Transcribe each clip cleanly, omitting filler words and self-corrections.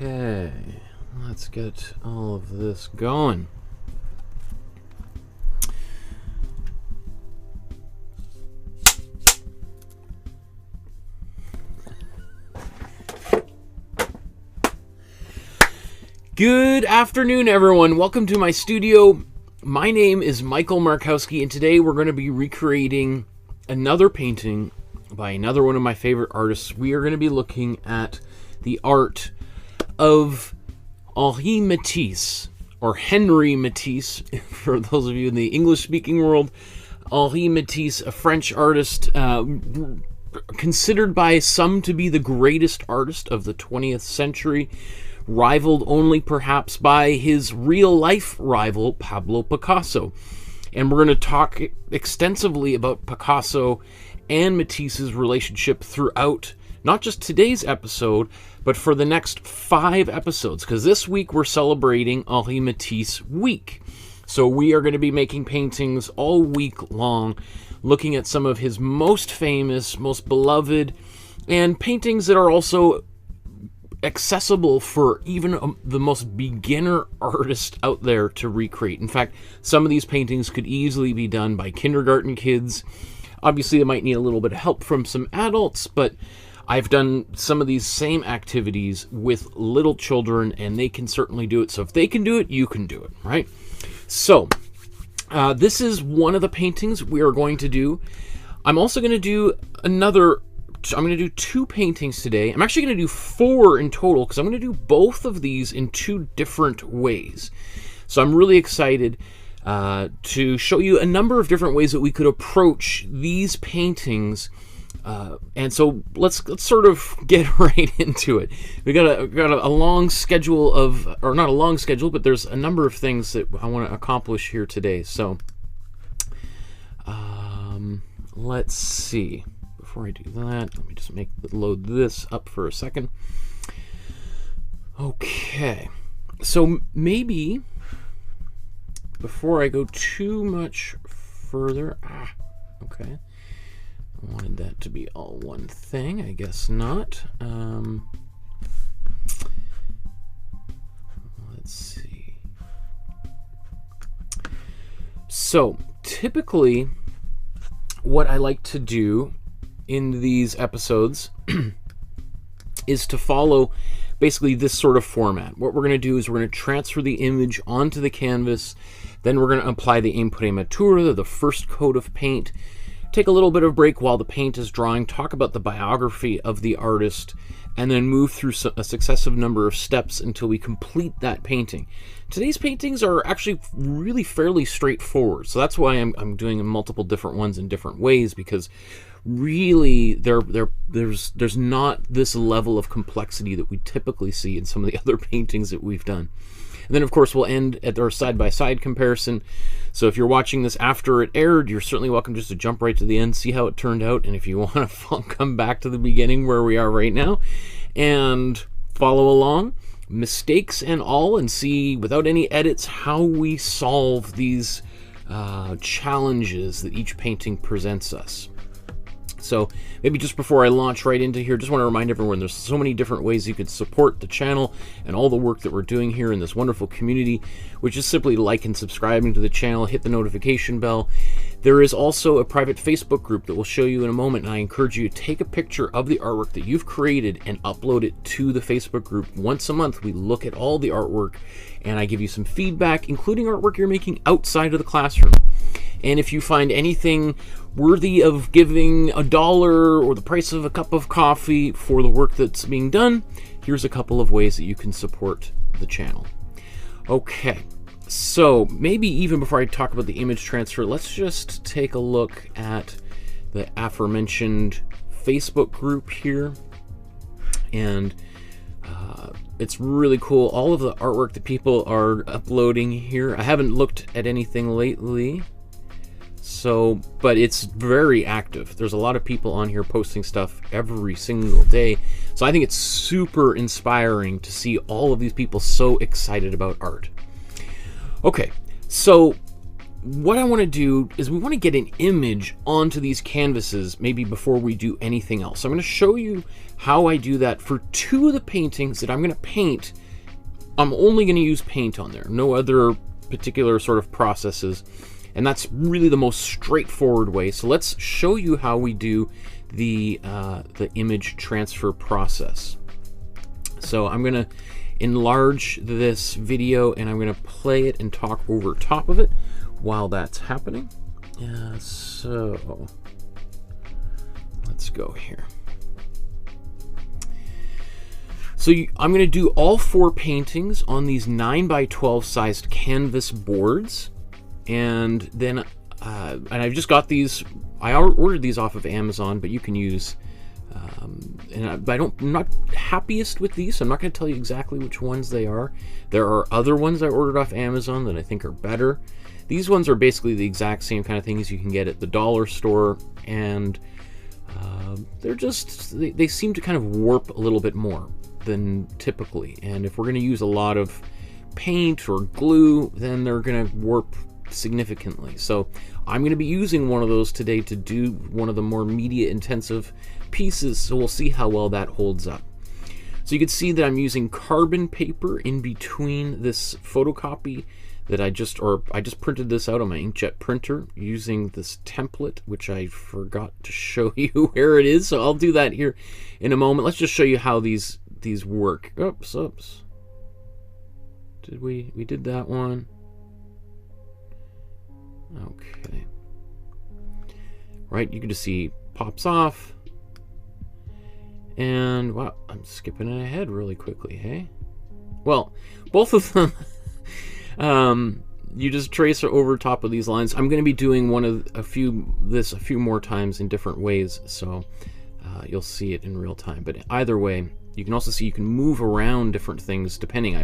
Okay, let's get all of this going. Good afternoon, everyone. Welcome to my studio. My name is Michael Markowsky, and today we're going to be recreating another painting by another one of my favorite artists. We are going to be looking at the art of Henri Matisse, or Henri Matisse, for those of you in the English-speaking world. Henri Matisse, a French artist, considered by some to be the greatest artist of the 20th century, rivaled only perhaps by his real-life rival, Pablo Picasso. And we're going to talk extensively about Picasso and Matisse's relationship throughout not just today's episode, but for the next 5 episodes, because this week we're celebrating Henri Matisse Week. So we are going to be making paintings all week long, looking at some of his most famous, most beloved, and paintings that are also accessible for even the most beginner artist out there to recreate. In fact, some of these paintings could easily be done by kindergarten kids. Obviously, they might need a little bit of help from some adults, but I've done some of these same activities with little children, and they can certainly do it. So if they can do it, you can do it, right? So this is one of the paintings we are going to do. I'm also going to do I'm going to do 2 paintings today. I'm actually going to do 4 in total because I'm going to do both of these in 2 different ways. So I'm really excited to show you a number of different ways that we could approach these paintings. And so let's sort of get right into it. We got a long schedule of, or not a long schedule, but there's a number of things that I want to accomplish here today. So let's see. Before I do that, let me just load this up for a second. Okay, so maybe before I go too much further, okay, I wanted that to be all one thing. I guess not. Let's see. So typically, what I like to do in these episodes is to follow basically this sort of format. What we're going to do is we're going to transfer the image onto the canvas, then we're going to apply the Imprimatura, the first coat of paint, take a little bit of break while the paint is drying, talk about the biography of the artist, and then move through a successive number of steps until we complete that painting. Today's paintings are actually really fairly straightforward, so that's why I'm doing multiple different ones in different ways, because really there's not this level of complexity that we typically see in some of the other paintings that we've done. And then of course we'll end at our side-by-side comparison. So if you're watching this after it aired, you're certainly welcome just to jump right to the end, see how it turned out, and if you want to come back to the beginning where we are right now and follow along, mistakes and all, and see without any edits how we solve these challenges that each painting presents us. So maybe just before I launch right into here, just want to remind everyone there's so many different ways you could support the channel and all the work that we're doing here in this wonderful community, which is simply like and subscribing to the channel, hit the notification bell. There is also a private Facebook group that we'll show you in a moment, and I encourage you to take a picture of the artwork that you've created and upload it to the Facebook group. Once a month, we look at all the artwork, and I give you some feedback, including artwork you're making outside of the classroom. And if you find anything worthy of giving $1 or the price of a cup of coffee for the work that's being done, here's a couple of ways that you can support the channel. Okay, so maybe even before I talk about the image transfer, let's just take a look at the aforementioned Facebook group here. And it's really cool, all of the artwork that people are uploading here. I haven't looked at anything lately, so, but it's very active. There's a lot of people on here posting stuff every single day. So I think it's super inspiring to see all of these people so excited about art. Okay, so what I want to do is we want to get an image onto these canvases maybe before we do anything else. So I'm going to show you how I do that for 2 of the paintings that I'm going to paint. I'm only going to use paint on there, no other particular sort of processes, and that's really the most straightforward way. So let's show you how we do the image transfer process. So I'm going to enlarge this video and I'm going to play it and talk over top of it while that's happening. So let's go here. So I'm going to do all 4 paintings on these 9x12 sized canvas boards, and then and I've just got these. I ordered these off of Amazon, but you can use. I'm not happiest with these, so I'm not going to tell you exactly which ones they are. There are other ones I ordered off Amazon that I think are better. These ones are basically the exact same kind of things you can get at the dollar store, and they're just they seem to kind of warp a little bit more than typically. And if we're going to use a lot of paint or glue, then they're going to warp significantly. So I'm going to be using one of those today to do one of the more media intensive pieces, so we'll see how well that holds up. So you can see that I'm using carbon paper in between this photocopy that I just printed this out on my inkjet printer using this template, which I forgot to show you where it is, so I'll do that here in a moment. Let's just show you how these work. Oops. Did we did that one? Okay. Right, you can just see pops off. And wow, I'm skipping ahead really quickly, hey? Well, both of them you just trace over top of these lines. I'm going to be doing a few more times in different ways, so you'll see it in real time. But either way, you can also see you can move around different things depending.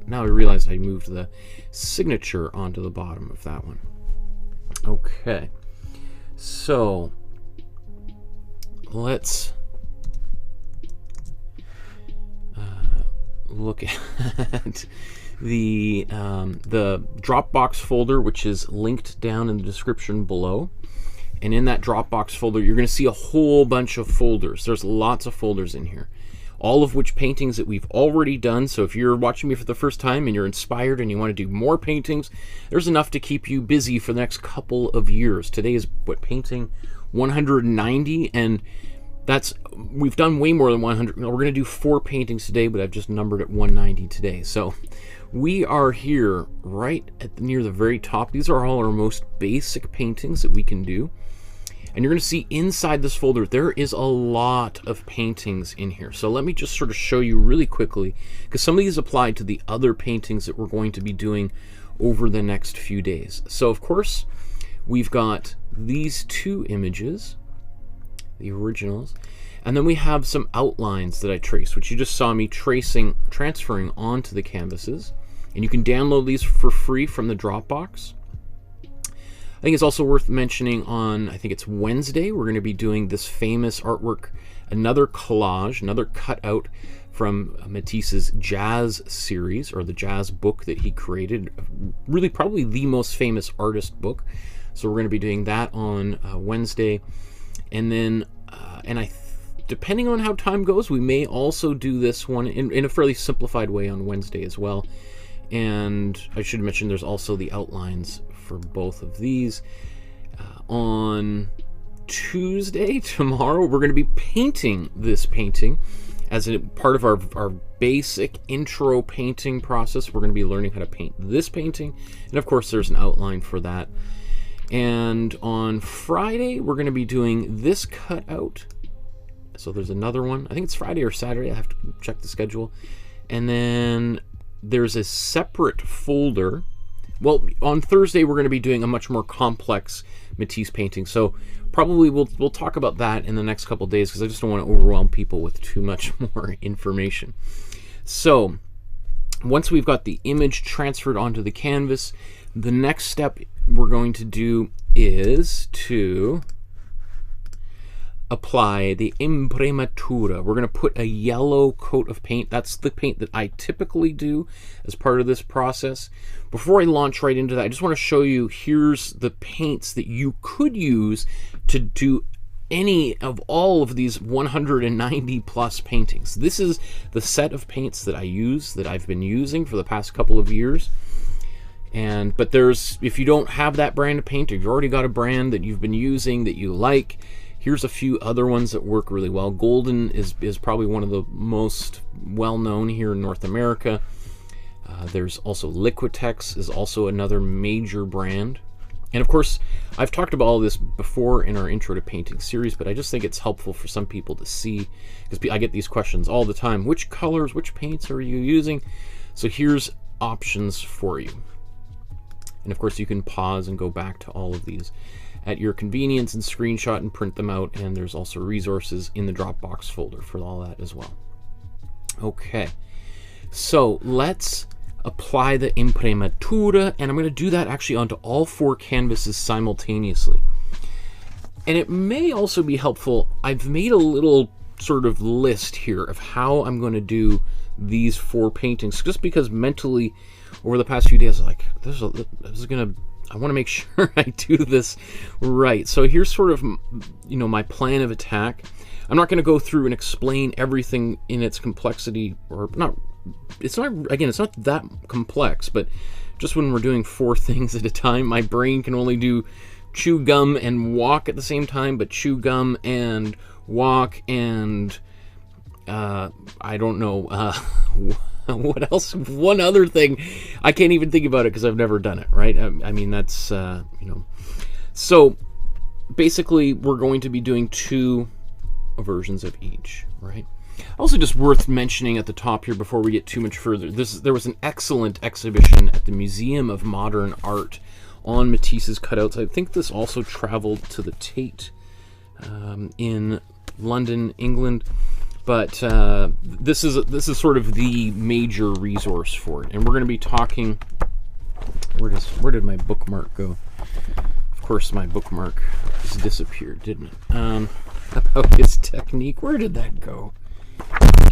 Now I realized I moved the signature onto the bottom of that one. Okay, so let's look at the Dropbox folder, which is linked down in the description below. And in that Dropbox folder, you're going to see a whole bunch of folders. There's lots of folders in here, all of which paintings that we've already done. So if you're watching me for the first time and you're inspired and you want to do more paintings, there's enough to keep you busy for the next couple of years. Today is painting 190, and we've done way more than 100. We're going to do 4 paintings today, but I've just numbered at 190 today. So we are here right near the very top. These are all our most basic paintings that we can do. And you're going to see inside this folder, there is a lot of paintings in here. So let me just sort of show you really quickly, because some of these apply to the other paintings that we're going to be doing over the next few days. So of course, we've got these 2 images, the originals, and then we have some outlines that I traced, which you just saw me transferring onto the canvases. And you can download these for free from the Dropbox. I think it's also worth mentioning on, I think it's Wednesday, we're going to be doing this famous artwork, another collage, another cutout from Matisse's jazz series, or the jazz book that he created. Really probably the most famous artist book. So we're going to be doing that on Wednesday. And then, depending on how time goes, we may also do this one in a fairly simplified way on Wednesday as well. And I should mention there's also the outlines for both of these. On Tuesday, tomorrow, we're going to be painting this painting as a part of our basic intro painting process. We're going to be learning how to paint this painting. And of course, there's an outline for that. And on Friday, we're going to be doing this cutout. So there's another one. I think it's Friday or Saturday. I have to check the schedule. And then there's a separate folder. Well, on Thursday, we're going to be doing a much more complex Matisse painting. So probably we'll talk about that in the next couple of days, because I just don't want to overwhelm people with too much more information. So once we've got the image transferred onto the canvas, the next step we're going to do is to apply the Imprimatura. We're going to put a yellow coat of paint. That's the paint that I typically do as part of this process. Before I launch right into that, I just want to show you, here's the paints that you could use to do any of all of these 190 plus paintings. This is the set of paints that I use, that I've been using for the past couple of years. But there's, if you don't have that brand of paint, or you've already got a brand that you've been using that you like, here's a few other ones that work really well. Golden is probably one of the most well-known here in North America. There's also Liquitex is also another major brand. And of course, I've talked about all this before in our Intro to Painting series, but I just think it's helpful for some people to see, because I get these questions all the time. Which colors, which paints are you using? So here's options for you. And of course, you can pause and go back to all of these at your convenience and screenshot and print them out. And there's also resources in the Dropbox folder for all that as well. Okay, so let's apply the Imprimatura, and I'm going to do that actually onto all 4 canvases simultaneously. And it may also be helpful, I've made a little sort of list here of how I'm going to do these 4 paintings, just because mentally over the past few days, like, I want to make sure I do this right. So here's sort of, you know, my plan of attack. I'm not going to go through and explain everything in its complexity, or not. It's not, again, it's not that complex, but just when we're doing 4 things at a time, my brain can only do chew gum and walk at the same time, but chew gum and walk and I don't know what else. One other thing, I can't even think about it because I've never done it, right? I mean, that's you know. So basically, we're going to be doing 2 versions of each, right? Also, just worth mentioning at the top here before we get too much further, there was an excellent exhibition at the Museum of Modern Art on Matisse's cutouts. I think this also traveled to the Tate in London, England. But this is sort of the major resource for it, and we're going to be talking. Where did my bookmark go? Of course, my bookmark just disappeared, didn't it? About his technique. Where did that go?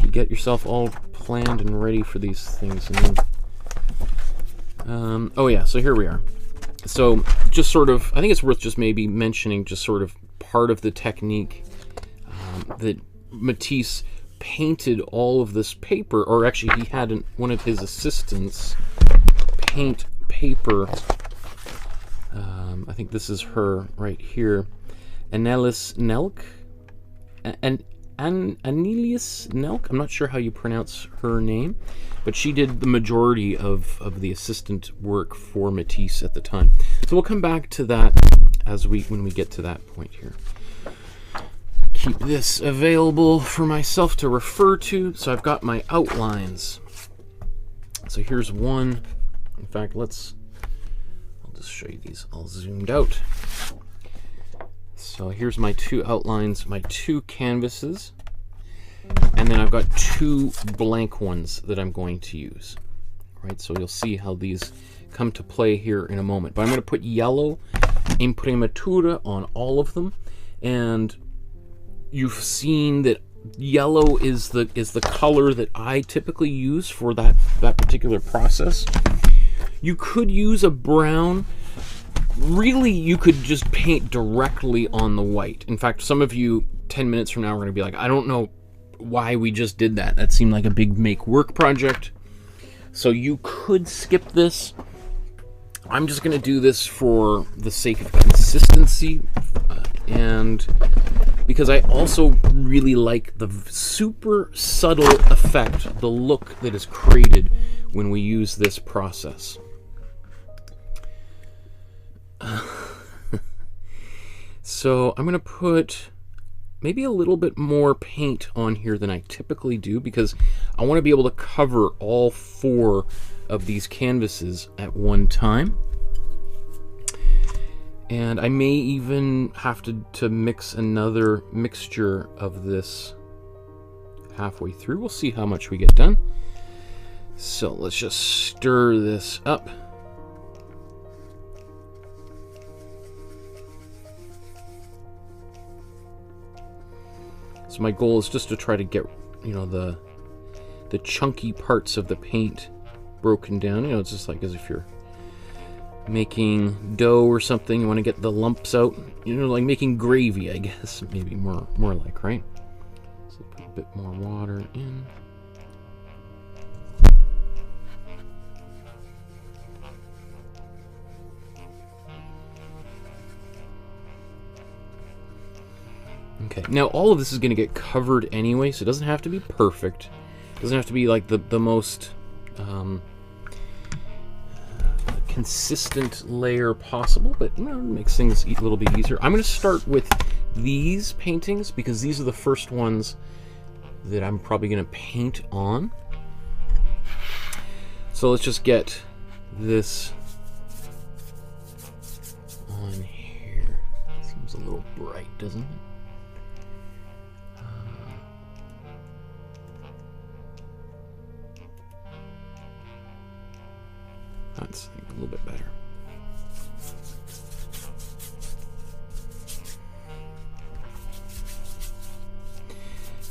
You get yourself all planned and ready for these things, and then, oh yeah. So here we are. So just sort of, I think it's worth just maybe mentioning just sort of part of the technique that Matisse painted all of this paper, or actually he had one of his assistants paint paper. I think this is her right here, Annelies Nelk, and Annelies Nelk. I'm not sure how you pronounce her name, but she did the majority of the assistant work for Matisse at the time. So we'll come back to that when we get to that point here. Keep this available for myself to refer to. So I've got my outlines. So here's one. In fact, I'll just show you these all zoomed out. So here's my 2 outlines, my 2 canvases, and then I've got 2 blank ones that I'm going to use. Right, so you'll see how these come to play here in a moment. But I'm going to put yellow Imprimatura on all of them, and you've seen that yellow is the color that I typically use for that particular process. You could use a brown. Really, you could just paint directly on the white. In fact, some of you 10 minutes from now are going to be like, I don't know why we just did that. That seemed like a big make work project. So you could skip this. I'm just going to do this for the sake of consistency, and because I also really like the super subtle effect, the look that is created when we use this process. So I'm going to put maybe a little bit more paint on here than I typically do, because I want to be able to cover all 4 of these canvases at one time. And I may even have to mix another mixture of this halfway through. We'll see how much we get done. So let's just stir this up. So my goal is just to try to get, you know, the chunky parts of the paint broken down. You know, it's just like as if you're making dough or something. You want to get the lumps out. You know, like making gravy, I guess. Maybe more like, right? So put a bit more water in. Okay, now all of this is going to get covered anyway, so it doesn't have to be perfect. It doesn't have to be like the most consistent layer possible, but you know, it makes things a little bit easier. I'm going to start with these paintings because these are the first ones that I'm probably going to paint on. So let's just get this on here. Seems a little bright, doesn't it? That's a little bit better.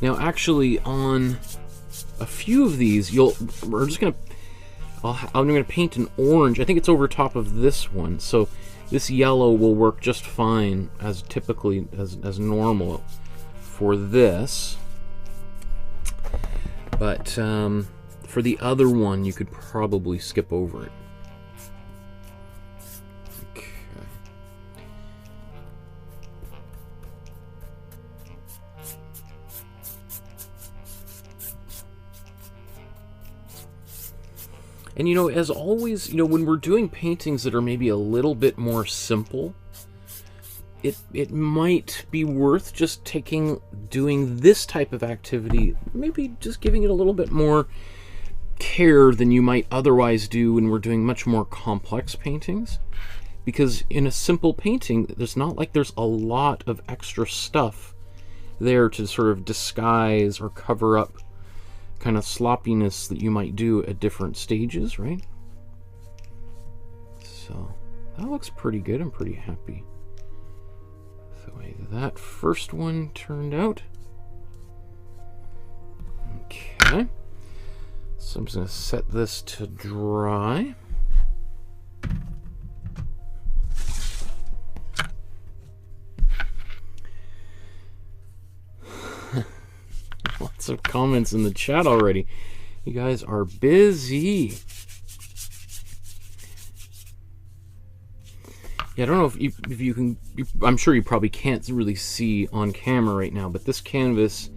Now, actually, on a few of these, we're just gonna. I'm gonna paint an orange. I think it's over top of this one, so this yellow will work just fine as typically as normal for this. But for the other one, you could probably skip over it. And you know, as always, you know, when we're doing paintings that are maybe a little bit more simple, it might be worth just doing this type of activity, maybe just giving it a little bit more care than you might otherwise do when we're doing much more complex paintings. Because in a simple painting, there's not like there's a lot of extra stuff there to sort of disguise or cover up kind of sloppiness that you might do at different stages, right? So that looks pretty good. I'm pretty happy with the way that first one turned out. Okay, so I'm just going to set this to dry. Lots of comments in the chat already. You guys are busy. Yeah, I don't know if you can. I'm sure you probably can't really see on camera right now, but this canvas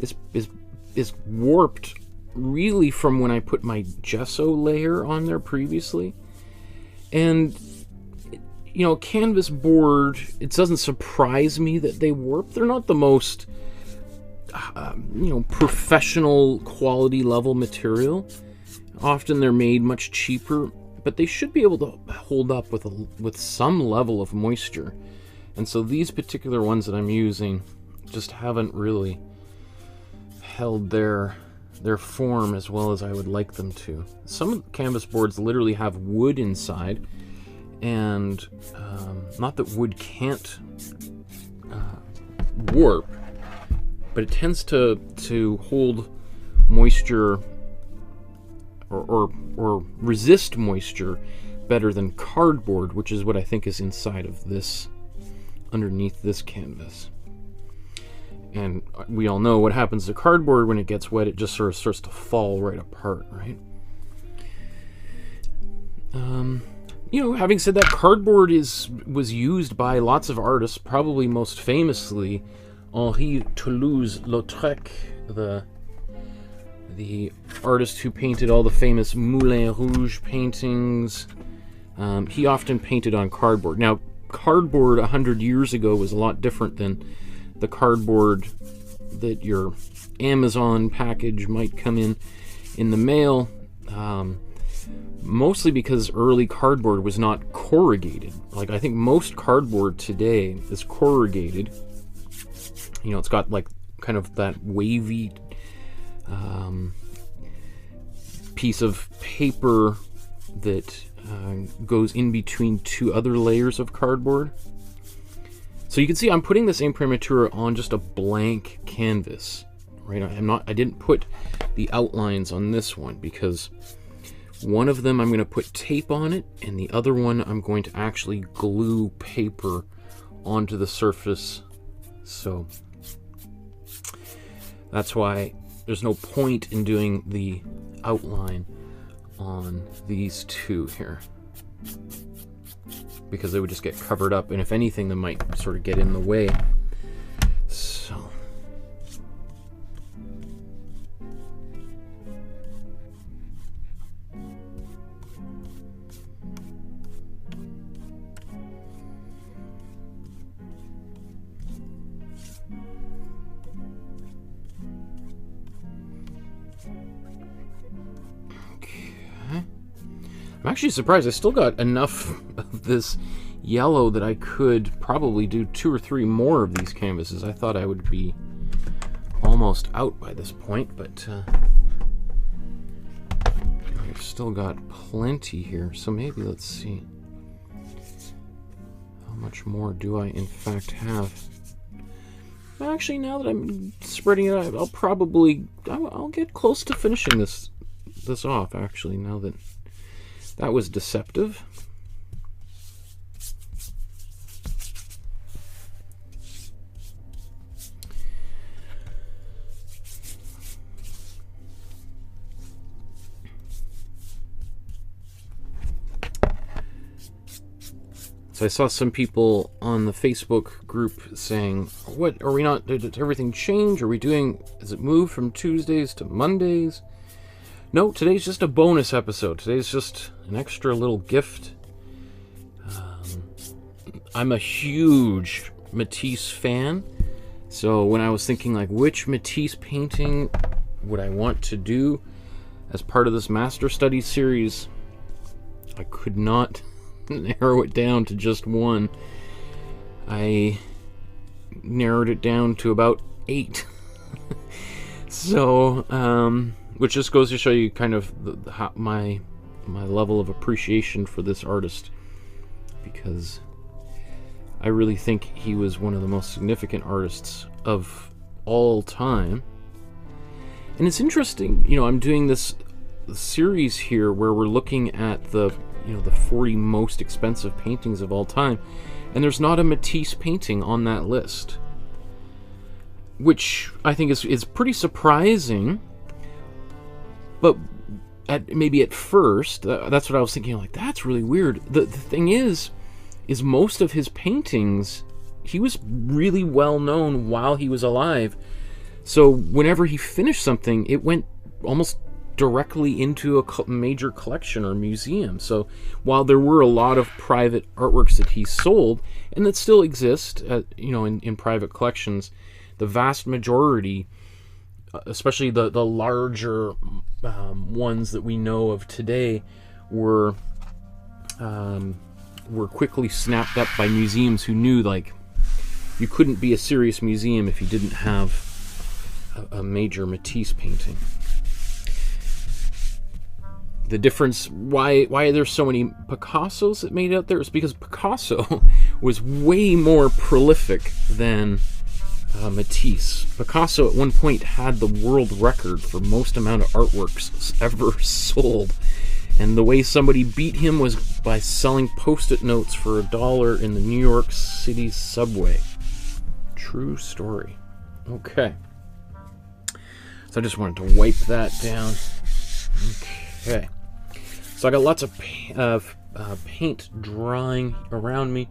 is warped really from when I put my gesso layer on there previously. And you know, canvas board, it doesn't surprise me that they warp. They're not the most you know, professional quality level material. Often they're made much cheaper, but they should be able to hold up with some level of moisture. And so these particular ones that I'm using just haven't really held their form as well as I would like them to. Some canvas boards literally have wood inside, and not that wood can't warp, but it tends to hold moisture or resist moisture better than cardboard, which is what I think is inside of this, underneath this canvas. And we all know what happens to cardboard when it gets wet. It just sort of starts to fall right apart, right? You know, having said that, cardboard was used by lots of artists, probably most famously Henri Toulouse-Lautrec, the artist who painted all the famous Moulin Rouge paintings. He often painted on cardboard. Now, cardboard 100 years ago was a lot different than the cardboard that your Amazon package might come in the mail. Mostly because early cardboard was not corrugated. Like, I think most cardboard today is corrugated. You know, it's got like kind of that wavy piece of paper that goes in between two other layers of cardboard. So you can see I'm putting this Imprimatura on just a blank canvas, right? I didn't put the outlines on this one because one of them I'm going to put tape on it, and the other one I'm going to actually glue paper onto the surface. So that's why there's no point in doing the outline on these two here, because they would just get covered up, and if anything, they might sort of get in the way. So I'm actually surprised. I still got enough of this yellow that I could probably do 2 or 3 more of these canvases. I thought I would be almost out by this point, but I've still got plenty here. So maybe let's see. How much more do I in fact have? Actually, now that I'm spreading it out, I'll get close to finishing this off, actually, now that that was deceptive. So I saw some people on the Facebook group saying, what, are we not, did everything change? Are we doing, is it moved from Tuesdays to Mondays? No, today's just a bonus episode. Today's just an extra little gift. I'm a huge Matisse fan, so when I was thinking like which Matisse painting would I want to do as part of this Master Study series, I could not narrow it down to just one. I narrowed it down to about 8. So, which just goes to show you kind of my level of appreciation for this artist, because I really think he was one of the most significant artists of all time. And it's interesting, you know, I'm doing this series here where we're looking at the 40 most expensive paintings of all time, and there's not a Matisse painting on that list, which I think is pretty surprising. But maybe at first, that's what I was thinking, like, that's really weird. The thing is most of his paintings, he was really well known while he was alive. So whenever he finished something, it went almost directly into a major collection or museum. So while there were a lot of private artworks that he sold, and that still exist, in private collections, the vast majority, especially the larger ones that we know of today, were quickly snapped up by museums who knew, like, you couldn't be a serious museum if you didn't have a major Matisse painting. The difference, why there's so many Picassos that made it out there, is because Picasso was way more prolific than Matisse. Picasso at one point had the world record for most amount of artworks ever sold, and the way somebody beat him was by selling post-it notes for $1 in the New York City subway. True story. Okay, so I just wanted to wipe that down. Okay, so I got lots of paint drying around me.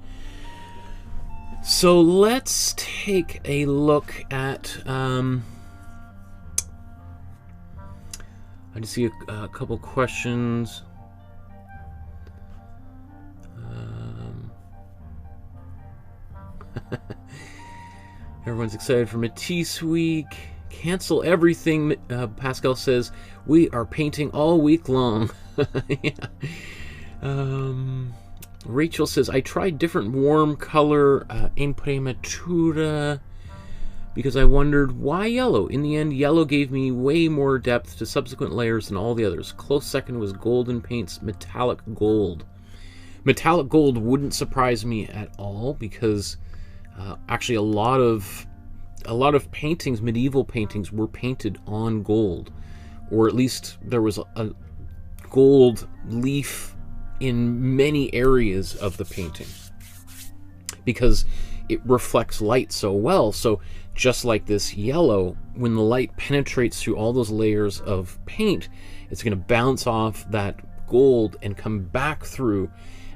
So let's take a look at, I just see a couple questions. Everyone's excited for Matisse Week. Cancel everything, Pascal says. We are painting all week long. Yeah. Rachel says, I tried different warm color Imprimatura because I wondered why yellow. In the end, yellow gave me way more depth to subsequent layers than all the others. Close second was Golden Paint's Metallic Gold. Metallic Gold wouldn't surprise me at all because Actually, a lot of paintings, medieval paintings, were painted on gold, or at least there was a gold leaf in many areas of the painting, because it reflects light so well. So just like this yellow, when the light penetrates through all those layers of paint, it's going to bounce off that gold and come back through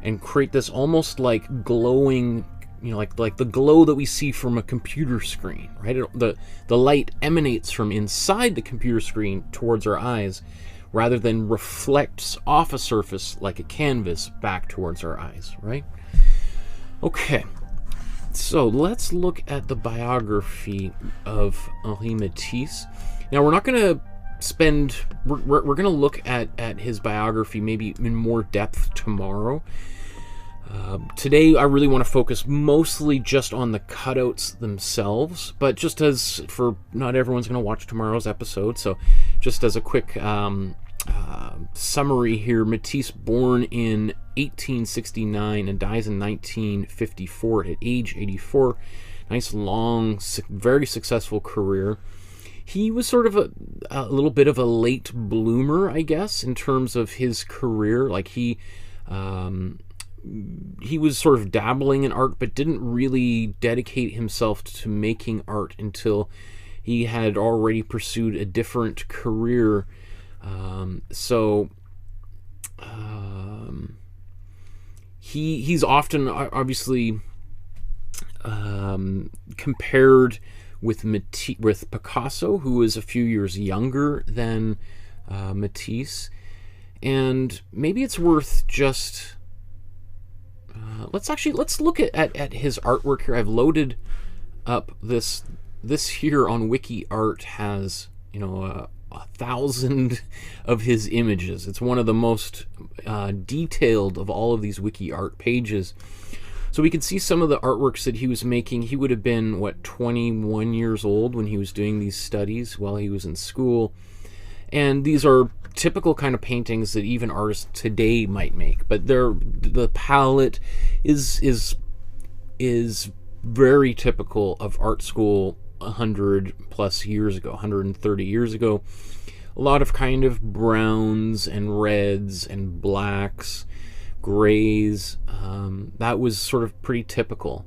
and create this almost like glowing, you know, like the glow that we see from a computer screen, right? The light emanates from inside the computer screen towards our eyes, rather than reflects off a surface like a canvas back towards our eyes, right? Okay, so let's look at the biography of Henri Matisse. Now, we're not going to spend, we're going to look at his biography maybe in more depth tomorrow. Today, I really want to focus mostly just on the cutouts themselves, but just as for not everyone's going to watch tomorrow's episode, so just as a quick summary here, Matisse, born in 1869 and dies in 1954 at age 84. Nice, long, very successful career. He was sort of a little bit of a late bloomer, I guess, in terms of his career. Like he was sort of dabbling in art, but didn't really dedicate himself to making art until he had already pursued a different career. He's often obviously compared with Picasso, who is a few years younger than Matisse, and maybe it's worth just let's look at his artwork here. I've loaded up this here on WikiArt has, you know, 1,000 of his images. It's one of the most detailed of all of these WikiArt pages. So we can see some of the artworks that he was making. He would have been, what, 21 years old when he was doing these studies while he was in school. And these are typical kind of paintings that even artists today might make. But the palette is very typical of art school 100 plus years ago, 130 years ago. A lot of kind of browns and reds and blacks, grays. That was sort of pretty typical.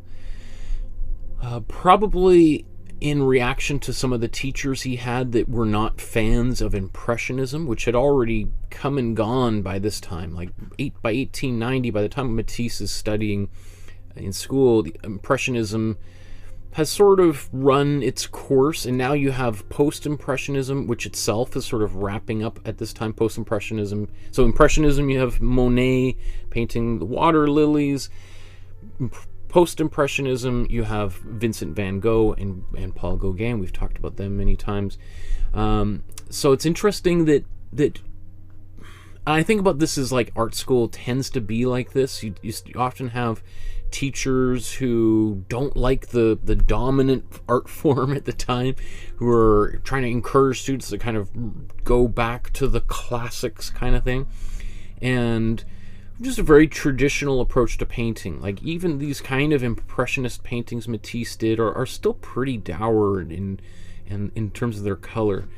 Probably in reaction to some of the teachers he had that were not fans of Impressionism, which had already come and gone by this time. Like by 1890, by the time Matisse is studying in school, the Impressionism has sort of run its course, and now you have Post-Impressionism, which itself is sort of wrapping up at this time. Post-Impressionism. So Impressionism, you have Monet painting the water lilies. Post-Impressionism, you have Vincent van Gogh and Paul Gauguin. We've talked about them many times. So it's interesting that I think about this as like art school tends to be like this. You often have teachers who don't like the dominant art form at the time, who are trying to encourage students to kind of go back to the classics kind of thing, and just a very traditional approach to painting. Like even these kind of impressionist paintings Matisse did are still pretty dour in terms of their color.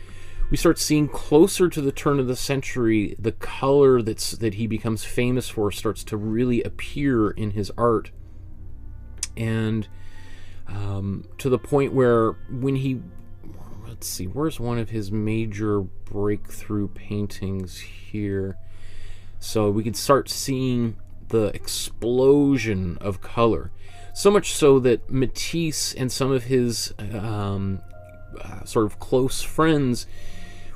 We start seeing closer to the turn of the century, the color that he becomes famous for starts to really appear in his art. And to the point where when he, let's see, where's one of his major breakthrough paintings here? So we can start seeing the explosion of color. So much so that Matisse and some of his sort of close friends,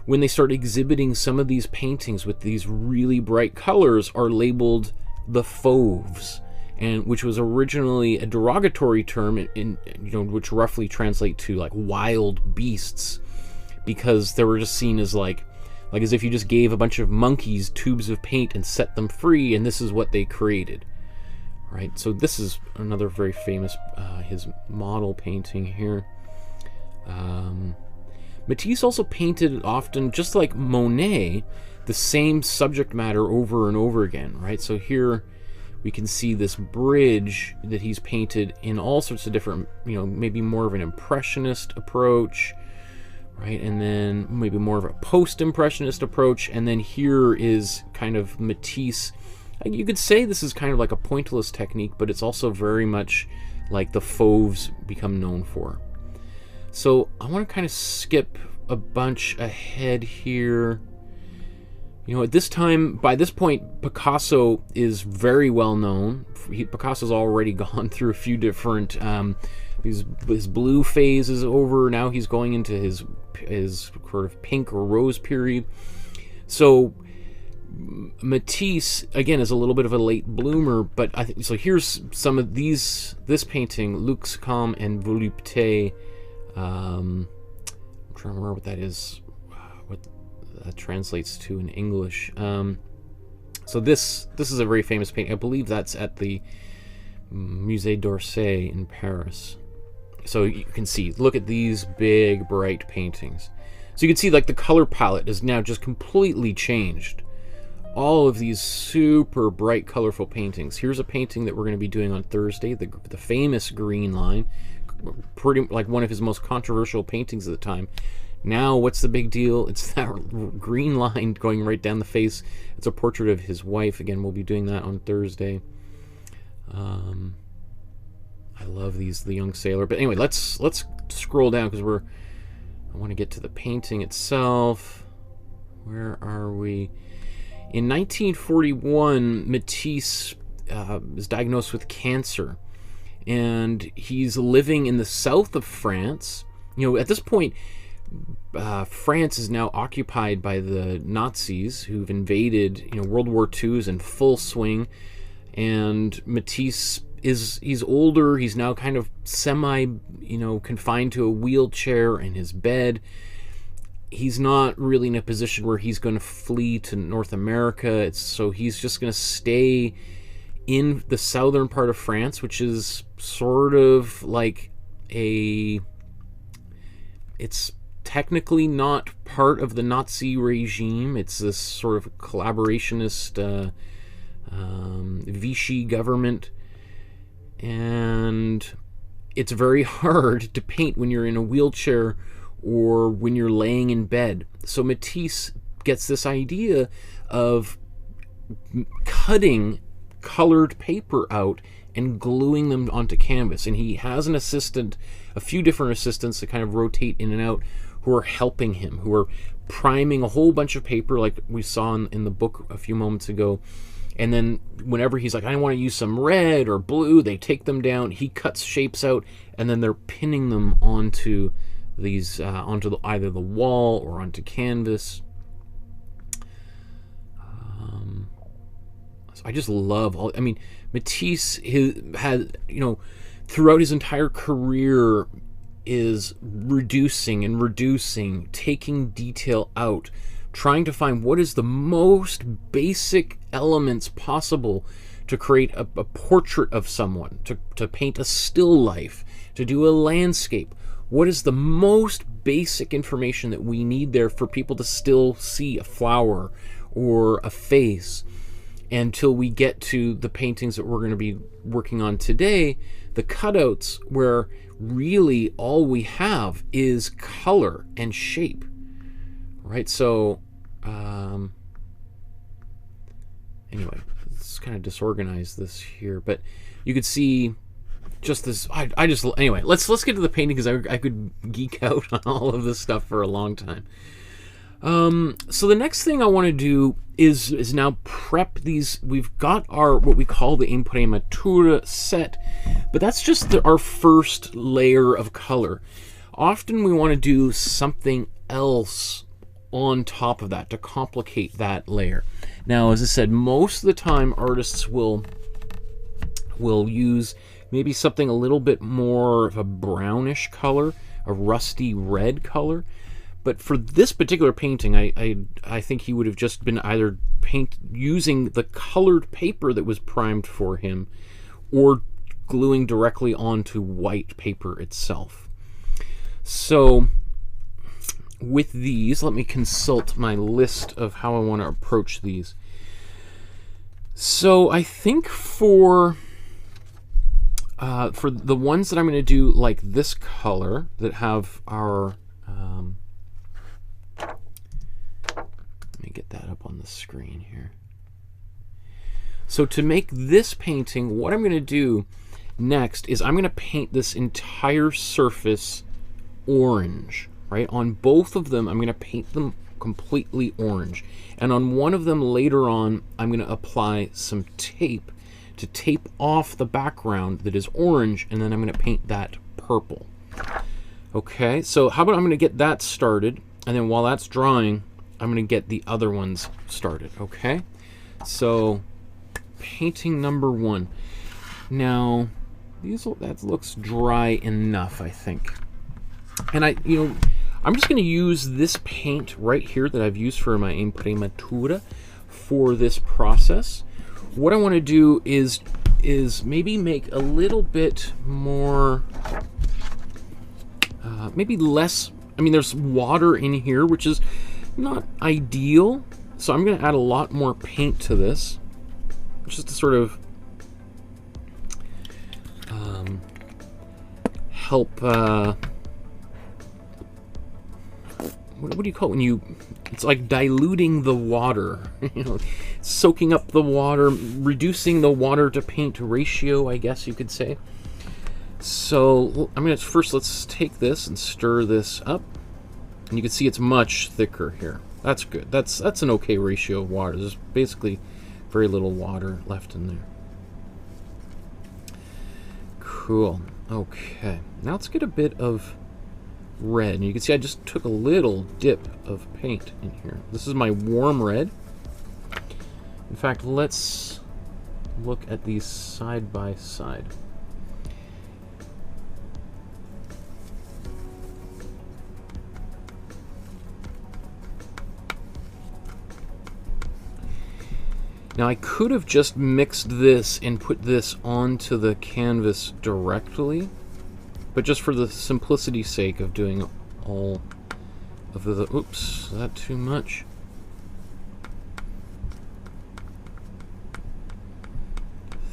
when they start exhibiting some of these paintings with these really bright colors, are labeled the fauves, and which was originally a derogatory term which roughly translate to like wild beasts, because they were just seen as like as if you just gave a bunch of monkeys tubes of paint and set them free, and this is what they created, right? So this is another very famous his model painting here. Matisse also painted often, just like Monet, the same subject matter over and over again, right? So here we can see this bridge that he's painted in all sorts of different, maybe more of an impressionist approach, right? And then maybe more of a post-impressionist approach. And then here is kind of Matisse. You could say this is kind of like a pointillist technique, but it's also very much like the Fauves become known for. So I want to kind of skip a bunch ahead here. At this time, by this point, Picasso is very well known. Picasso's already gone through a few different, his blue phase is over. Now he's going into his sort of pink or rose period. So Matisse, again, is a little bit of a late bloomer, but I think so. Here's some of this painting, Luxe, Calme, and Volupté. I'm trying to remember what that is, what that translates to in English. So this is a very famous painting. I believe that's at the Musée d'Orsay in Paris. So you can see, look at these big, bright paintings. So you can see like the color palette is now just completely changed. All of these super bright, colorful paintings. Here's a painting that we're going to be doing on Thursday, the famous Green Line. Pretty like one of his most controversial paintings at the time. Now, what's the big deal? It's that green line going right down the face. It's a portrait of his wife. Again, we'll be doing that on Thursday. I love the young sailor. But anyway, let's scroll down because I want to get to the painting itself. Where are we? In 1941, Matisse is diagnosed with cancer, and he's living in the south of France. At this point, France is now occupied by the Nazis who've invaded. World War II is in full swing, and Matisse he's older. He's now kind of semi, confined to a wheelchair in his bed. He's not really in a position where he's going to flee to North America. So he's just going to stay in the southern part of France, which is sort of like it's technically not part of the Nazi regime. It's this sort of collaborationist Vichy government, and it's very hard to paint when you're in a wheelchair or when you're laying in bed. So Matisse gets this idea of cutting colored paper out and gluing them onto canvas. And he has an assistant, a few different assistants that kind of rotate in and out, who are helping him, who are priming a whole bunch of paper like we saw in the book a few moments ago. And then whenever he's like, I want to use some red or blue, they take them down. He cuts shapes out, and then they're pinning them onto these either the wall or onto canvas. So I just love Matisse had throughout his entire career is reducing, taking detail out, trying to find what is the most basic elements possible to create a portrait of someone, to paint a still life, to do a landscape. What is the most basic information that we need there for people to still see a flower or a face? Until we get to the paintings that we're going to be working on today, the cutouts, where really all we have is color and shape, right? So anyway, let's kind of disorganize this here, but you could see just this. Anyway, let's get to the painting, because I could geek out on all of this stuff for a long time. So the next thing I want to do is now prep these. We've got our what we call the Imprimatura set, but that's just our first layer of color. Often we want to do something else on top of that to complicate that layer. Now, as I said, most of the time artists will use maybe something a little bit more of a brownish color, a rusty red color. But for this particular painting, I think he would have just been either using the colored paper that was primed for him, or gluing directly onto white paper itself. So with these, let me consult my list of how I want to approach these. So I think for the ones that I'm going to do like this color that have our let me get that up on the screen here. So to make this painting, what I'm going to do next is I'm going to paint this entire surface orange, right? On both of them, I'm going to paint them completely orange. And on one of them later on, I'm going to apply some tape to tape off the background that is orange, and then I'm going to paint that purple. Okay, so how about I'm going to get that started, and then while that's drying, I'm going to get the other ones started, okay? So, painting number 1. Now, that looks dry enough, I think. And I'm just going to use this paint right here that I've used for my Imprimatura for this process. What I want to do is maybe make a little bit more, maybe less. I mean, there's water in here, which is not ideal. So I'm going to add a lot more paint to this, just to sort of help. What do you call it when you? It's like diluting the water, you know, soaking up the water, reducing the water to paint ratio, I guess you could say. So I'm gonna let's take this and stir this up, and you can see it's much thicker here. That's good. That's an okay ratio of water. There's basically very little water left in there. Cool. Okay. Now let's get a bit of red, and you can see I just took a little dip of paint in here. This is my warm red. In fact, let's look at these side by side. Now I could have just mixed this and put this onto the canvas directly, but just for the simplicity's sake of doing all of the... Oops, is that too much?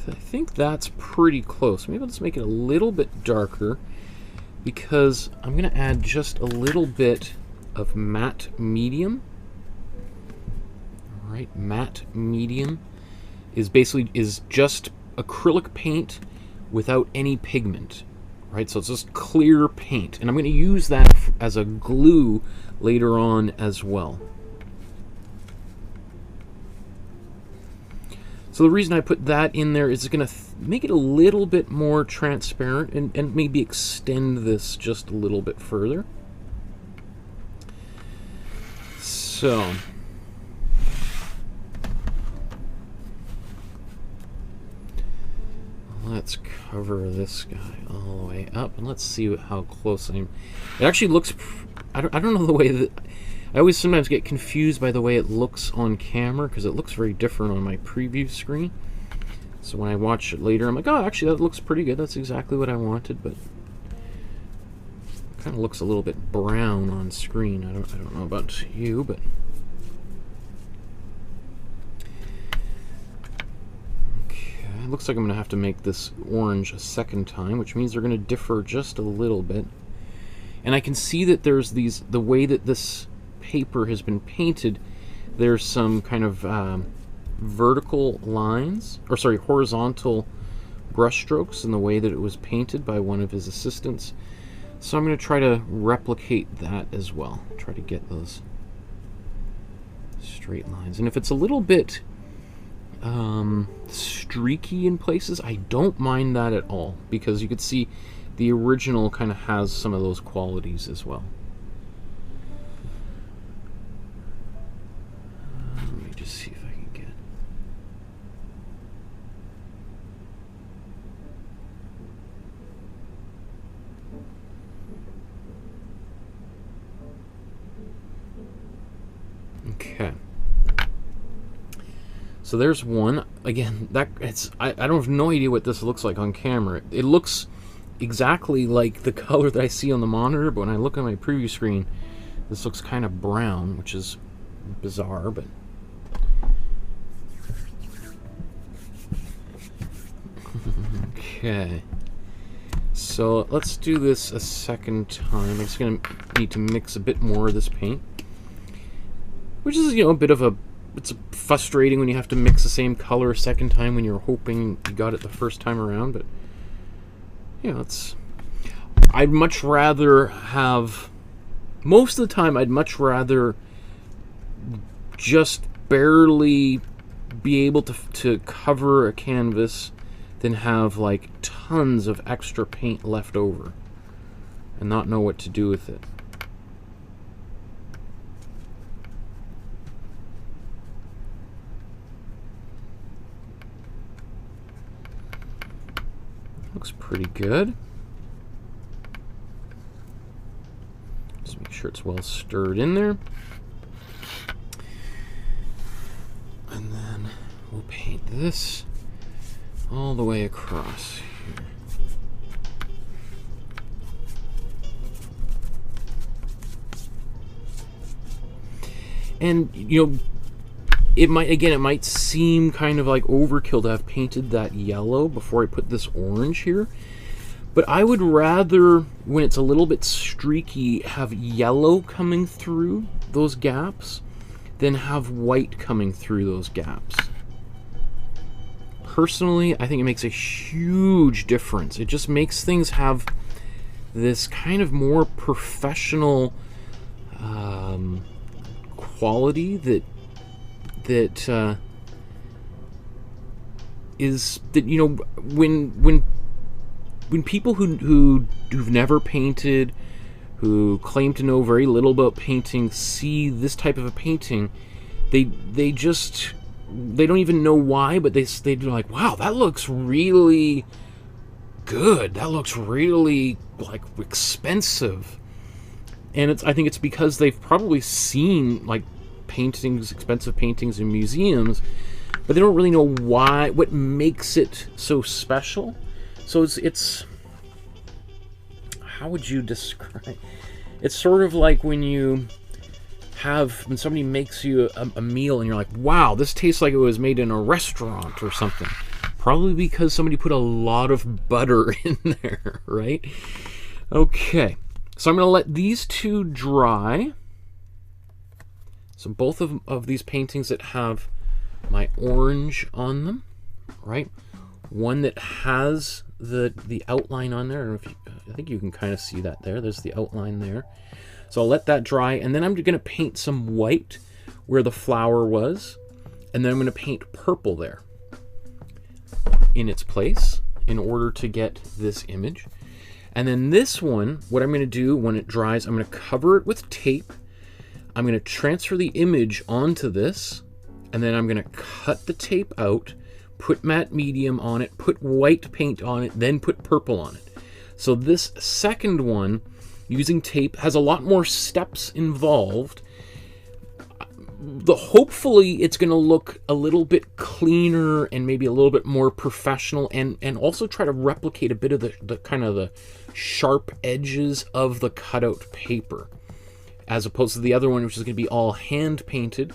I think that's pretty close. Maybe let's make it a little bit darker, because I'm going to add just a little bit of matte medium. All right, matte medium is just acrylic paint without any pigment. Right, so it's just clear paint, and I'm going to use that as a glue later on as well. So the reason I put that in there is it's going to make it a little bit more transparent and maybe extend this just a little bit further. So let's cover this guy all the way up, and let's see how close I am. It actually looks... I don't know the way that... I always sometimes get confused by the way it looks on camera, because it looks very different on my preview screen. So when I watch it later, I'm like, oh, actually that looks pretty good. That's exactly what I wanted, but it kind of looks a little bit brown on screen. I don't know about you, but... It looks like I'm going to have to make this orange a second time, which means they're going to differ just a little bit. And I can see that there's the way that this paper has been painted, there's some kind of vertical lines, or sorry, horizontal brush strokes in the way that it was painted by one of his assistants. So I'm going to try to replicate that as well. Try to get those straight lines. And if it's a little bit streaky in places, I don't mind that at all, because you could see the original kind of has some of those qualities as well. Let me just see if I can get... Okay. So there's one. Again, I don't have no idea what this looks like on camera. It looks exactly like the color that I see on the monitor, but when I look at my preview screen, this looks kind of brown, which is bizarre, but Okay. So let's do this a second time. I'm just going to need to mix a bit more of this paint. Which is, you know, a bit of a... It's frustrating when you have to mix the same color a second time when you're hoping you got it the first time around, but... You know, it's... I'd much rather have... Most of the time, I'd much just barely be able to cover a canvas than have like tons of extra paint left over and not know what to do with it. Looks pretty good. Just make sure it's well stirred in there. And then we'll paint this all the way across here. And, you know, it might seem kind of like overkill to have painted that yellow before I put this orange here. But I would rather, when it's a little bit streaky, have yellow coming through those gaps than have white coming through those gaps. Personally, I think it makes a huge difference. It just makes things have this kind of more professional quality that you know, when people who've never painted, who claim to know very little about painting, see this type of a painting, they don't even know why, but they're like, wow, that looks really good. That looks really like expensive. And I think it's because they've probably seen like paintings, expensive paintings in museums, but they don't really know why, what makes it so special. So it's how would you describe? It's sort of like when somebody makes you a meal and you're like, wow, this tastes like it was made in a restaurant or something. Probably because somebody put a lot of butter in there, right? Okay, so I'm going to let these two dry. So both of these paintings that have my orange on them, right? One that has the outline on there. I don't know if I think you can kind of see that there. There's the outline there. So I'll let that dry, and then I'm going to paint some white where the flower was, and then I'm going to paint purple there in its place in order to get this image. And then this one, what I'm going to do when it dries, I'm going to cover it with tape. I'm going to transfer the image onto this, and then I'm going to cut the tape out, put matte medium on it, put white paint on it, then put purple on it. So this second one, using tape, has a lot more steps involved. Hopefully it's going to look a little bit cleaner and maybe a little bit more professional, and also try to replicate a bit of the kind of the sharp edges of the cutout paper, as opposed to the other one, which is going to be all hand painted.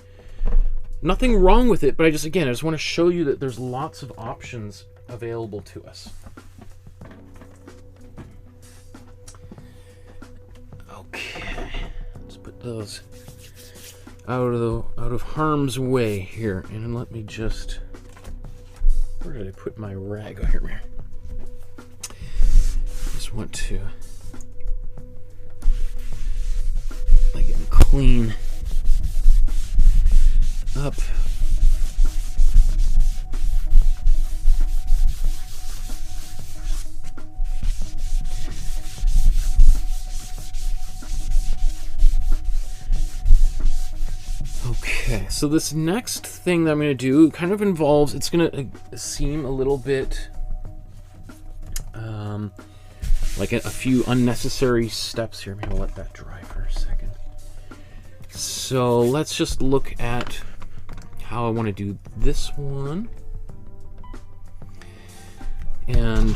Nothing wrong with it, but I just want to show you that there's lots of options available to us. Okay, let's put those out of harm's way here, and let me just, where did I put my rag? Oh, here. Just want to like get them clean up. Okay, so this next thing that I'm going to do kind of involves, it's going to seem a little bit like a few unnecessary steps here. Maybe I'll let that dry for a second. So let's just look at how I want to do this one and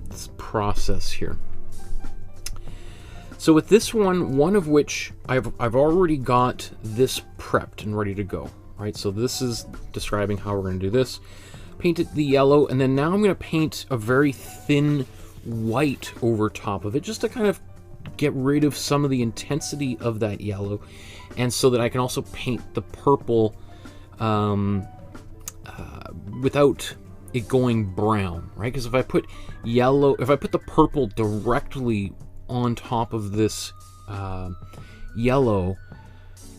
this process here. So with this one of which I've already got this prepped and ready to go, right? So this is describing how we're going to do this. painted the yellow, and then now I'm going to paint a very thin white over top of it, just to kind of get rid of some of the intensity of that yellow, and so that I can also paint the purple without it going brown, right? Because if I put the purple directly on top of this yellow,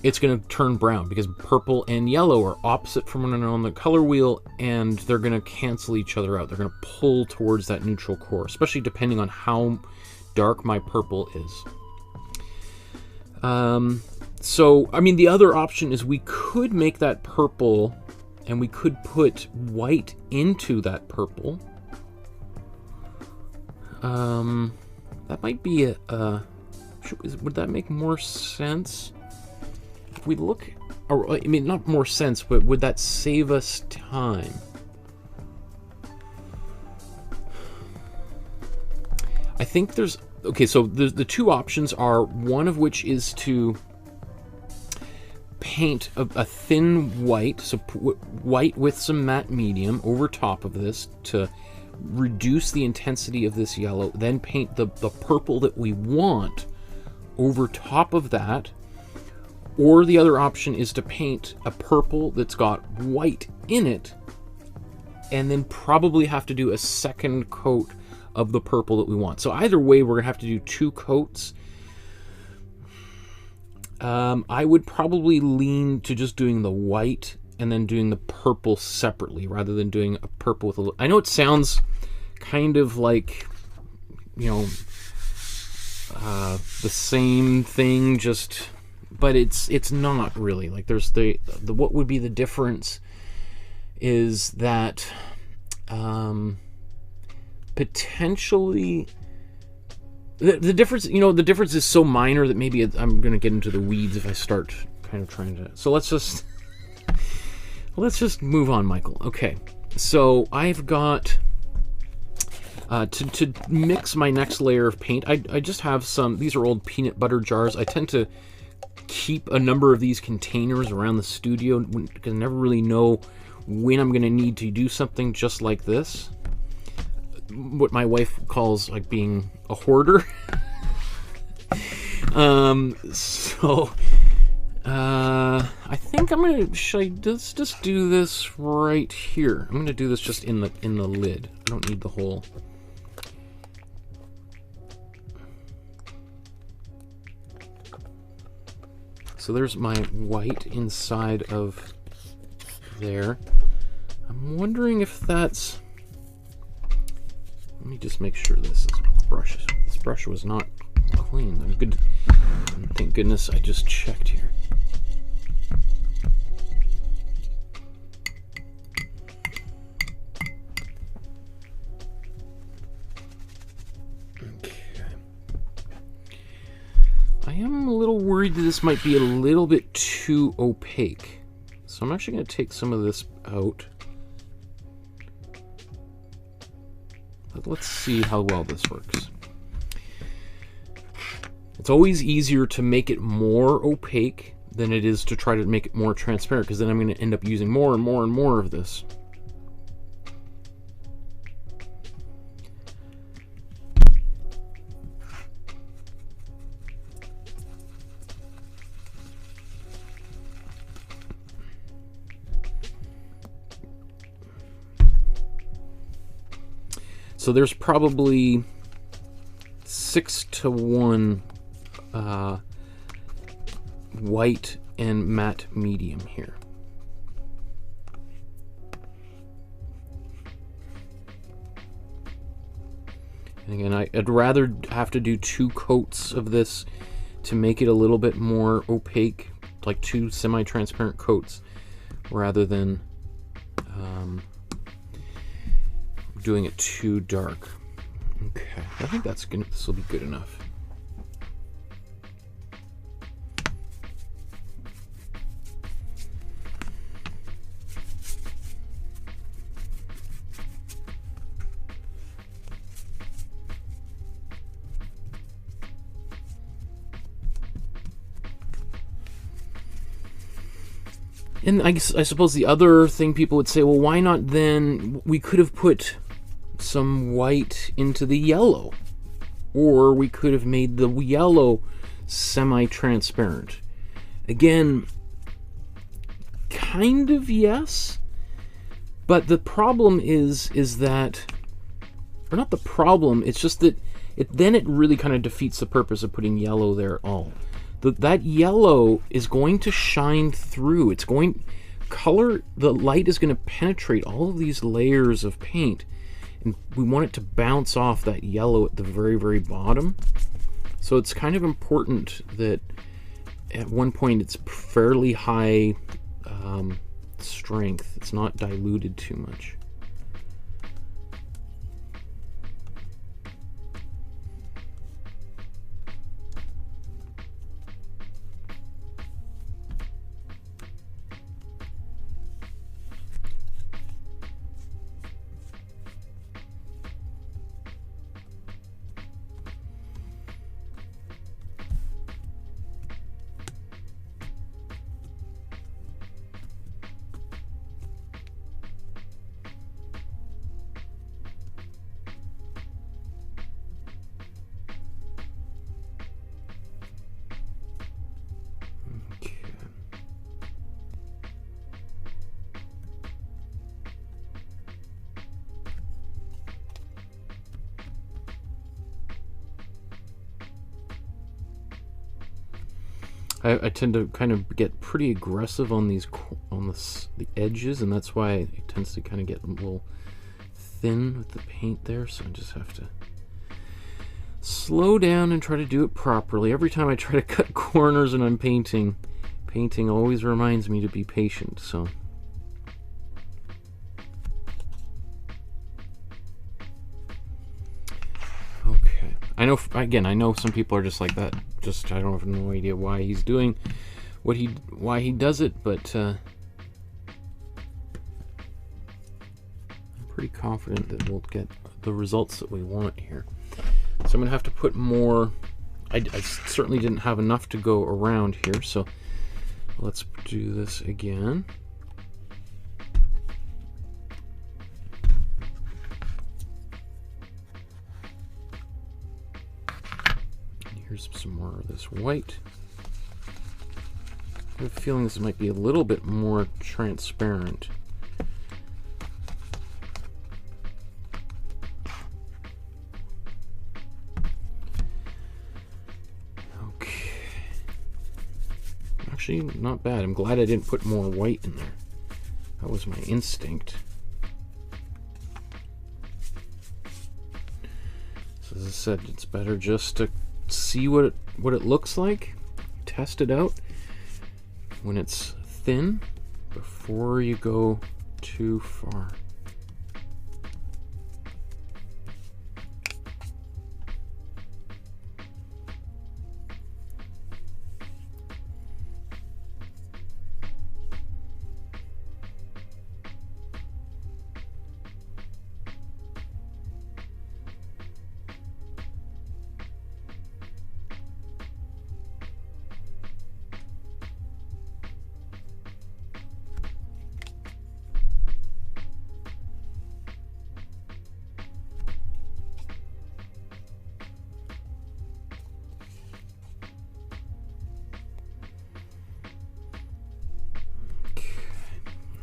it's going to turn brown, because purple and yellow are opposite from one another on the color wheel, and they're going to cancel each other out. They're going to pull towards that neutral core, especially depending on how dark my purple is. So, I mean, the other option is we could make that purple, and we could put white into that purple. That might be would that make more sense? If we look, or I mean, not more sense, but would that save us time? I think there's, okay, so the two options are, one of which is to paint a thin white, so white with some matte medium over top of this to reduce the intensity of this yellow, then paint the purple that we want over top of that. Or the other option is to paint a purple that's got white in it, and then probably have to do a second coat of the purple that we want. So either way, we're gonna have to do 2 coats. I would probably lean to just doing the white and then doing the purple separately, rather than doing a purple with a little... I know it sounds kind of like, you know, the same thing, just... but it's not really. Like, there's the what would be the difference is that potentially the difference, you know, the difference is so minor that maybe I'm gonna get into the weeds if I start kind of trying to. So let's just move on, Michael. Okay, so I've got to mix my next layer of paint. I just have some. These are old peanut butter jars. I tend to keep a number of these containers around the studio because I never really know when I'm going to need to do something just like this. What my wife calls like being a hoarder. So I think I'm gonna, should I just do this right here? I'm gonna do this just in the lid. I don't need the whole. So there's my white inside of there. I'm wondering if that's... Let me just make sure this brush was not clean. Good. Thank goodness I just checked here. I am a little worried that this might be a little bit too opaque. So I'm actually going to take some of this out. But let's see how well this works. It's always easier to make it more opaque than it is to try to make it more transparent, because then I'm going to end up using more and more and more of this. So there's probably 6-to-1 white and matte medium here. And again, I'd rather have to do 2 coats of this to make it a little bit more opaque, like 2 semi-transparent coats, rather than doing it too dark. Okay, I think that's gonna, this will be good enough. And I suppose the other thing people would say, well, why not then, we could have put some white into the yellow, or we could have made the yellow semi-transparent. Again, kind of yes, but the problem is that, or not the problem, it's just that then it really kind of defeats the purpose of putting yellow there at all. That yellow is going to shine through. It's going, the light is going to penetrate all of these layers of paint, and we want it to bounce off that yellow at the very, very bottom. So it's kind of important that at one point it's fairly high strength. It's not diluted too much. I tend to kind of get pretty aggressive on these, the edges, and that's why it tends to kind of get a little thin with the paint there. So I just have to slow down and try to do it properly. Every time I try to cut corners and I'm painting always reminds me to be patient. So okay, I know some people are just like that. Just, I don't have no idea why he's doing why he does it, but I'm pretty confident that we'll get the results that we want here. So I'm gonna have to put more. I certainly didn't have enough to go around here, so let's do this again. Here's some more of this white. I have a feeling this might be a little bit more transparent. Okay. Actually, not bad. I'm glad I didn't put more white in there. That was my instinct. So as I said, it's better just to see what it looks like, test it out when it's thin before you go too far.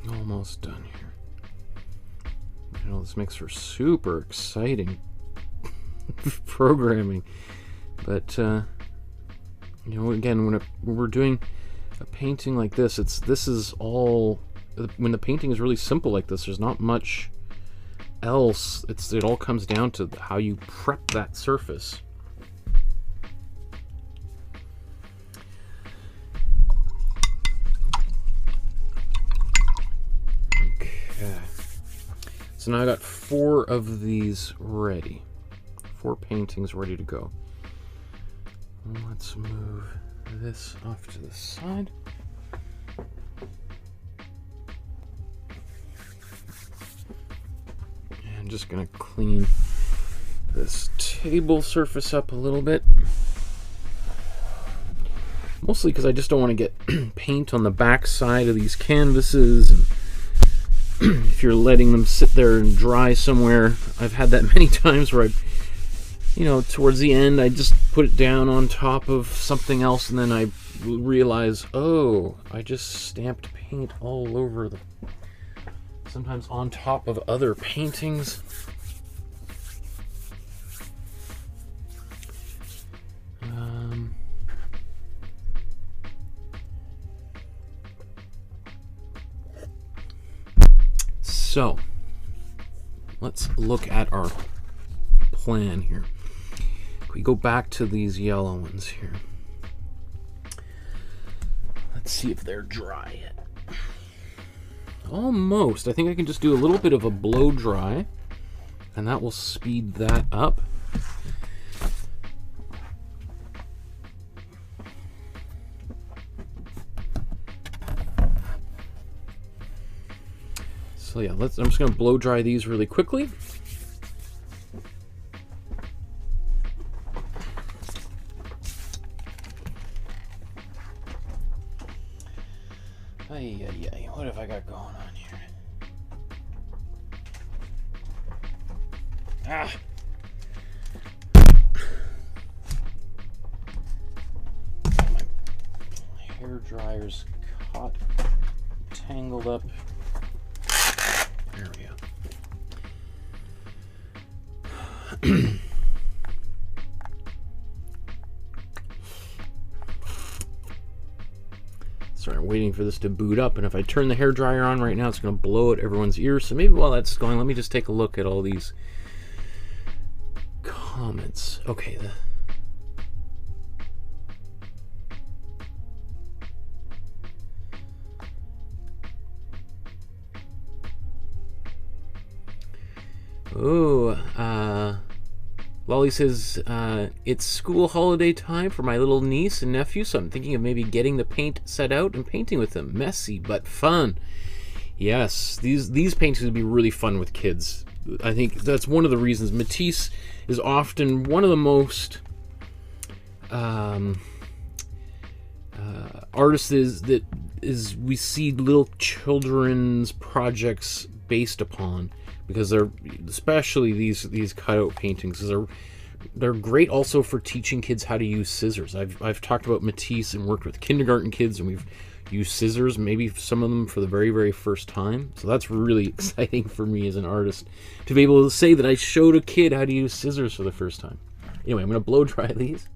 Almost done here. You know, this makes for super exciting programming, but you know, again, when we're doing a painting like this, this is all, when the painting is really simple like this, there's not much else. It all comes down to how you prep that surface. So now I got 4 of these ready. 4 paintings ready to go. Let's move this off to the side. And I'm just gonna clean this table surface up a little bit. Mostly because I just don't want to get paint on the back side of these canvases. And if you're letting them sit there and dry somewhere, I've had that many times where towards the end, I just put it down on top of something else, and then I realize, oh, I just stamped paint all over sometimes on top of other paintings. So, let's look at our plan here. We go back to these yellow ones here. Let's see if they're dry yet. Almost. I think I can just do a little bit of a blow dry, and that will speed that up. So yeah, I'm just going to blow dry these really quickly. What have I got going on here? Ah! My hair dryer's caught, tangled up. There we go. Sorry, I'm waiting for this to boot up, and if I turn the hairdryer on right now, it's going to blow at everyone's ears. So maybe while that's going, let me just take a look at all these comments. Okay, Lolly says, it's school holiday time for my little niece and nephew, so I'm thinking of maybe getting the paint set out and painting with them. Messy, but fun. Yes, these paintings would be really fun with kids. I think that's one of the reasons. Matisse is often one of the most artists that we see little children's projects based upon, because they're, especially these cutout paintings, they're great also for teaching kids how to use scissors. I've talked about Matisse and worked with kindergarten kids, and we've used scissors, maybe some of them for the very, very first time. So that's really exciting for me as an artist, to be able to say that I showed a kid how to use scissors for the first time. Anyway, I'm going to blow dry these.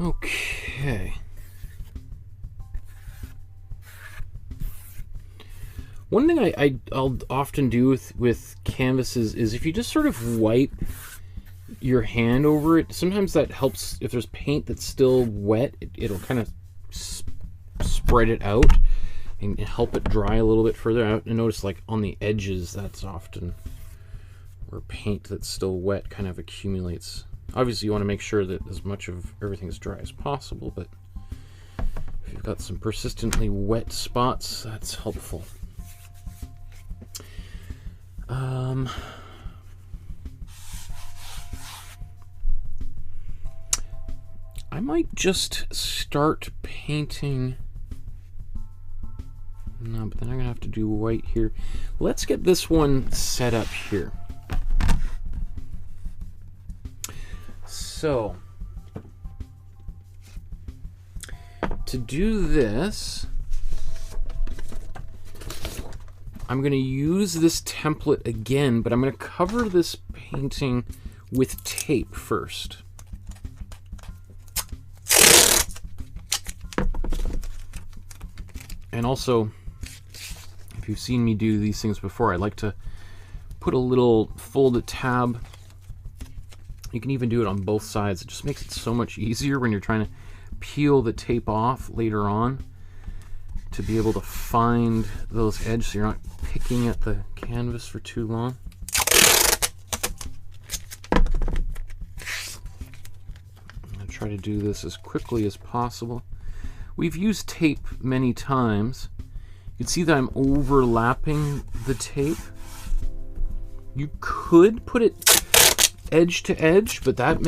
Okay. One thing I'll often do with canvases is if you just sort of wipe your hand over it, sometimes that helps. If there's paint that's still wet, it'll kind of spread it out and help it dry a little bit further out. And notice, like, on the edges, that's often where paint that's still wet kind of accumulates. Obviously, you want to make sure that as much of everything is dry as possible, but if you've got some persistently wet spots, that's helpful. I might just start painting. No, but then I'm gonna have to do white here. Let's get this one set up here. So, to do this, I'm going to use this template again, but I'm going to cover this painting with tape first. And also, if you've seen me do these things before, I like to put a little folded tab. You can even do it on both sides. It just makes it so much easier when you're trying to peel the tape off later on to be able to find those edges so you're not picking at the canvas for too long. I'm going to try to do this as quickly as possible. We've used tape many times. You can see that I'm overlapping the tape. You could put it edge to edge, but that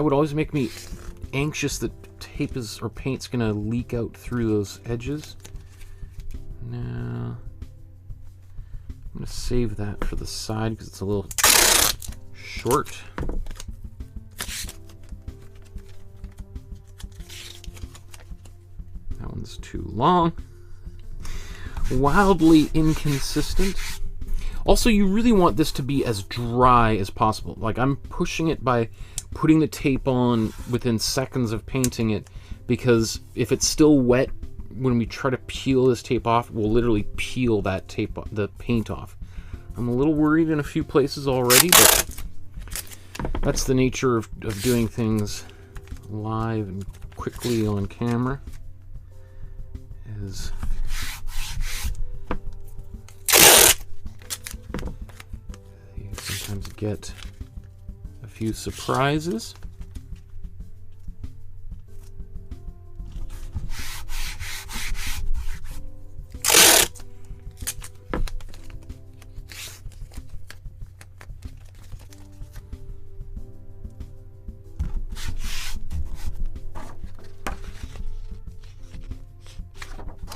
would always make me anxious that tape is or paint's gonna leak out through those edges. Now I'm gonna save that for the side because it's a little short. That one's too long. Wildly inconsistent. Also, you really want this to be as dry as possible. Like, I'm pushing it by putting the tape on within seconds of painting it, because if it's still wet, when we try to peel this tape off, we'll literally peel that tape, the paint off. I'm a little worried in a few places already, but that's the nature of doing things live and quickly on camera. Is you sometimes get a few surprises.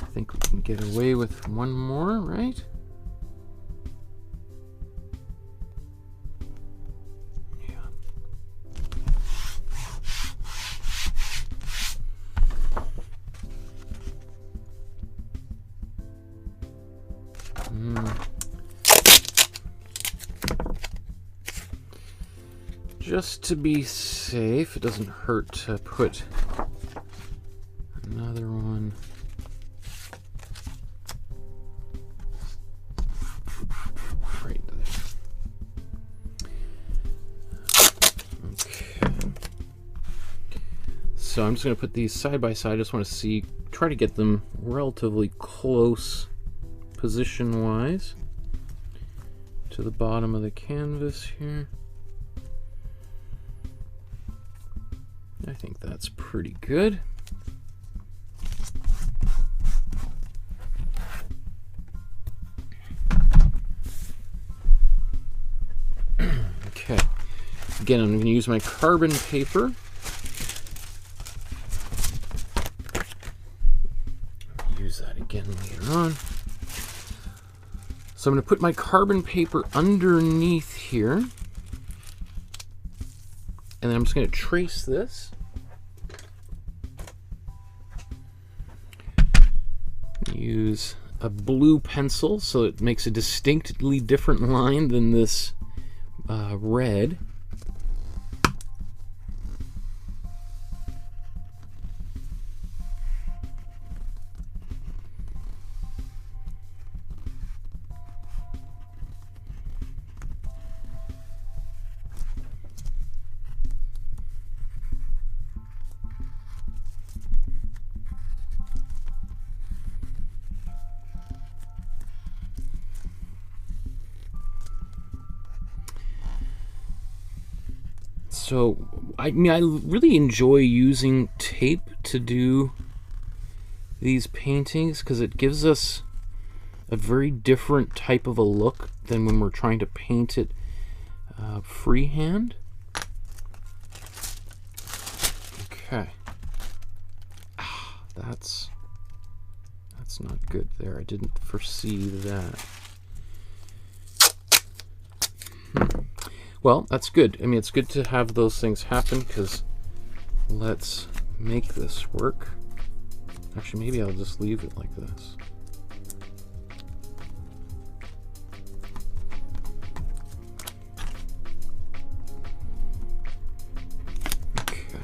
I think we can get away with one more, right? Yeah. Just to be safe, it doesn't hurt to put another one. Right there. Okay. So I'm just going to put these side by side. I just want to try to get them relatively close position-wise to the bottom of the canvas here. I think that's pretty good. Okay, again, I'm going to use my carbon paper. Use that again later on. So I'm going to put my carbon paper underneath here. And then I'm just going to trace this. Use a blue pencil so it makes a distinctly different line than this red. So, I mean, I really enjoy using tape to do these paintings because it gives us a very different type of a look than when we're trying to paint it freehand. Okay. That's not good there. I didn't foresee that. Well, that's good. I mean, it's good to have those things happen, because let's make this work. Actually, maybe I'll just leave it like this. Okay.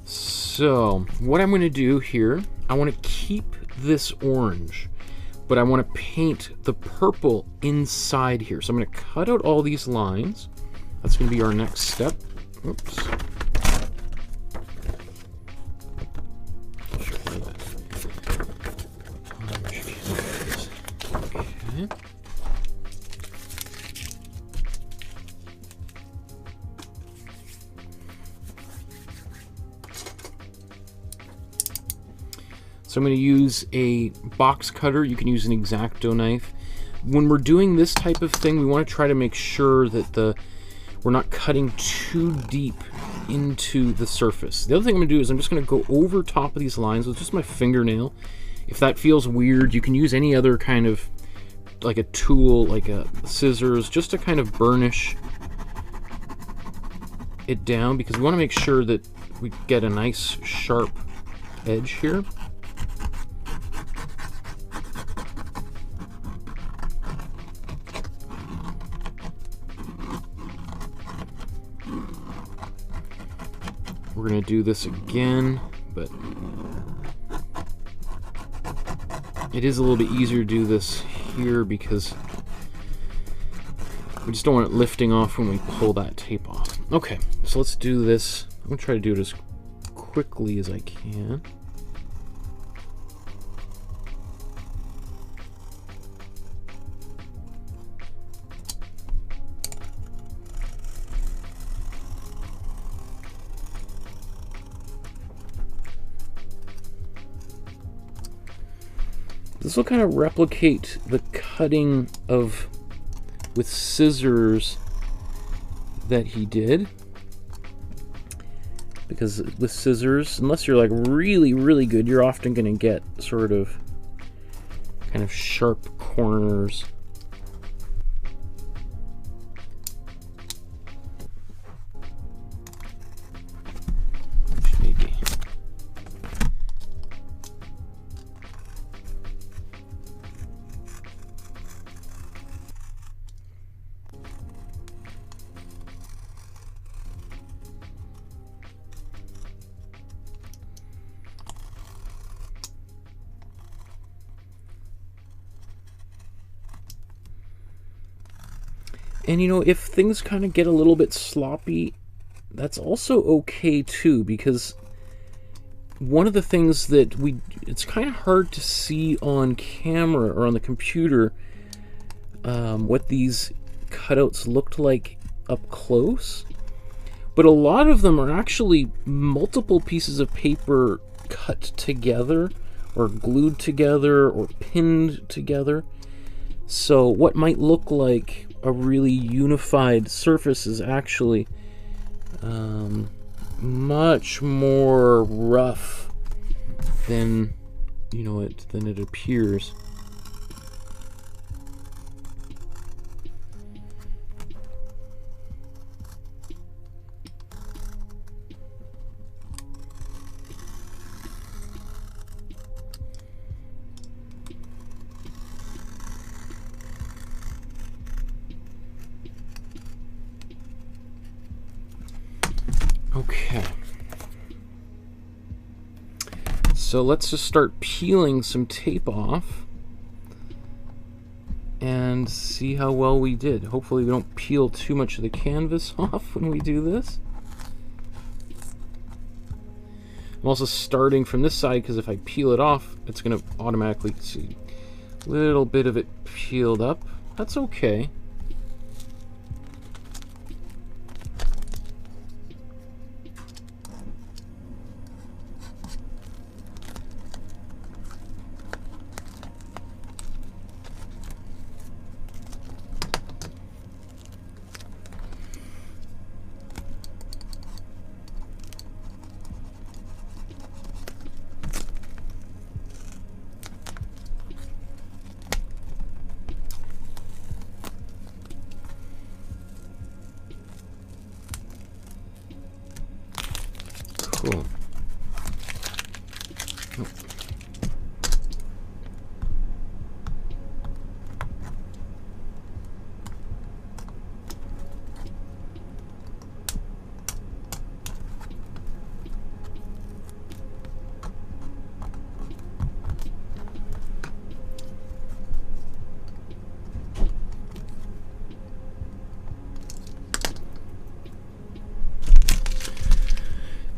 So, what I'm going to do here, I want to keep this orange, but I want to paint the purple inside here. So I'm going to cut out all these lines. That's going to be our next step. Oops. Okay. So I'm going to use a box cutter. You can use an X-Acto knife. When we're doing this type of thing, we want to try to make sure that we're not cutting too deep into the surface. The other thing I'm going to do is I'm just going to go over top of these lines with just my fingernail. If that feels weird, you can use any other kind of, like a tool, like a scissors, just to kind of burnish it down, because we want to make sure that we get a nice sharp edge here. We're going to do this again, but it is a little bit easier to do this here because we just don't want it lifting off when we pull that tape off. Okay, so let's do this. I'm going to try to do it as quickly as I can. This will kind of replicate the cutting with scissors that he did. Because with scissors, unless you're like really, really good, you're often going to get sort of kind of sharp corners. And you know, if things kind of get a little bit sloppy, that's also okay too, because one of the things that it's kind of hard to see on camera or on the computer what these cutouts looked like up close. But a lot of them are actually multiple pieces of paper cut together or glued together or pinned together. So what might look like a really unified surface is actually much more rough than it appears. Okay, so let's just start peeling some tape off and see how well we did. Hopefully we don't peel too much of the canvas off when we do this. I'm also starting from this side because if I peel it off, it's going to automatically see a little bit of it peeled up. That's okay.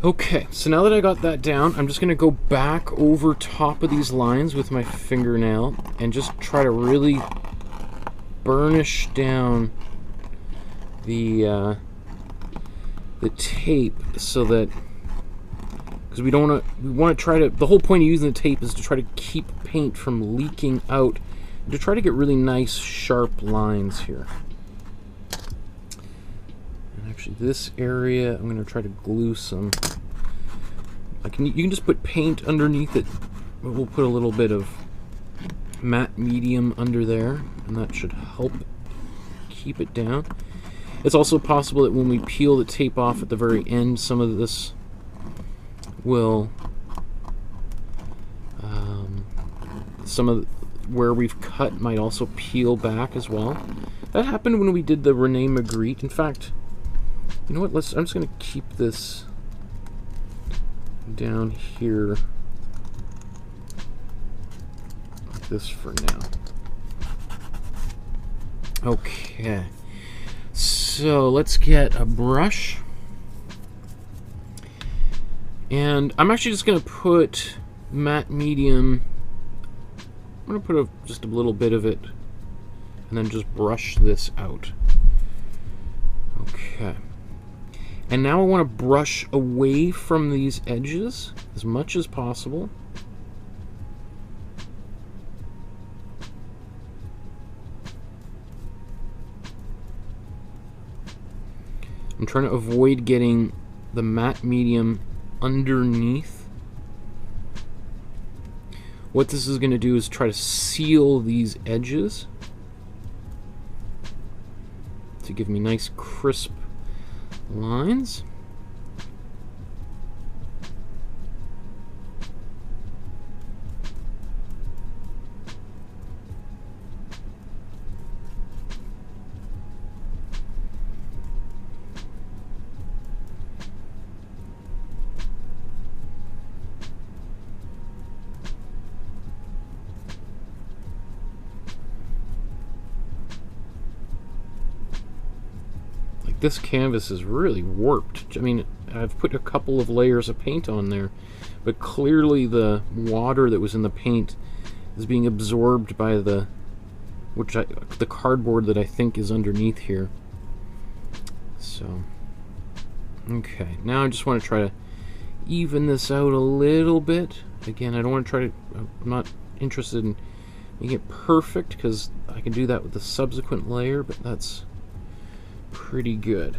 Okay, so now that I got that down, I'm just going to go back over top of these lines with my fingernail and just try to really burnish down the tape, so that, because we want to try to, the whole point of using the tape is to try to keep paint from leaking out, and to try to get really nice sharp lines here. Actually, this area, I'm going to try to glue some. You can just put paint underneath it, but we'll put a little bit of matte medium under there, and that should help keep it down. It's also possible that when we peel the tape off at the very end, some of this will, some of where we've cut might also peel back as well. That happened when we did the Rene Magritte. In fact, you know what? I'm just going to keep this down here like this for now. Okay. So let's get a brush. And I'm actually just going to put matte medium. I'm going to put just a little bit of it and then just brush this out. Okay. And now I want to brush away from these edges as much as possible. I'm trying to avoid getting the matte medium underneath. What this is going to do is try to seal these edges to give me nice crisp lines. This canvas is really warped. I mean, I've put a couple of layers of paint on there, but clearly the water that was in the paint is being absorbed by the cardboard that I think is underneath here. So, okay, now I just want to try to even this out a little bit. Again, I don't want to try to, I'm not interested in making it perfect, because I can do that with the subsequent layer, but that's pretty good.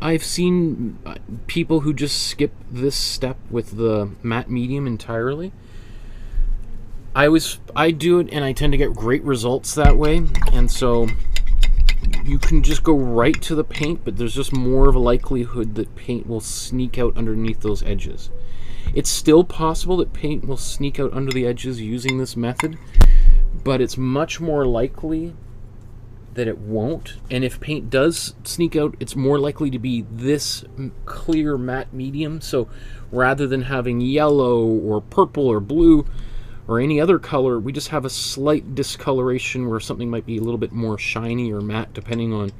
I've seen people who just skip this step with the matte medium entirely. I do it, and I tend to get great results that way. And so you can just go right to the paint, but there's just more of a likelihood that paint will sneak out underneath those edges. It's still possible that paint will sneak out under the edges using this method, but it's much more likely that it won't. And if paint does sneak out, it's more likely to be this clear matte medium. So rather than having yellow or purple or blue or any other color, we just have a slight discoloration where something might be a little bit more shiny or matte, depending on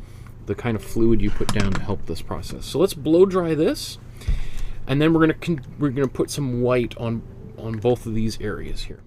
the kind of fluid you put down to help this process. So let's blow dry this, and then we're gonna put some white on both of these areas here.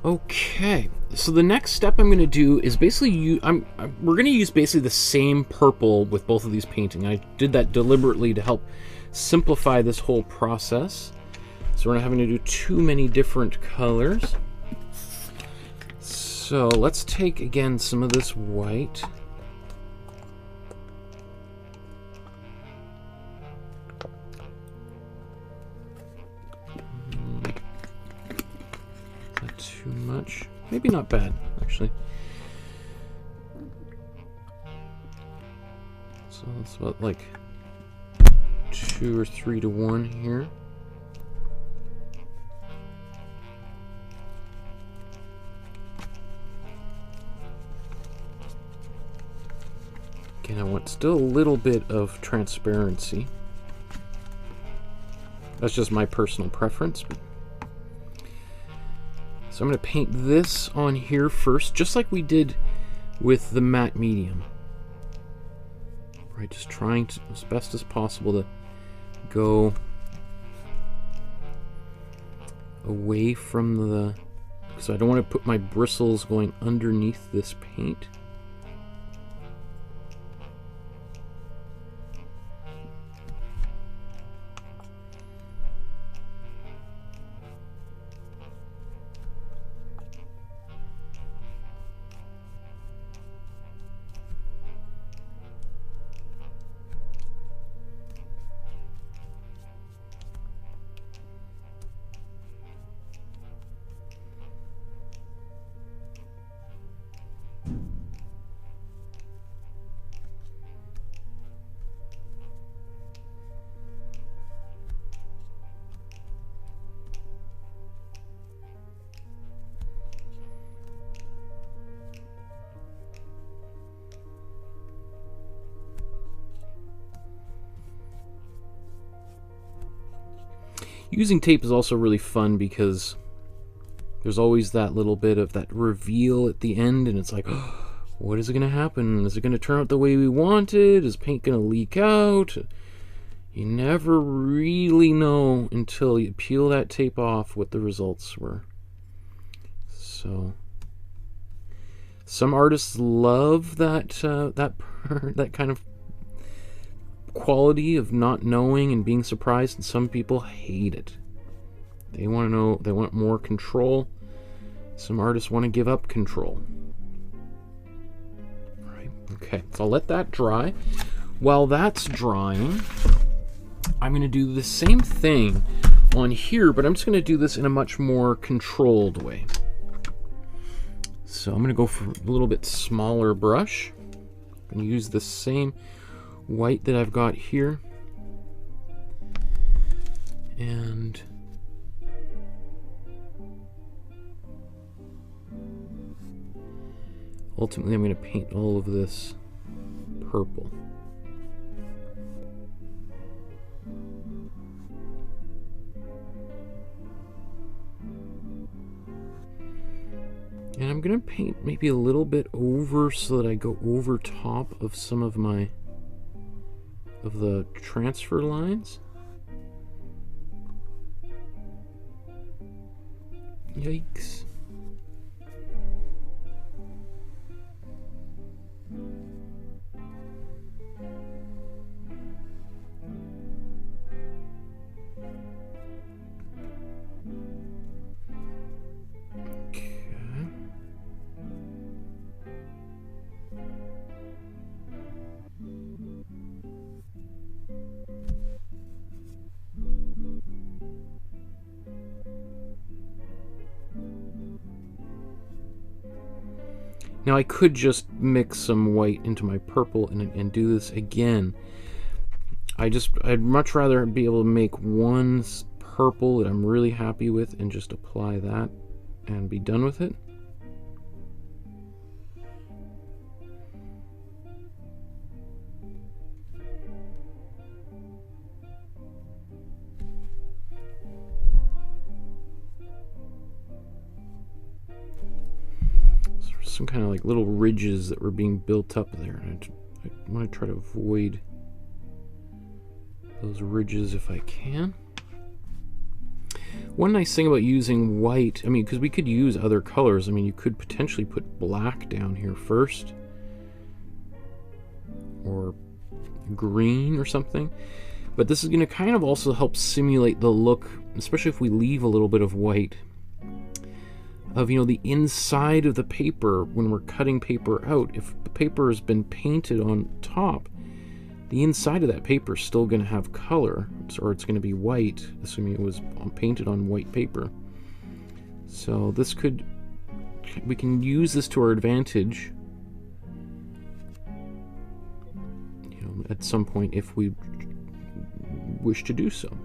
Okay, so the next step I'm going to do is basically we're going to use basically the same purple with both of these paintings. I did that deliberately to help simplify this whole process, so we're not having to do too many different colors. So let's take again some of this white. Too much. Maybe not bad, actually. So it's about like 2 or 3 to 1 here. Again, I want still a little bit of transparency. That's just my personal preference. So I'm going to paint this on here first, just like we did with the matte medium. Right, just trying to, as best as possible, to go away from the... because I don't want to put my bristles going underneath this paint. Using tape is also really fun because there's always that little bit of that reveal at the end, and it's like, oh, what is it going to happen? Is it going to turn out the way we wanted? Is paint going to leak out? You never really know until you peel that tape off what the results were. So some artists love that that kind of quality of not knowing and being surprised, and some people hate it. They want to know, they want more control. Some artists want to give up control. All right, okay, so I'll let that dry. While that's drying, I'm going to do the same thing on here, but I'm just going to do this in a much more controlled way. So I'm going to go for a little bit smaller brush. I'm going to use the same white that I've got here, and ultimately I'm going to paint all of this purple. And I'm going to paint maybe a little bit over so that I go over top of some of my the transfer lines. Yikes. Now I could just mix some white into my purple and do this again. I'd much rather be able to make one purple that I'm really happy with and just apply that and be done with it. Some kind of like little ridges that were being built up there, and I want to try to avoid those ridges if I can. One nice thing about using white, I mean, because we could use other colors. I mean, you could potentially put black down here first, or green or something. But this is going to kind of also help simulate the look, especially if we leave a little bit of white, of, you know, the inside of the paper when we're cutting paper out. If the paper has been painted on top, the inside of that paper is still going to have color, or it's going to be white, assuming it was painted on white paper. So this could, we can use this to our advantage, you know, at some point if we wish to do so.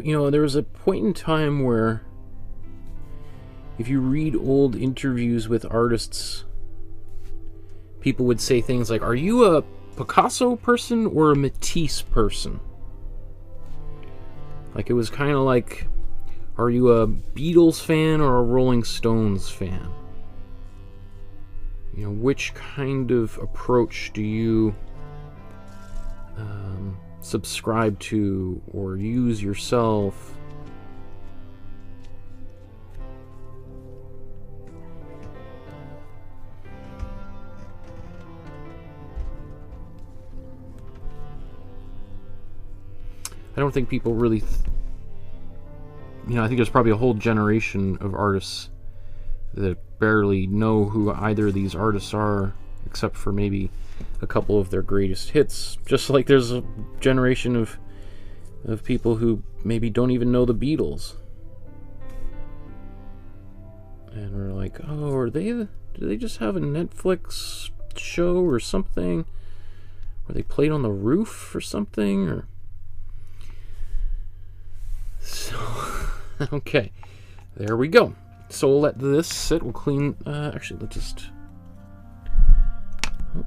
You know, there was a point in time where, if you read old interviews with artists, people would say things like, are you a Picasso person or a Matisse person? Like, it was kind of like, are you a Beatles fan or a Rolling Stones fan? You know, which kind of approach do you subscribe to or use yourself? I don't think people really you know, I think there's probably a whole generation of artists that barely know who either of these artists are, except for maybe a couple of their greatest hits. Just like there's a generation of people who maybe don't even know the Beatles, and are like, oh, do they just have a Netflix show or something, or they played on the roof or something, or so. Okay, there we go. So we'll let this sit. We'll clean. Actually, let's just. Oh.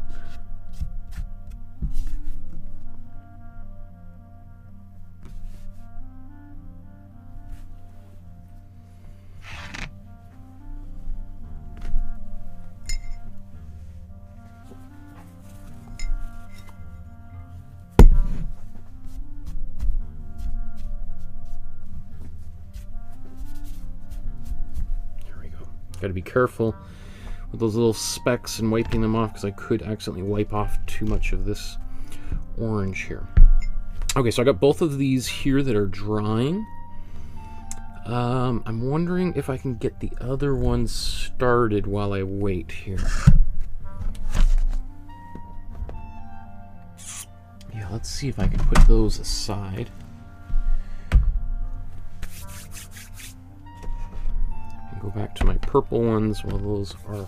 Got to be careful with those little specks and wiping them off, because I could accidentally wipe off too much of this orange here. Okay, so I got both of these here that are drying. I'm wondering if I can get the other one started while I wait here. Yeah, let's see if I can put those aside. Go back to my purple ones while those are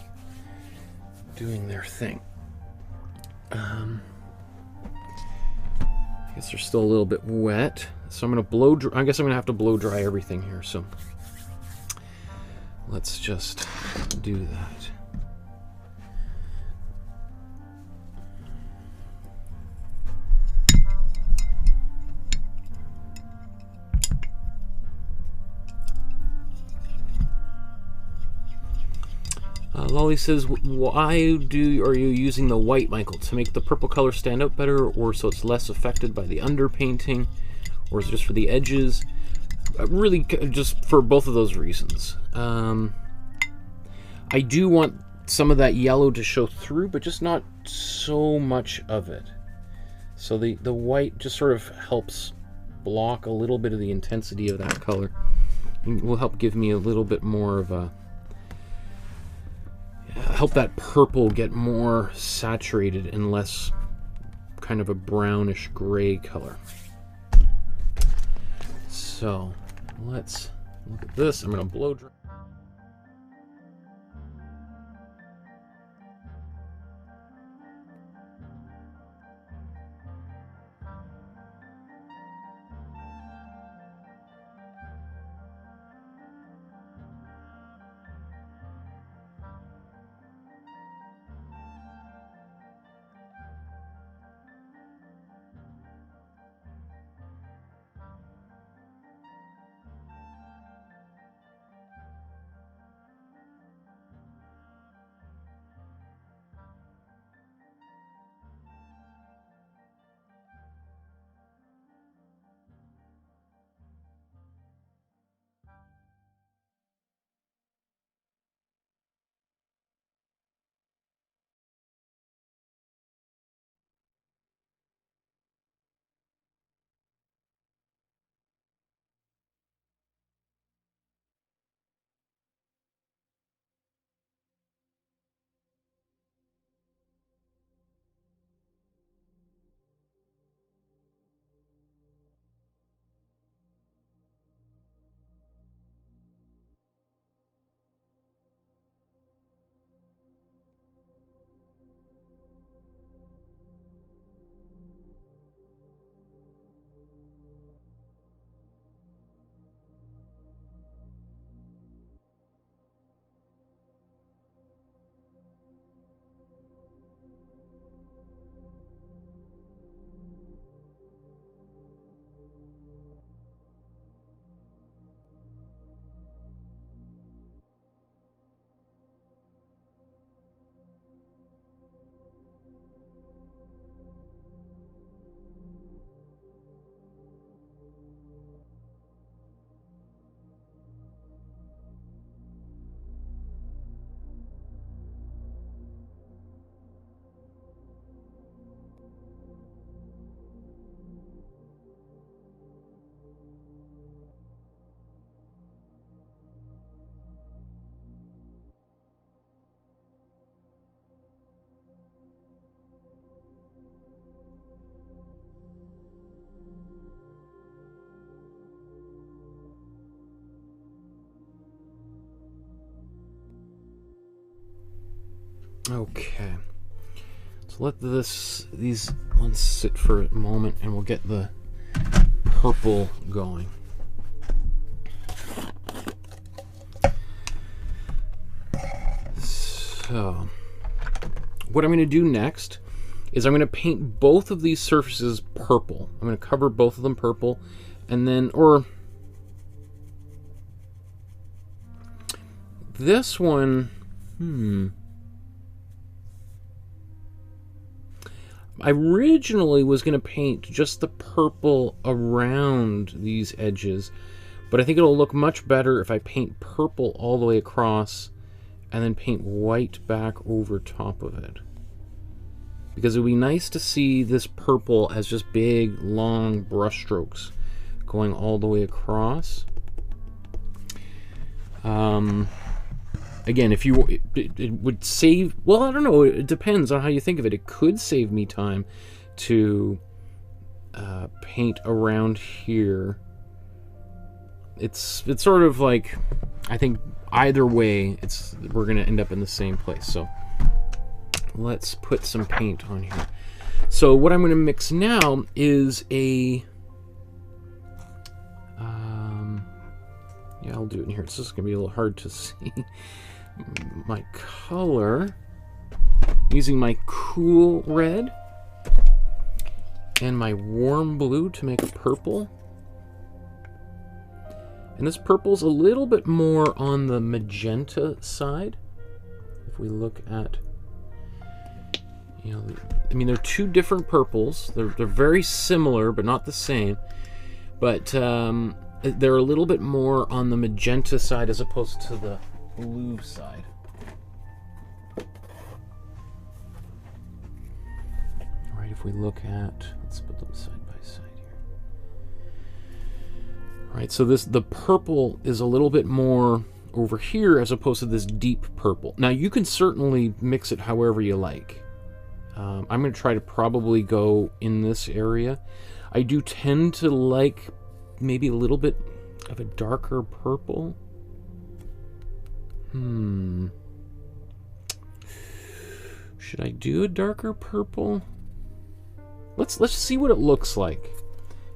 doing their thing. I guess they're still a little bit wet, so I'm going to blow dry. I guess I'm going to have to blow dry everything here, so let's just do that. Lolly says, why are you using the white, Michael? To make the purple color stand out better, or so it's less affected by the underpainting, or is it just for the edges? Really, just for both of those reasons. I do want some of that yellow to show through, but just not so much of it. So the white just sort of helps block a little bit of the intensity of that color. It will help give me a little bit more of a, help that purple get more saturated and less kind of a brownish gray color. So let's look at this. I'm going to blow dry. Okay, so let these ones sit for a moment and we'll get the purple going. So what I'm going to do next is I'm going to paint both of these surfaces purple. I'm going to cover both of them purple, and then, or this one, I originally was going to paint just the purple around these edges, but I think it'll look much better if I paint purple all the way across and then paint white back over top of it. Because it would be nice to see this purple as just big, long brush strokes going all the way across. Again, if you, it would save, well, I don't know, it depends on how you think of it. It could save me time to paint around here. It's sort of like, I think either way, we're going to end up in the same place. So let's put some paint on here. So what I'm going to mix now is a, yeah, I'll do it in here. It's just going to be a little hard to see. My color, using my cool red and my warm blue to make a purple. And this purple's a little bit more on the magenta side. If we look at, you know, I mean, they're two different purples. They're very similar, but not the same. But they're a little bit more on the magenta side as opposed to the blue side. All right, if we look at, let's put them side by side Right, so the purple is a little bit more over here as opposed to this deep purple. Now you can certainly mix it however you like. I'm going to try to probably go in this area. I do tend to like maybe a little bit of a darker purple. Should I do a darker purple? Let's see what it looks like.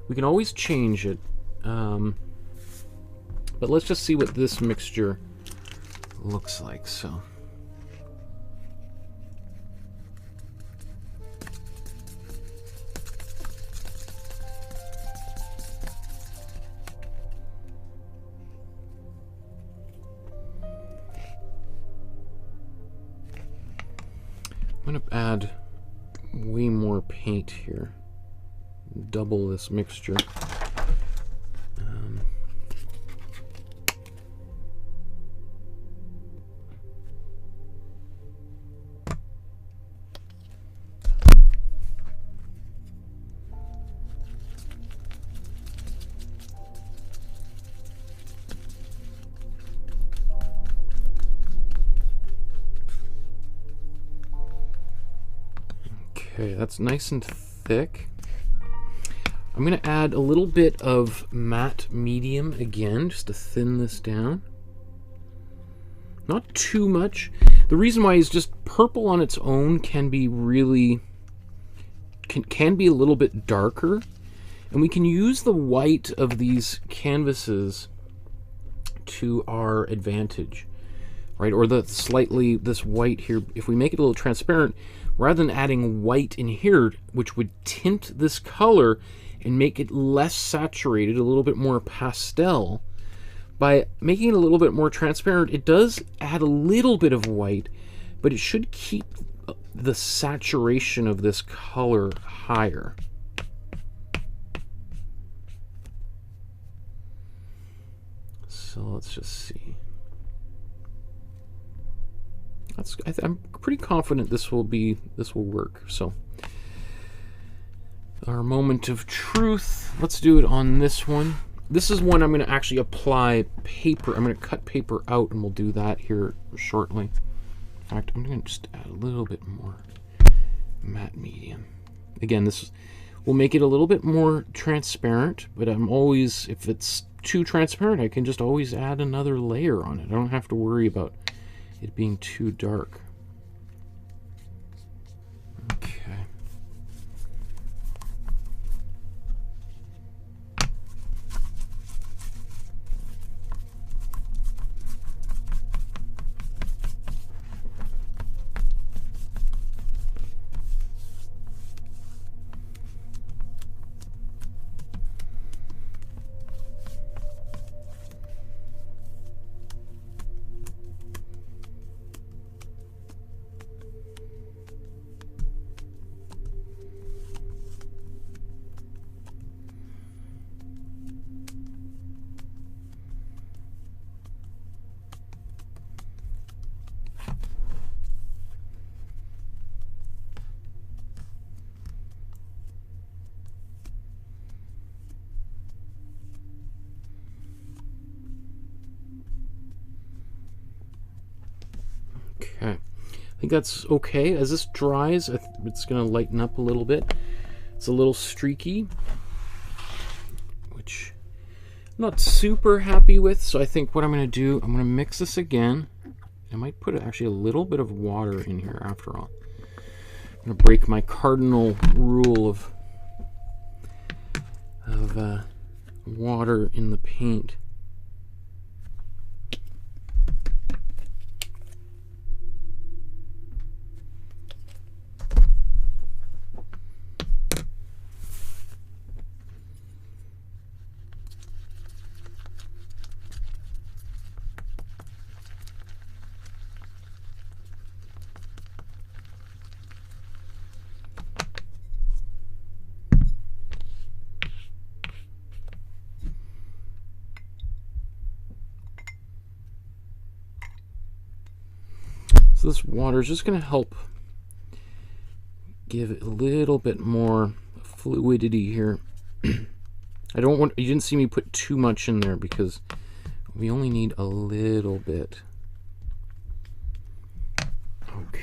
We can always change it. But let's just see what this mixture looks like. So I'm going to add way more paint here. Double this mixture. Okay, that's nice and thick. I'm going to add a little bit of matte medium again, just to thin this down. Not too much. The reason why is just purple on its own can be really, can be a little bit darker. And we can use the white of these canvases to our advantage, right? Or the slightly, this white here, if we make it a little transparent, rather than adding white in here, which would tint this color and make it less saturated, a little bit more pastel, by making it a little bit more transparent, it does add a little bit of white, but it should keep the saturation of this color higher. So let's just see. I'm pretty confident this will work. So our moment of truth. Let's do it on this one. This is one I'm going to actually apply paper. I'm going to cut paper out, and we'll do that here shortly. In fact, I'm going to just add a little bit more matte medium. Again, this will make it a little bit more transparent, but I'm always, if it's too transparent, I can just always add another layer on it. I don't have to worry about it being too dark. Okay. Okay, I think that's okay. As this dries, it's going to lighten up a little bit. It's a little streaky, which I'm not super happy with. So I think what I'm going to do, I'm going to mix this again. I might put actually a little bit of water in here after all. I'm going to break my cardinal rule of water in the paint. So this water is just going to help give it a little bit more fluidity here. I don't want, you didn't see me put too much in there because we only need a little bit. Okay.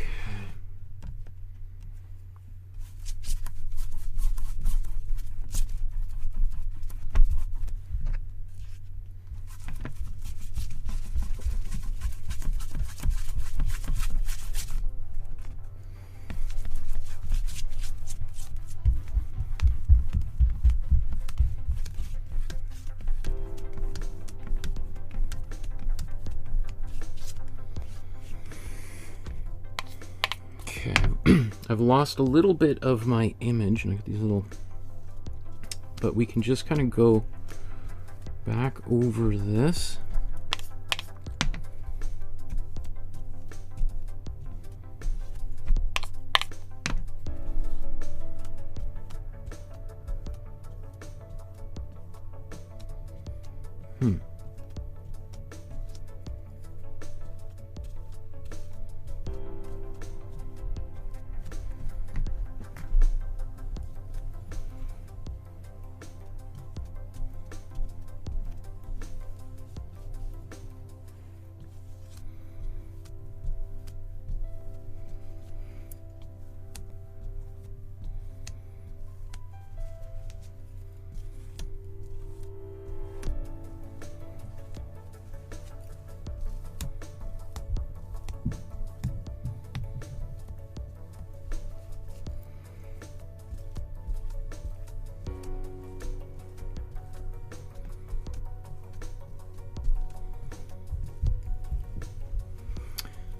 I've lost a little bit of my image, and I got these little, but we can just kind of go back over this.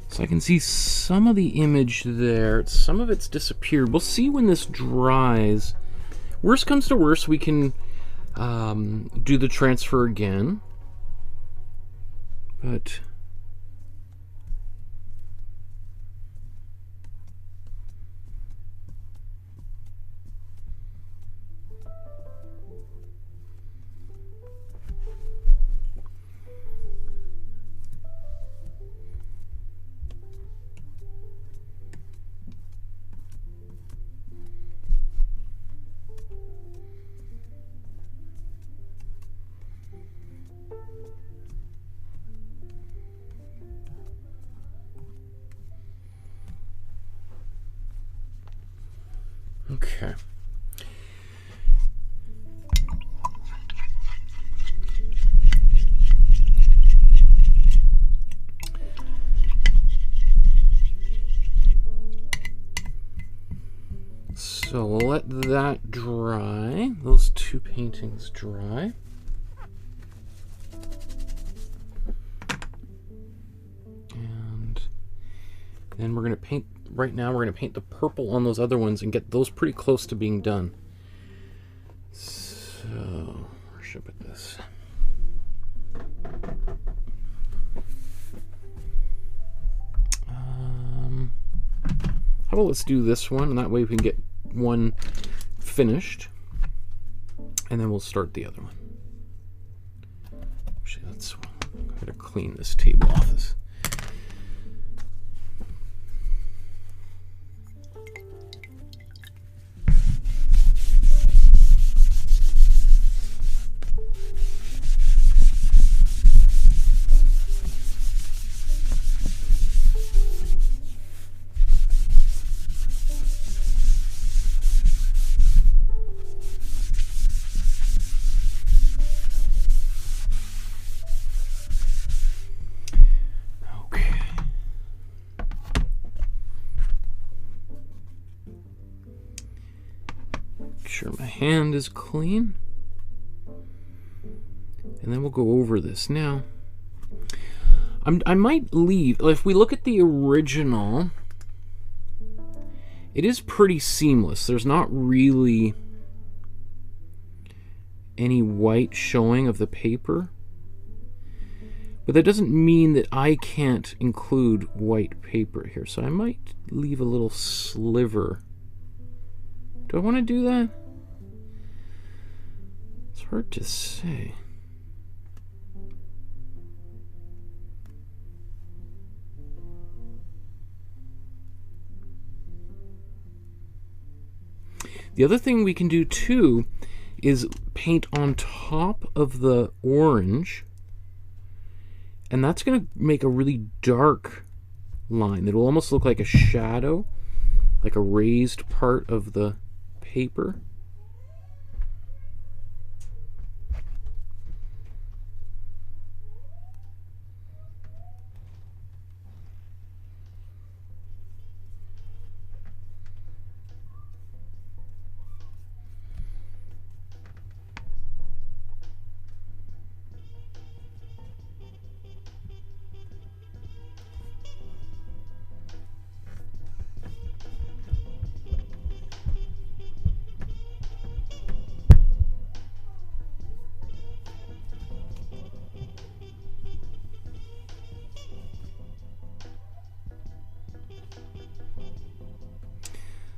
So I can see some of the image there. Some of it's disappeared. We'll see when this dries. Worst comes to worst, we can do the transfer again. But okay. So we'll let that dry, those two paintings dry. And then we're going to paint, right now we're going to paint the purple on those other ones and get those pretty close to being done. So, where should I put this? How about let's do this one, and that way we can get one finished, and then we'll start the other one. Actually, that's one. I'm going to clean this table off this. Sure my hand is clean, and then we'll go over this now. I might leave, if we look at the original, it is pretty seamless. There's not really any white showing of the paper, but that doesn't mean that I can't include white paper here, so I might leave a little sliver. Do I want to do that? It's hard to say. The other thing we can do too is paint on top of the orange, and that's going to make a really dark line that will almost look like a shadow, like a raised part of the paper.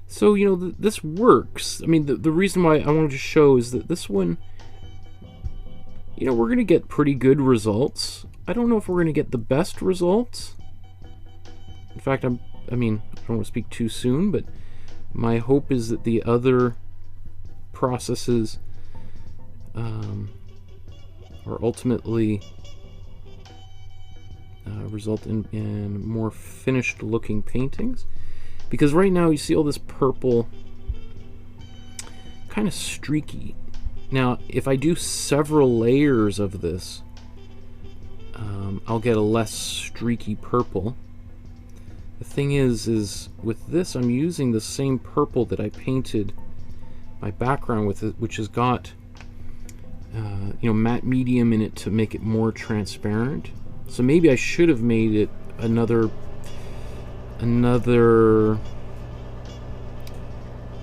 So, you know, this works. I mean, the reason why I wanted to show is that this one, you know, we're going to get pretty good results. I don't know if we're going to get the best results. In fact, I mean, I don't want to speak too soon, but my hope is that the other processes are ultimately result in more finished looking paintings. Because right now you see all this purple, kind of streaky. Now, if I do several layers of this, I'll get a less streaky purple. The thing is with this, I'm using the same purple that I painted my background with, which has got, you know, matte medium in it to make it more transparent. So maybe I should have made it another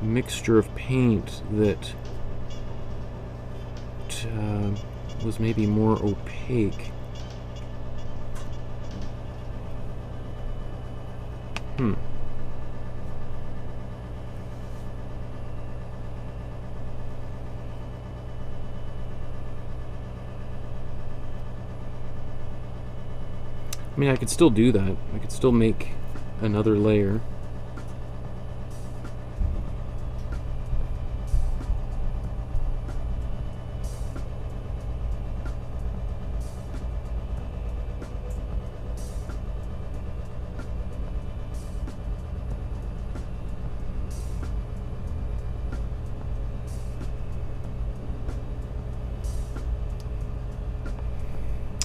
mixture of paint that was maybe more opaque. I mean, I could still do that. I could still make another layer.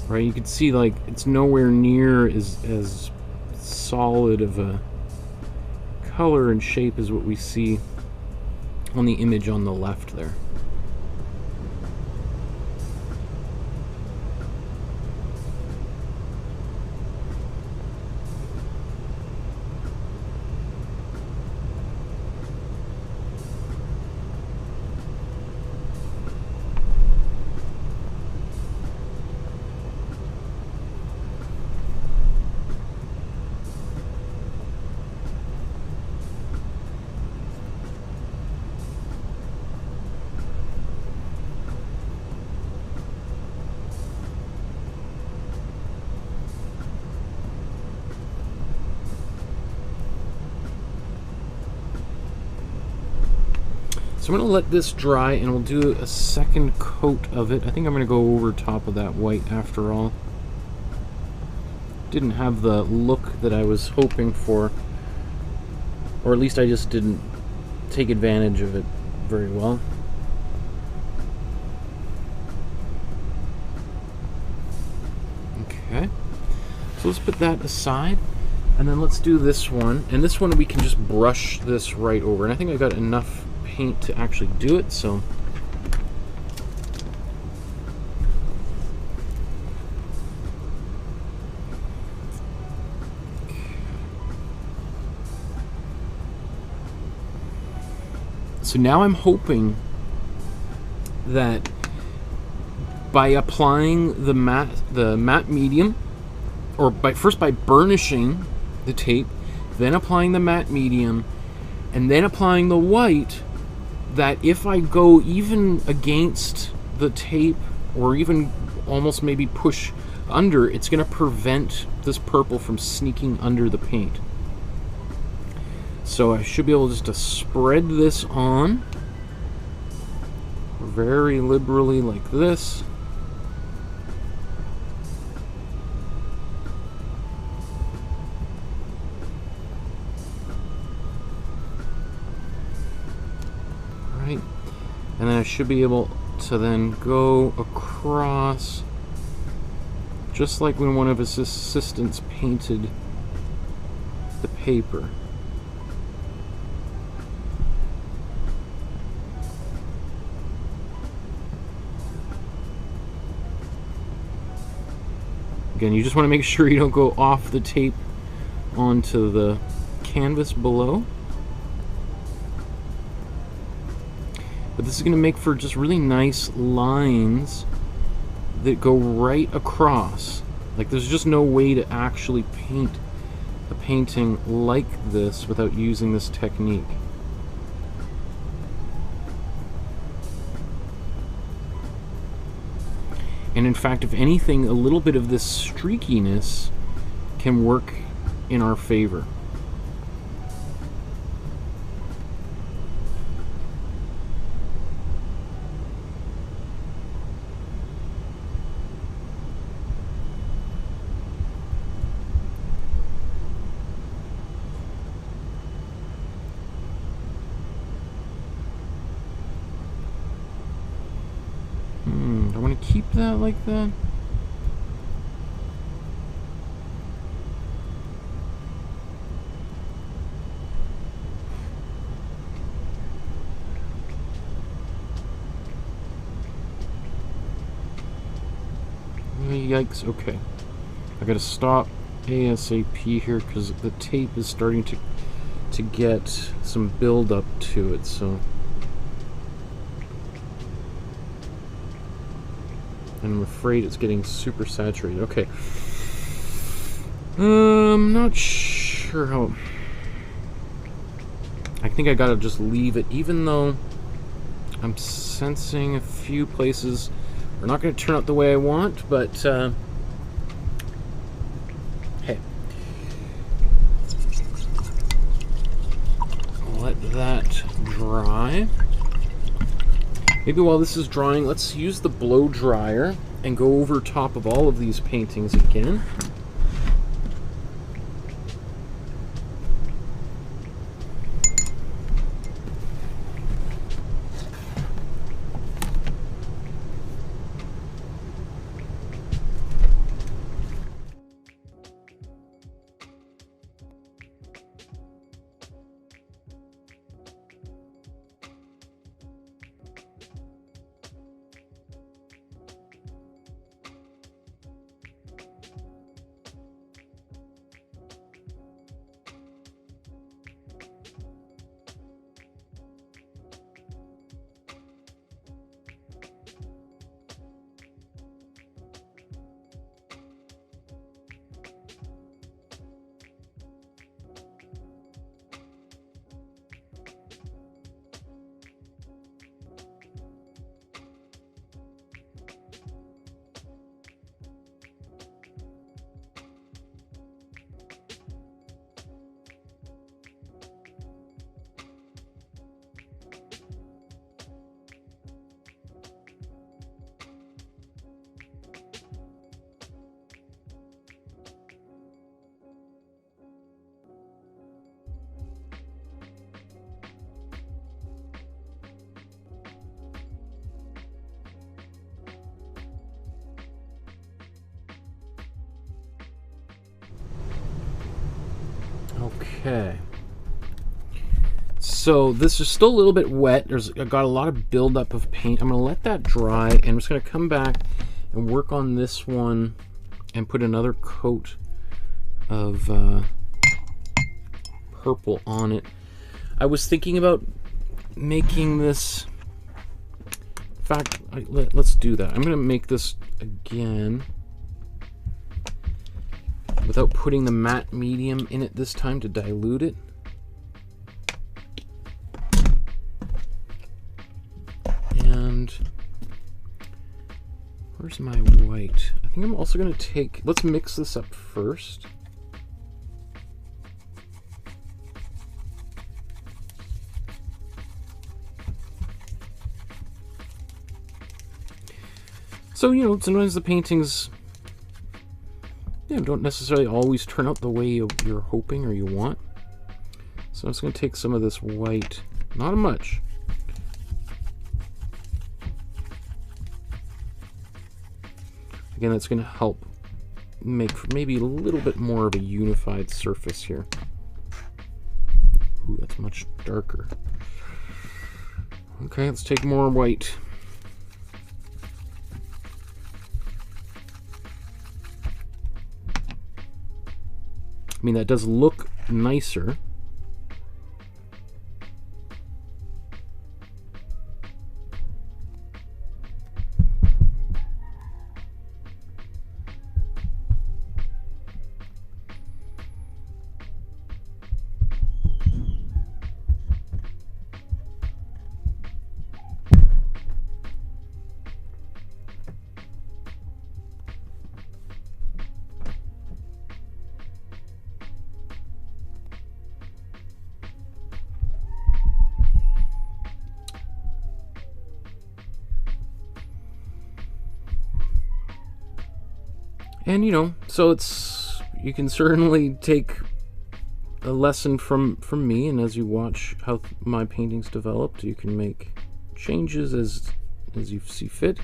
Right, you can see like it's nowhere near as solid of a color and shape as what we see on the image on the left there. So I'm going to let this dry and we'll do a second coat of it. I think I'm going to go over top of that white after all. Didn't have the look that I was hoping for, or at least I just didn't take advantage of it very well. Okay, so let's put that aside and then let's do this one. And this one we can just brush this right over, and I think I got enough paint to actually do it, so now I'm hoping that by applying the matte medium, or first by burnishing the tape, then applying the matte medium, and then applying the white, that if I go even against the tape or even almost maybe push under, it's going to prevent this purple from sneaking under the paint. So I should be able just to spread this on very liberally like this. Right, and then I should be able to then go across, just like when one of his assistants painted the paper. Again, you just want to make sure you don't go off the tape onto the canvas below. But this is going to make for just really nice lines that go right across. Like, there's just no way to actually paint a painting like this without using this technique. And in fact, if anything, a little bit of this streakiness can work in our favor. I want to keep that like that. Yikes, okay. I gotta stop ASAP here because the tape is starting to get some build up to it, so. And I'm afraid it's getting super saturated. Okay. I'm not sure how. I think I gotta just leave it, even though I'm sensing a few places are not going to turn out the way I want, but hey, I'll let that dry. Maybe while this is drying, let's use the blow dryer and go over top of all of these paintings again. Okay, so this is still a little bit wet. I've got a lot of buildup of paint. I'm going to let that dry, and I'm just going to come back and work on this one and put another coat of purple on it. I was thinking about making this, in fact, let's do that. I'm going to make this again without putting the matte medium in it this time to dilute it. And where's my white? I think I'm also going to take, let's mix this up first. So, you know, sometimes the paintings, you know, don't necessarily always turn out the way you're hoping or you want. So I'm just going to take some of this white, not much. Again, that's going to help make maybe a little bit more of a unified surface here. Ooh, that's much darker. Okay, let's take more white. I mean, that does look nicer. And, you know, so it's, you can certainly take a lesson from me, and as you watch how my paintings developed, you can make changes as you see fit.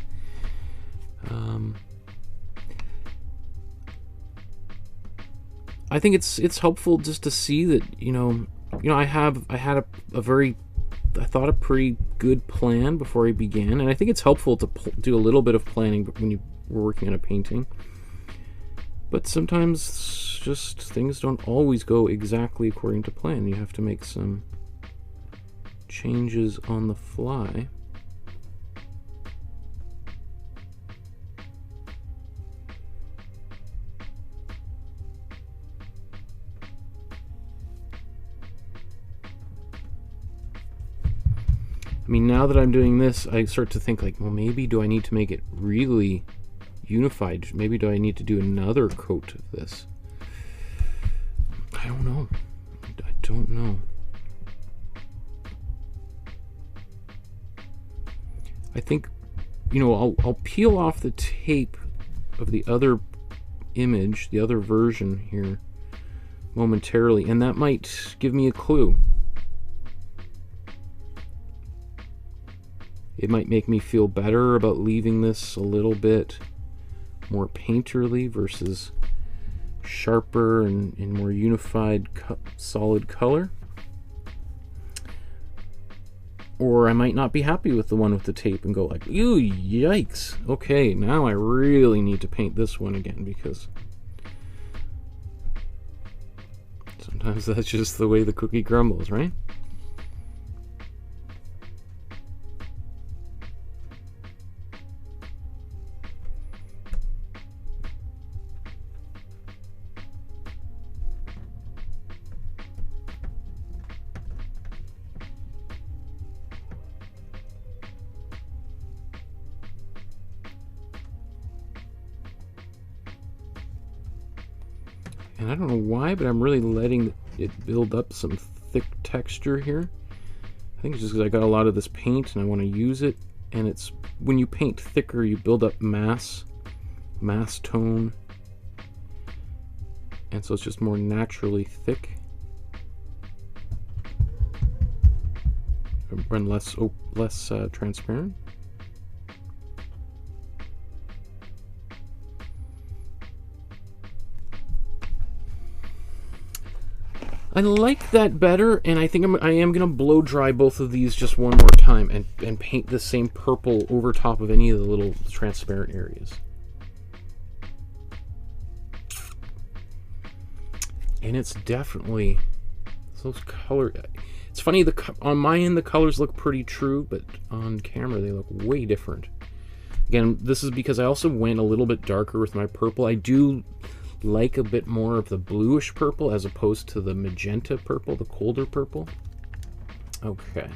I think it's helpful just to see that, you know, I had I thought a pretty good plan before I began, and I think it's helpful to do a little bit of planning when you were working on a painting. But sometimes just things don't always go exactly according to plan. You have to make some changes on the fly. I mean, now that I'm doing this, I start to think like, well, maybe do I need to make it really unified? Maybe do I need to do another coat of this? I don't know. I don't know. I think, you know, I'll peel off the tape of the other image, the other version here momentarily, and that might give me a clue. It might make me feel better about leaving this a little bit more painterly versus sharper and more unified solid color. Or I might not be happy with the one with the tape and go like, ew, yikes. Okay, now I really need to paint this one again, because sometimes that's just the way the cookie crumbles, right? And I don't know why, but I'm really letting it build up some thick texture here. I think it's just because I got a lot of this paint and I want to use it. And it's, when you paint thicker, you build up mass tone. And so it's just more naturally thick. And less transparent. I like that better, and I think I am going to blow dry both of these just one more time and paint the same purple over top of any of the little transparent areas. And it's definitely, those color, it's funny, on my end the colors look pretty true, but on camera they look way different. Again, this is because I also went a little bit darker with my purple. I do like a bit more of the bluish purple as opposed to the magenta purple, the colder purple. Okay.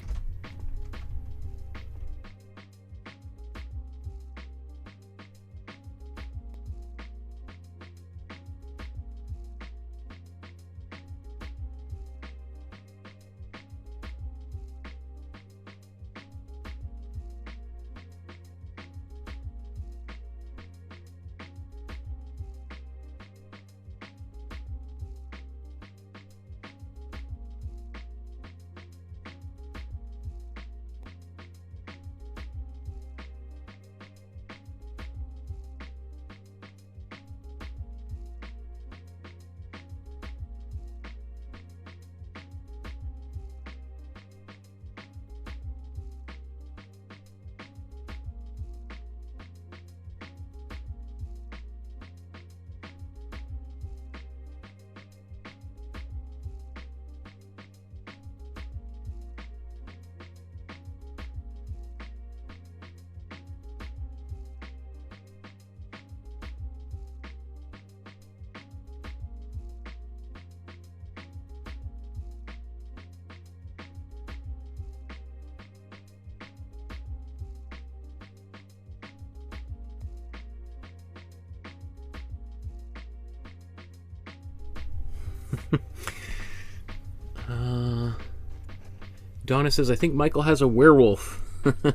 Donna says, I think Michael has a werewolf.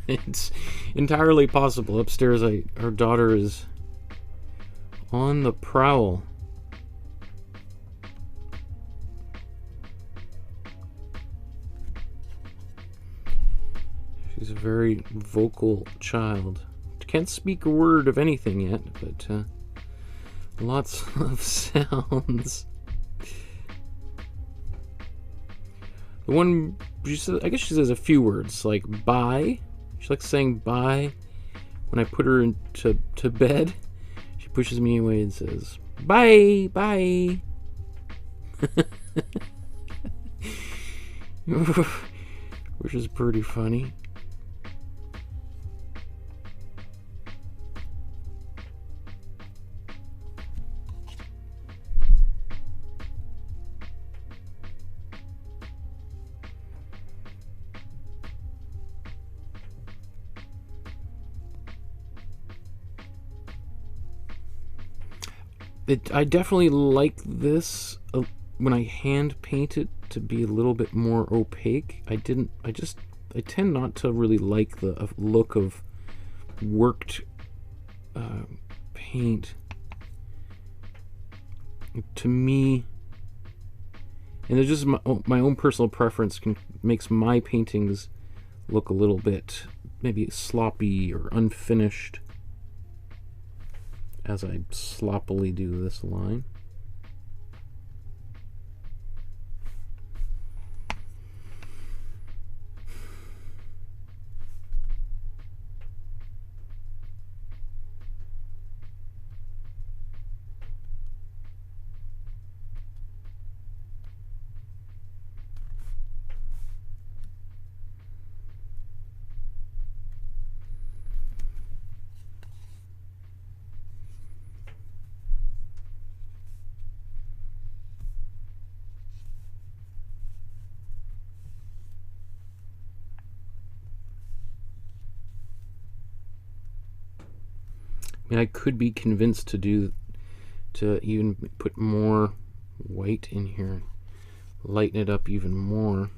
It's entirely possible. Upstairs, our daughter is on the prowl. She's a very vocal child. Can't speak a word of anything yet, but lots of sounds. The one, she says, I guess she says a few words, like bye. She likes saying bye. When I put her into bed, she pushes me away and says, bye, bye. Which is pretty funny. I definitely like this when I hand paint it to be a little bit more opaque. I tend not to really like the look of worked paint. To me, and it's just my own personal preference makes my paintings look a little bit maybe sloppy or unfinished, as I sloppily do this line. I mean, I could be convinced to even put more white in here, lighten it up even more.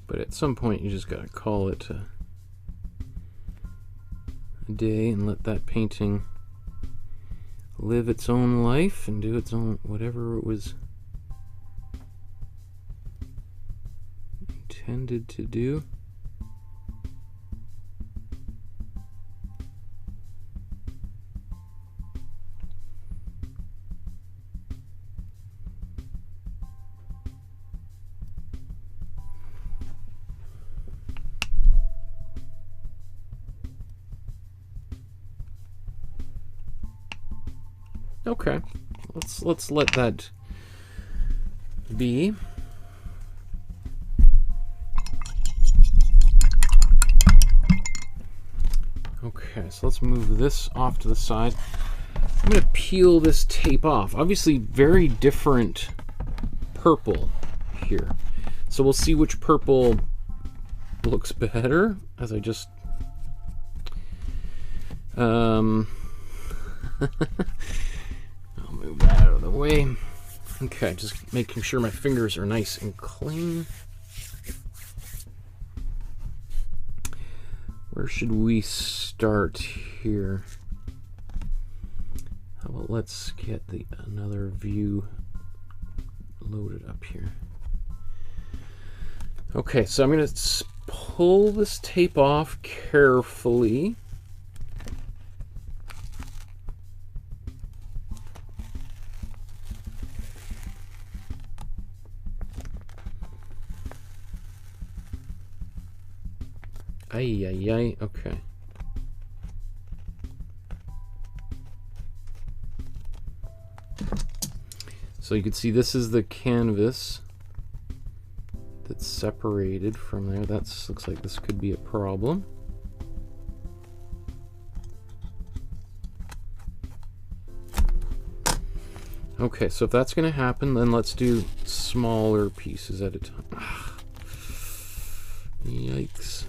But at some point you just gotta call it a day and let that painting live its own life and do its own whatever it was intended to do. Okay, let's let that be. Okay, so let's move this off to the side. I'm going to peel this tape off. Obviously, very different purple here. So we'll see which purple looks better as I just... I'll move that out of the way. Okay, just making sure my fingers are nice and clean. Where should we start here? How about let's get another view loaded up here. Okay, so I'm going to pull this tape off carefully. Ay, ay, ay, okay. So you can see this is the canvas that's separated from there. That looks like this could be a problem. Okay, so if that's going to happen, then let's do smaller pieces at a time. Yikes.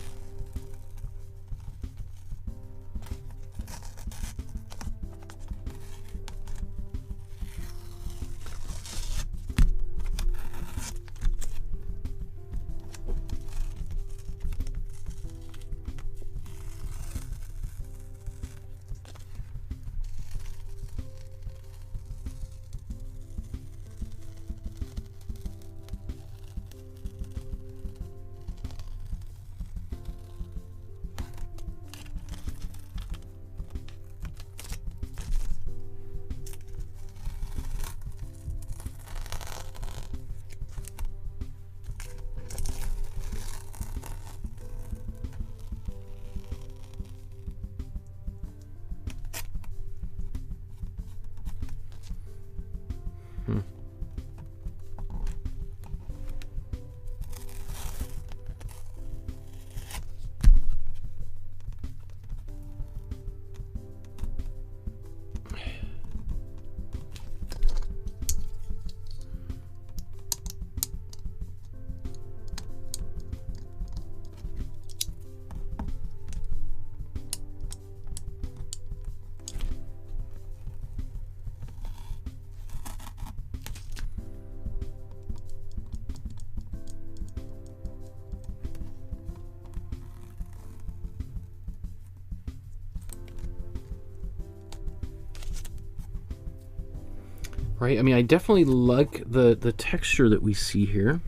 Right, I mean, I definitely like the texture that we see here.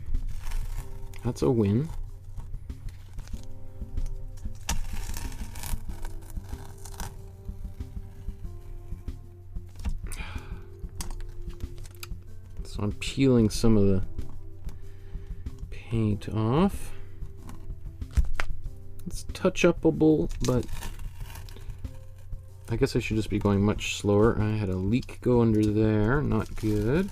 That's a win. So I'm peeling some of the paint off. It's touch-upable, but I guess I should just be going much slower. I had a leak go under there, not good.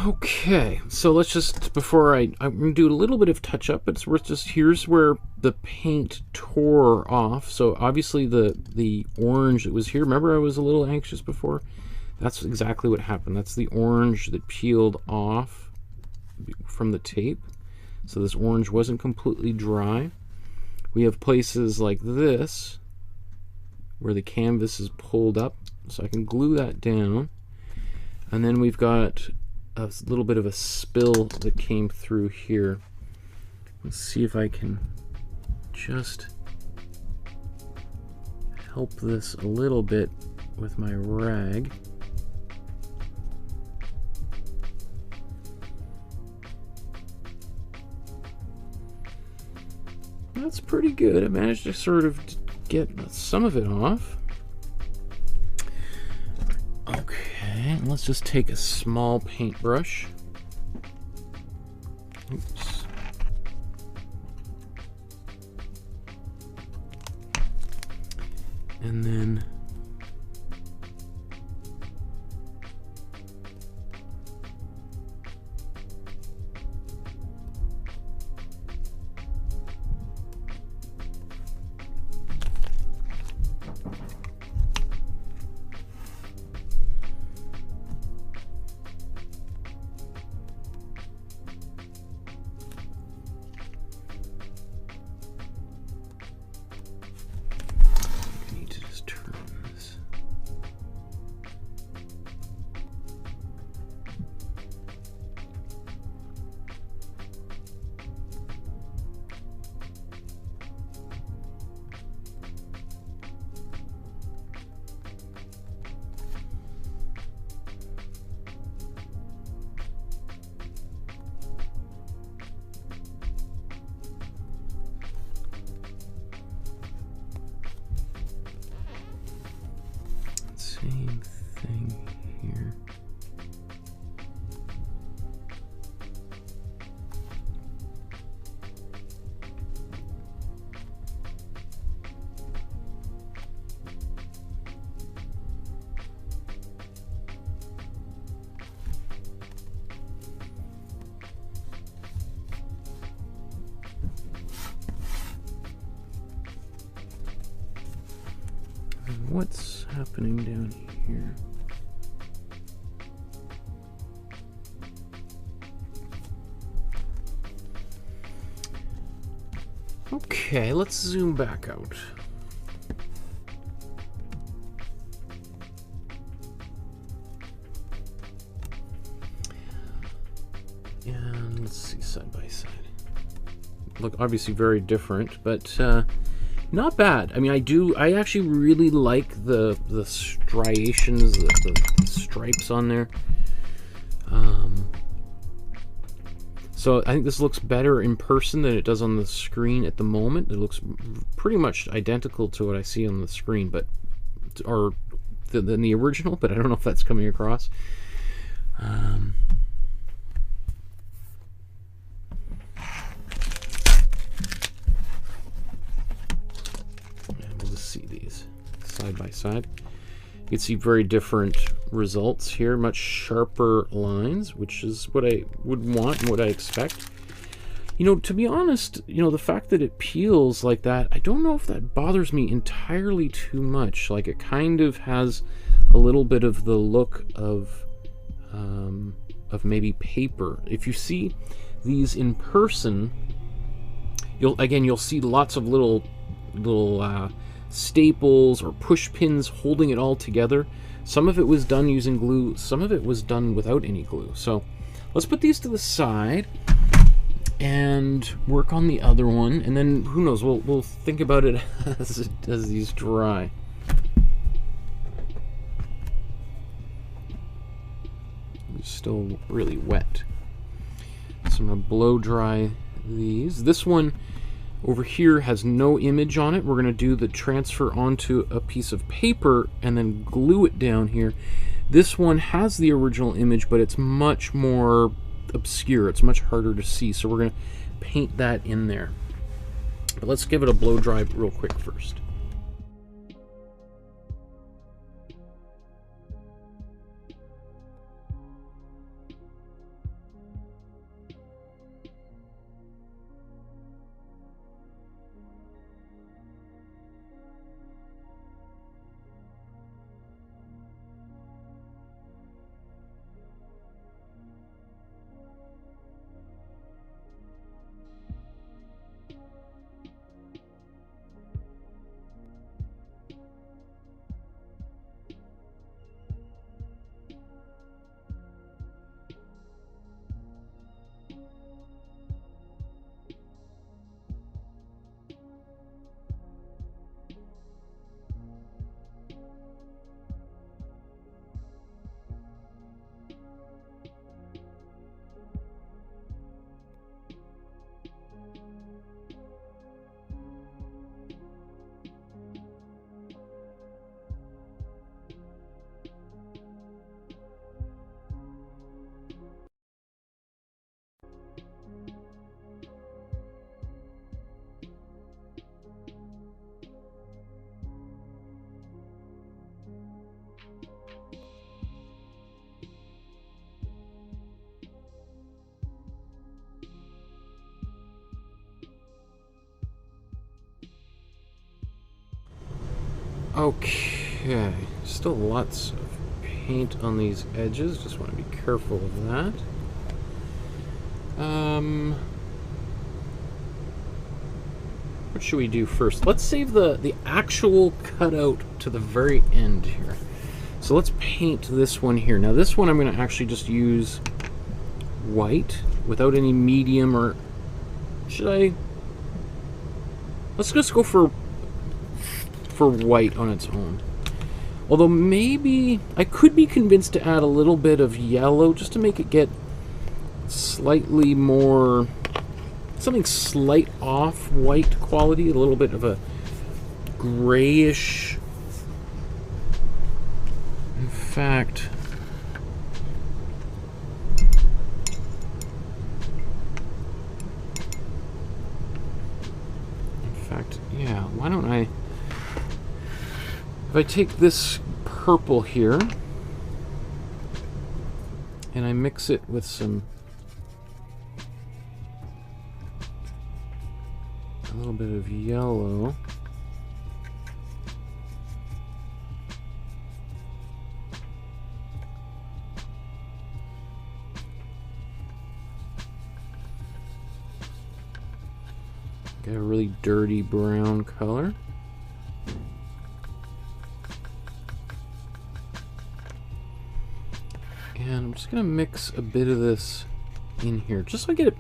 Okay, so let's just, before I'm going to do a little bit of touch-up, but it's worth just, here's where the paint tore off. So obviously the orange that was here, remember I was a little anxious before? That's exactly what happened. That's the orange that peeled off from the tape. So this orange wasn't completely dry. We have places like this where the canvas is pulled up, so I can glue that down. And then we've got a little bit of a spill that came through here. Let's see if I can just help this a little bit with my rag. That's pretty good. I managed to sort of get some of it off. Okay, let's just take a small paintbrush. Oops. And then what's happening down here? Okay, let's zoom back out. And let's see side by side. Look, obviously very different, but not bad. I mean, I actually really like the striations, the stripes on there. So I think this looks better in person than it does on the screen at the moment. It looks pretty much identical to what I see on the screen, but than the original, but I don't know if that's coming across. We'll just see these side by side. You can see very different results here, much sharper lines, which is what I would want and what I expect. You know, to be honest, you know, the fact that it peels like that, I don't know if that bothers me entirely too much. Like, it kind of has a little bit of the look of maybe paper. If you see these in person, you'll see lots of little staples or push pins holding it all together. Some of it was done using glue, some of it was done without any glue. So let's put these to the side and work on the other one, and then who knows, we'll think about it as these dry. It's still really wet, so I'm gonna blow dry these. This one over here has no image on it. We're going to do the transfer onto a piece of paper and then glue it down here. This one has the original image, but it's much more obscure. It's much harder to see, so we're going to paint that in there. But let's give it a blow dry real quick first. Okay, still lots of paint on these edges, just want to be careful of that. What should we do first? Let's save the actual cutout to the very end here. So let's paint this one here. Now this one I'm going to actually just use white without any medium, or should I? Let's just go for white on its own. Although maybe I could be convinced to add a little bit of yellow just to make it get slightly more, something slight off white quality, a little bit of a grayish. In fact, yeah, why don't I, if I take this purple here and I mix it with a little bit of yellow, Got a really dirty brown color. And I'm just going to mix a bit of this in here, just so I get a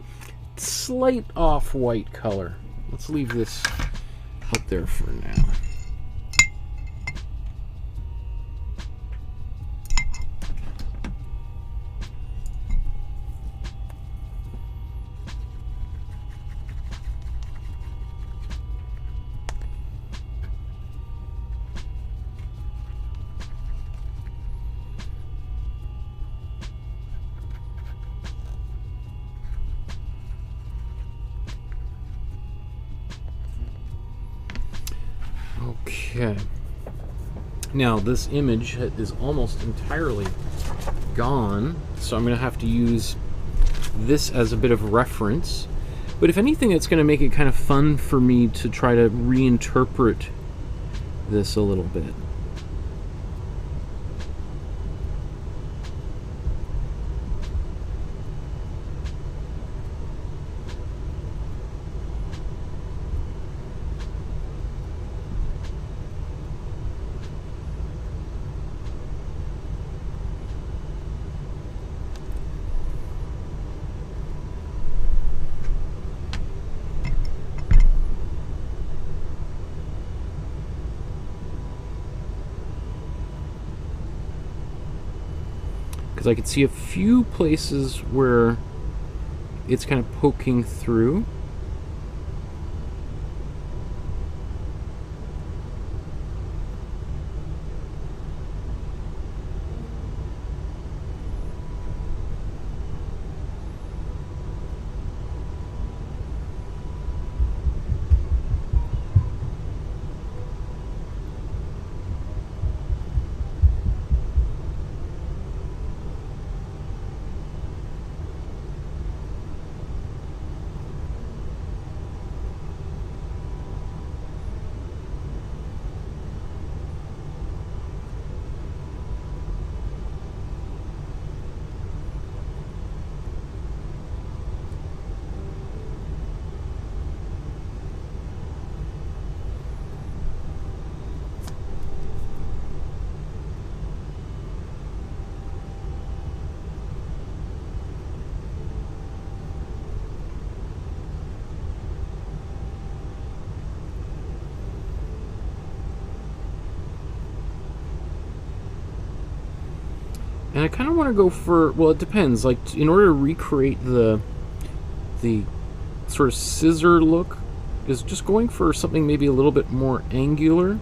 slight off-white color. Let's leave this up there for now. Okay. Now this image is almost entirely gone, so I'm going to have to use this as a bit of reference. But if anything, it's going to make it kind of fun for me to try to reinterpret this a little bit. Because I could see a few places where it's kind of poking through. And I kind of want to go for, well, it depends. Like, in order to recreate the sort of scissor look, is just going for something maybe a little bit more angular.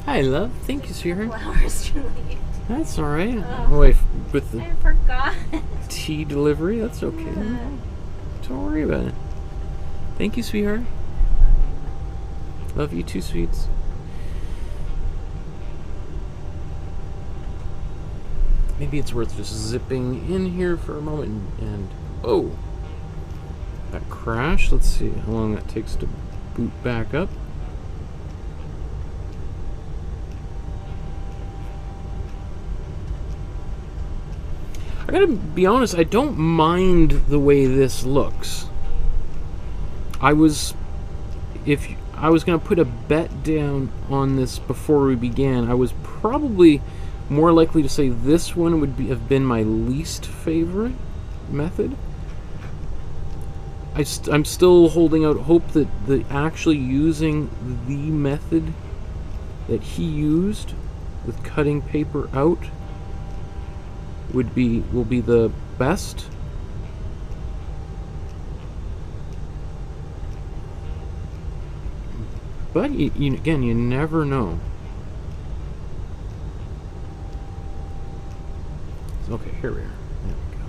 Hi, love. Thank you, sweetheart. Flowers, Julie. That's all right. Oh, wait, with the I forgot. tea delivery, that's okay. Don't worry about it. Thank you, sweetheart. Love you too, sweets. Maybe it's worth just zipping in here for a moment and oh, that crashed. Let's see how long that takes to boot back up. I gotta be honest, I don't mind the way this looks. If I was gonna put a bet down on this before we began, I was probably more likely to say this one would have been my least favorite method. I'm still holding out hope that actually using the method that he used with cutting paper out will be the best. But again, you never know. Okay, here we are. There we go.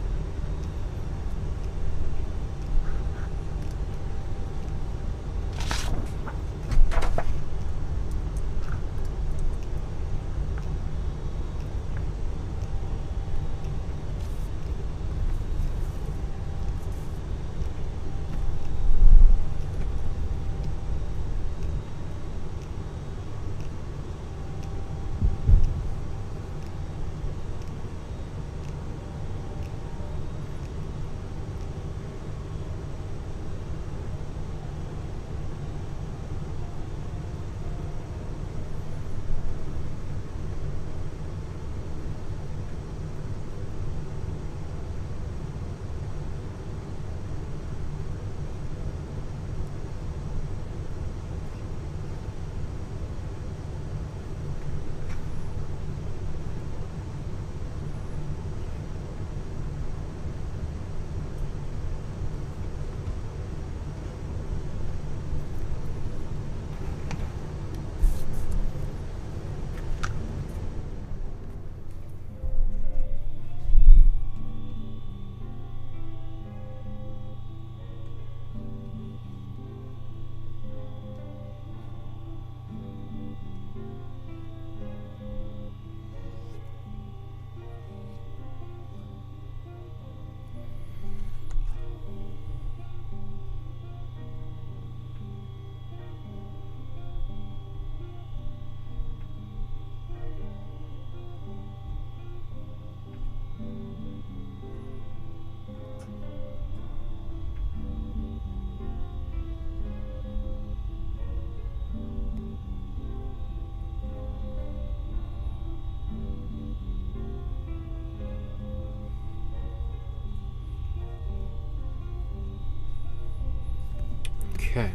Okay,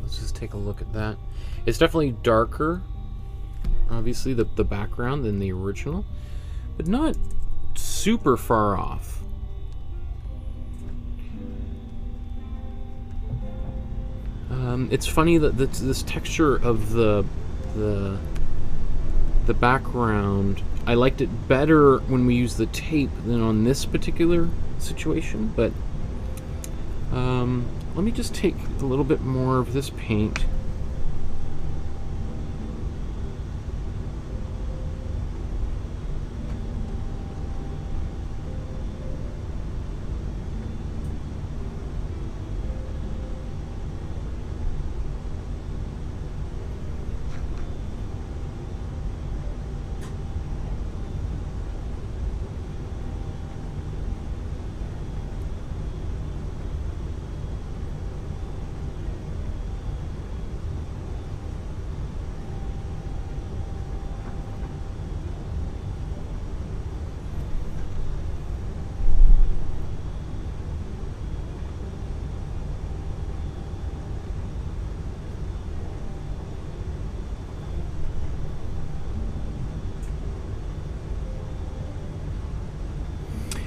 let's just take a look at that. It's definitely darker, obviously, the background than the original, but not super far off. It's funny that this texture of the background, I liked it better when we used the tape than on this particular situation, but let me just take a little bit more of this paint.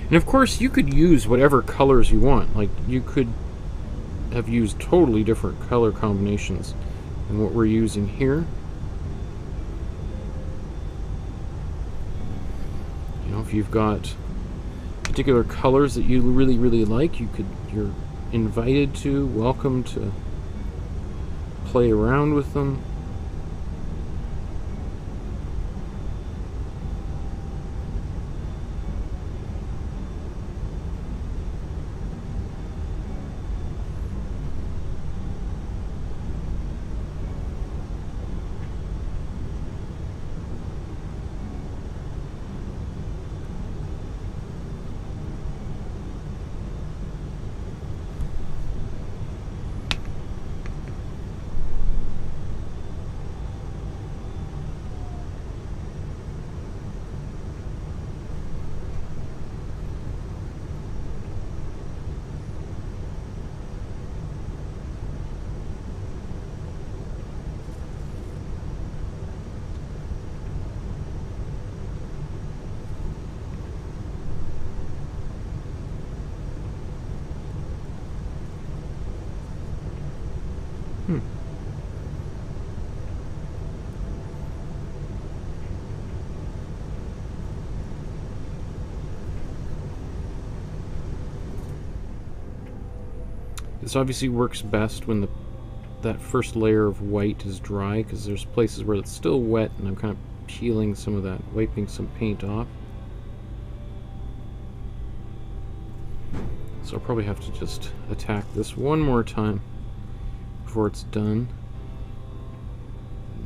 And of course, you could use whatever colors you want. Like, you could have used totally different color combinations than what we're using here. You know, if you've got particular colors that you really, really like, you're invited to, welcome to play around with them. This obviously works best when that first layer of white is dry, because there's places where it's still wet and I'm kind of peeling some of that, wiping some paint off. So I'll probably have to just attack this one more time before it's done.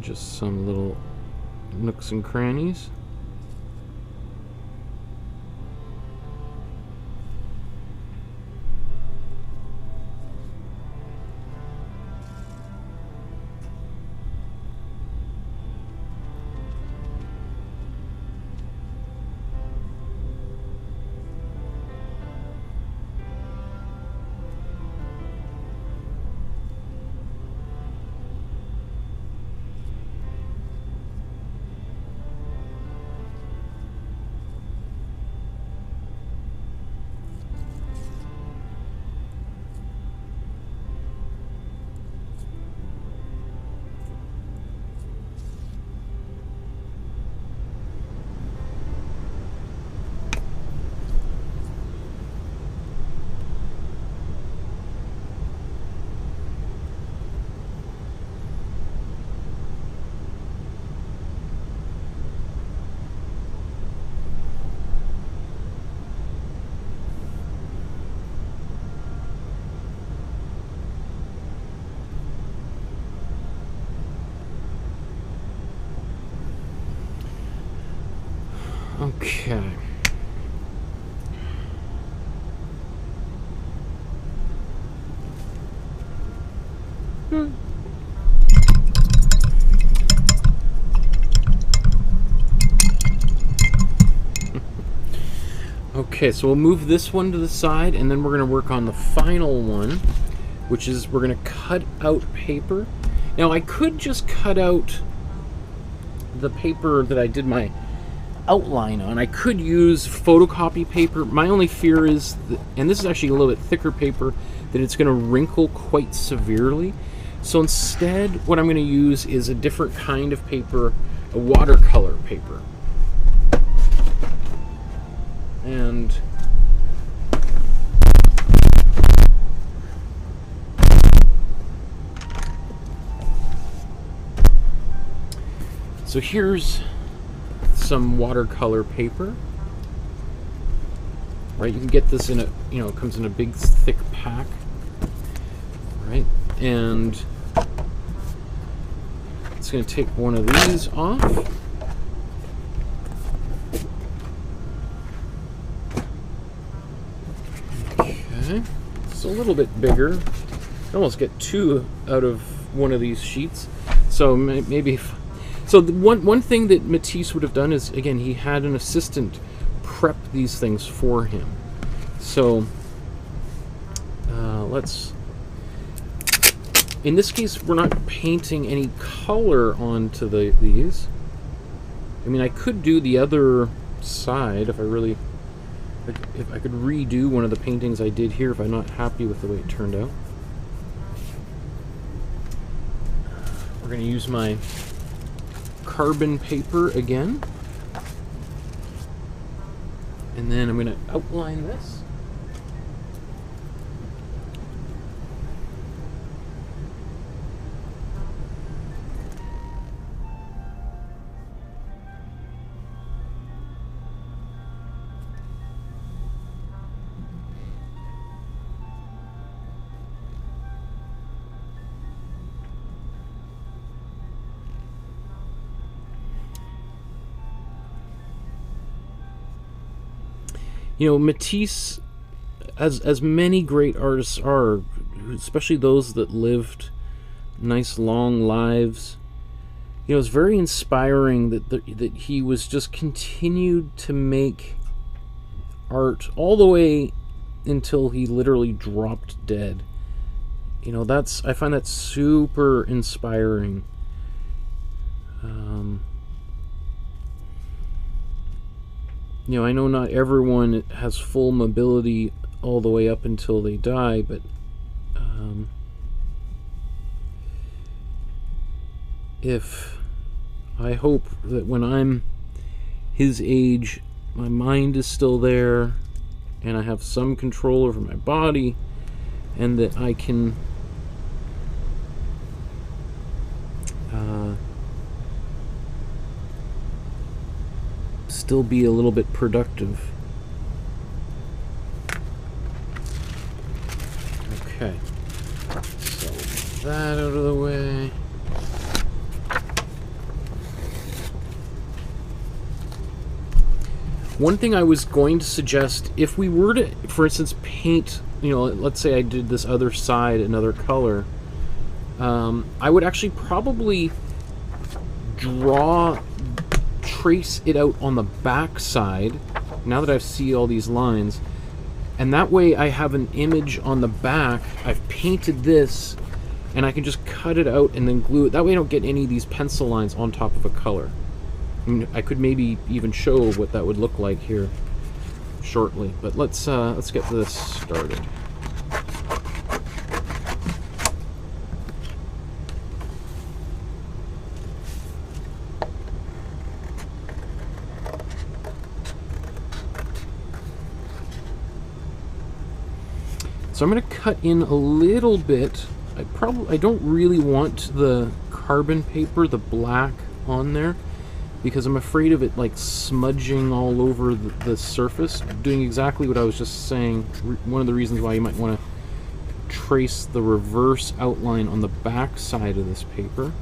Just some little nooks and crannies. Okay. Okay, so we'll move this one to the side, and then we're going to work on the final one, which is we're going to cut out paper. Now, I could just cut out the paper that I did my outline on. I could use photocopy paper. My only fear is, and this is actually a little bit thicker paper, that it's going to wrinkle quite severely. So instead, what I'm going to use is a different kind of paper, a watercolor paper. And so here's some watercolor paper. Right, you can get this in a, you know, it comes in a big thick pack. Right, and it's going to take one of these off. Okay, it's a little bit bigger. You almost get two out of one of these sheets. So maybe if, so the one thing that Matisse would have done is, again, he had an assistant prep these things for him. So let's, in this case, we're not painting any color onto these. I mean, I could do the other side if I really, if I could redo one of the paintings I did here if I'm not happy with the way it turned out. We're going to use my carbon paper again. And then I'm going to outline this. You know, Matisse, as many great artists are, especially those that lived nice long lives, you know, it's very inspiring that he was just continued to make art all the way until he literally dropped dead. You know, I find that super inspiring. You know, I know not everyone has full mobility all the way up until they die, but I hope that when I'm his age, my mind is still there, and I have some control over my body, and that I can still be a little bit productive. Okay, so that out of the way. One thing I was going to suggest, if we were to, for instance, paint, you know, let's say I did this other side another color, I would actually probably trace it out on the back side, now that I see all these lines, and that way I have an image on the back. I've painted this, and I can just cut it out and then glue it. That way I don't get any of these pencil lines on top of a color. I mean, I could maybe even show what that would look like here shortly, but let's get this started. So I'm going to cut in a little bit. I don't really want the carbon paper, the black, on there, because I'm afraid of it like smudging all over the surface, doing exactly what I was just saying. One of the reasons why you might want to trace the reverse outline on the back side of this paper.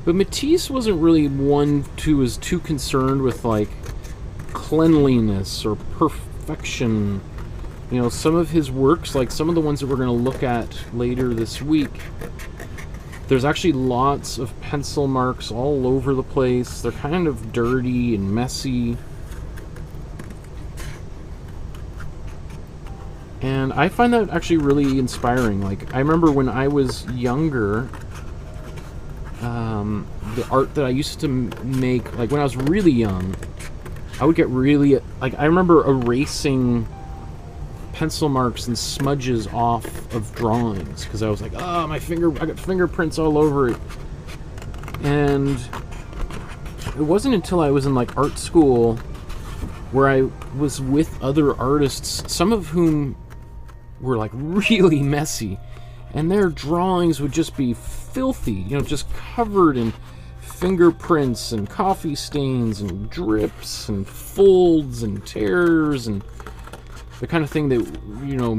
But Matisse wasn't really one who was too concerned with like cleanliness or perfection. You know, some of his works, like some of the ones that we're going to look at later this week, there's actually lots of pencil marks all over the place. They're kind of dirty and messy. And I find that actually really inspiring. Like, I remember when I was younger, the art that I used to make, like when I was really young, I would get really, like, I remember erasing pencil marks and smudges off of drawings because I was like, oh, I got fingerprints all over it. And it wasn't until I was in like art school where I was with other artists, some of whom were like really messy, and their drawings would just be filthy, you know, just covered in fingerprints and coffee stains and drips and folds and tears, and the kind of thing that, you know,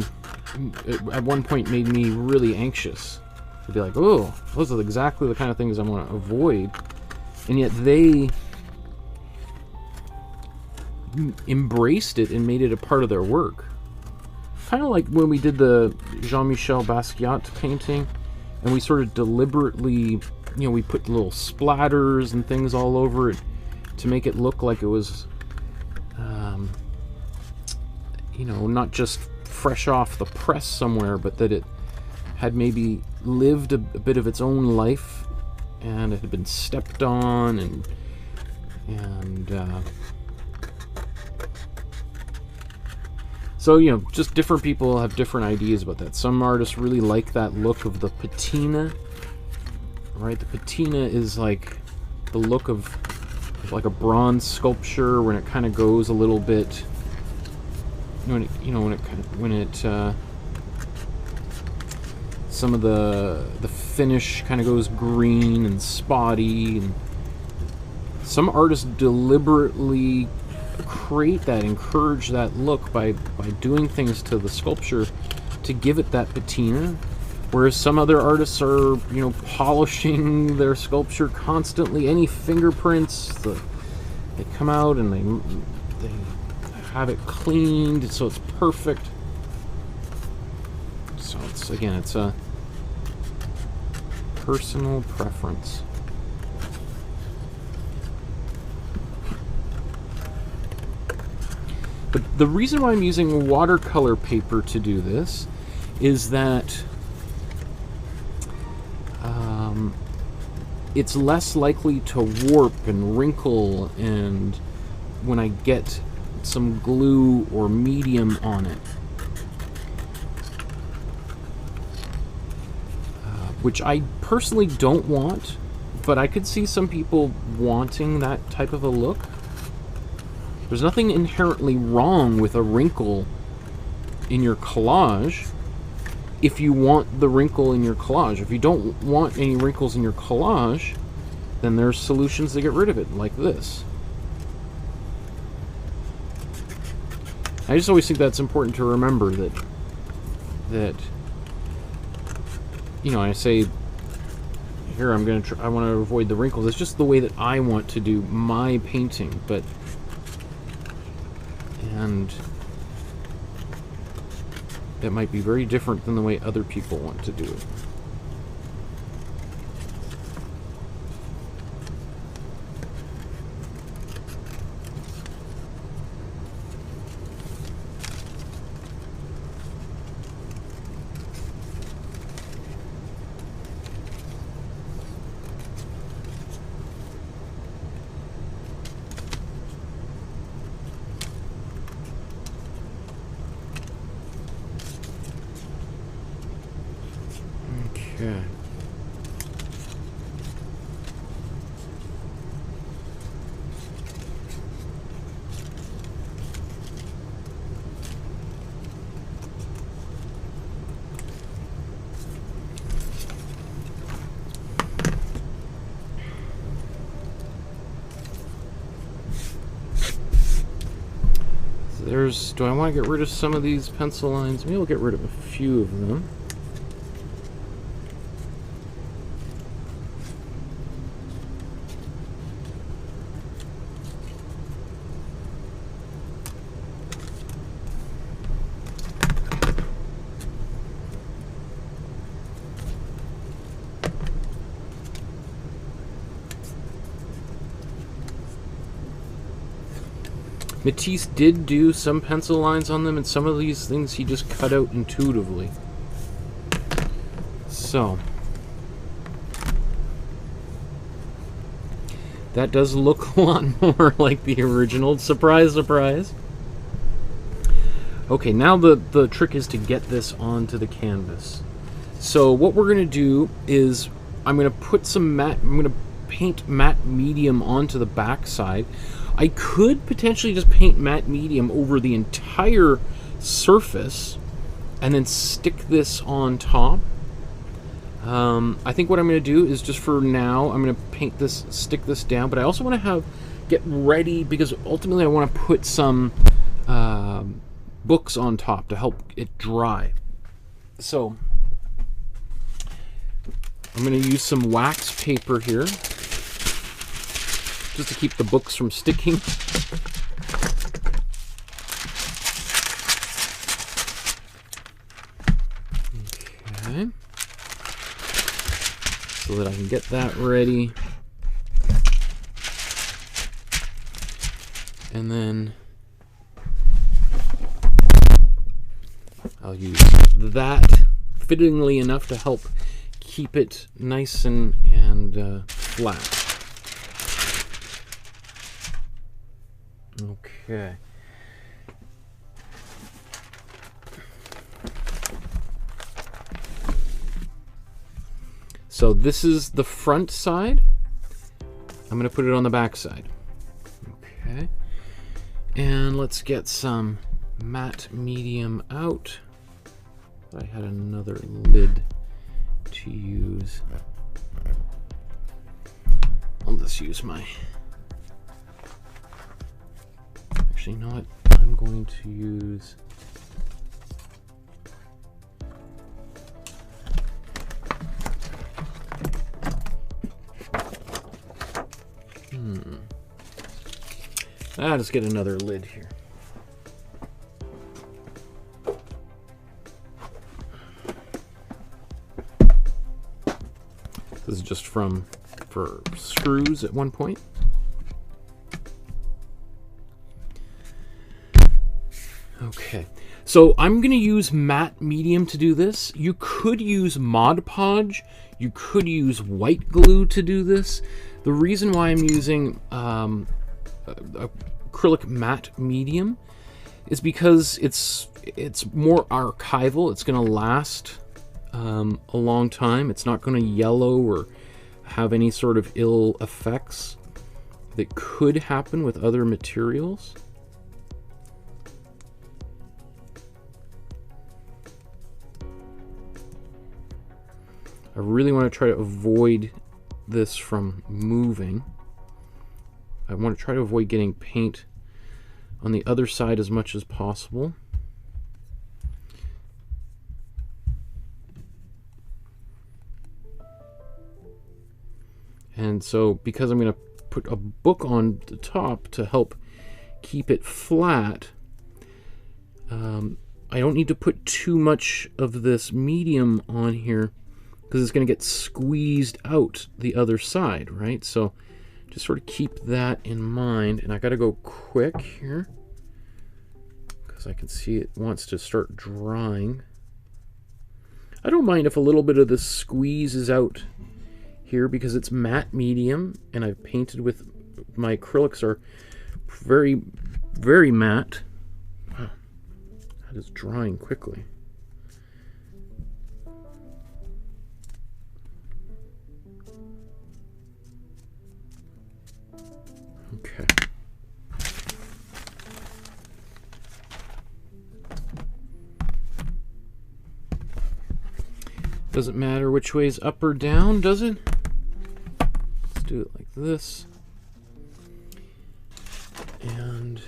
at one point made me really anxious. To be like, oh, those are exactly the kind of things I want to avoid. And yet they embraced it and made it a part of their work. Kind of like when we did the Jean-Michel Basquiat painting, and we sort of deliberately, you know, we put little splatters and things all over it to make it look like it was, you know, not just fresh off the press somewhere, but that it had maybe lived a bit of its own life, and it had been stepped on, and so, you know, just different people have different ideas about that. Some artists really like that look of the patina, right? The patina is like the look of like a bronze sculpture when it kind of goes a little bit, when some of the finish kind of goes green and spotty, and some artists deliberately create that, encourage that look by doing things to the sculpture to give it that patina, whereas some other artists are, you know, polishing their sculpture constantly. Any fingerprints, they come out and they have it cleaned so it's perfect. So it's, again, it's a personal preference. But the reason why I'm using watercolor paper to do this is that it's less likely to warp and wrinkle, and when I get some glue or medium on it. which I personally don't want, but I could see some people wanting that type of a look. There's nothing inherently wrong with a wrinkle in your collage if you want the wrinkle in your collage. If you don't want any wrinkles in your collage, then there's solutions to get rid of it, like this. I just always think that's important to remember, that you know, I say here I want to avoid the wrinkles. It's just the way that I want to do my painting, and that might be very different than the way other people want to do it. Okay. Do I want to get rid of some of these pencil lines? Maybe I'll get rid of a few of them. Matisse did do some pencil lines on them, and some of these things he just cut out intuitively. So that does look a lot more like the original. Surprise, surprise. Okay, now the trick is to get this onto the canvas. So what we're going to do is I'm going to put some matte, I'm going to paint matte medium onto the back side. I could potentially just paint matte medium over the entire surface and then stick this on top. I think what I'm going to do is, just for now, I'm going to paint this, stick this down, but I also want to get ready, because ultimately I want to put some books on top to help it dry. So I'm going to use some wax paper here, just to keep the books from sticking. Okay. So that I can get that ready. And then I'll use that fittingly enough to help keep it nice and flat. Okay. So this is the front side. I'm going to put it on the back side. Okay. And let's get some matte medium out. I had another lid to use. I'll just use my... Actually, you know what? I'm going to use... I'll just get another lid here. This is just for screws at one point. Okay, so I'm going to use matte medium to do this. You could use Mod Podge. You could use white glue to do this. The reason why I'm using acrylic matte medium is because it's more archival. It's going to last a long time. It's not going to yellow or have any sort of ill effects that could happen with other materials. I really want to try to avoid this from moving. I want to try to avoid getting paint on the other side as much as possible. And so because I'm going to put a book on the top to help keep it flat, I don't need to put too much of this medium on here because it's going to get squeezed out the other side, right? So just sort of keep that in mind. And I got to go quick here because I can see it wants to start drying. I don't mind if a little bit of this squeezes out here because it's matte medium and I've painted with, my acrylics are very, very matte. Wow, that is drying quickly. Okay. Doesn't matter which way is up or down, does it? Let's do it like this. And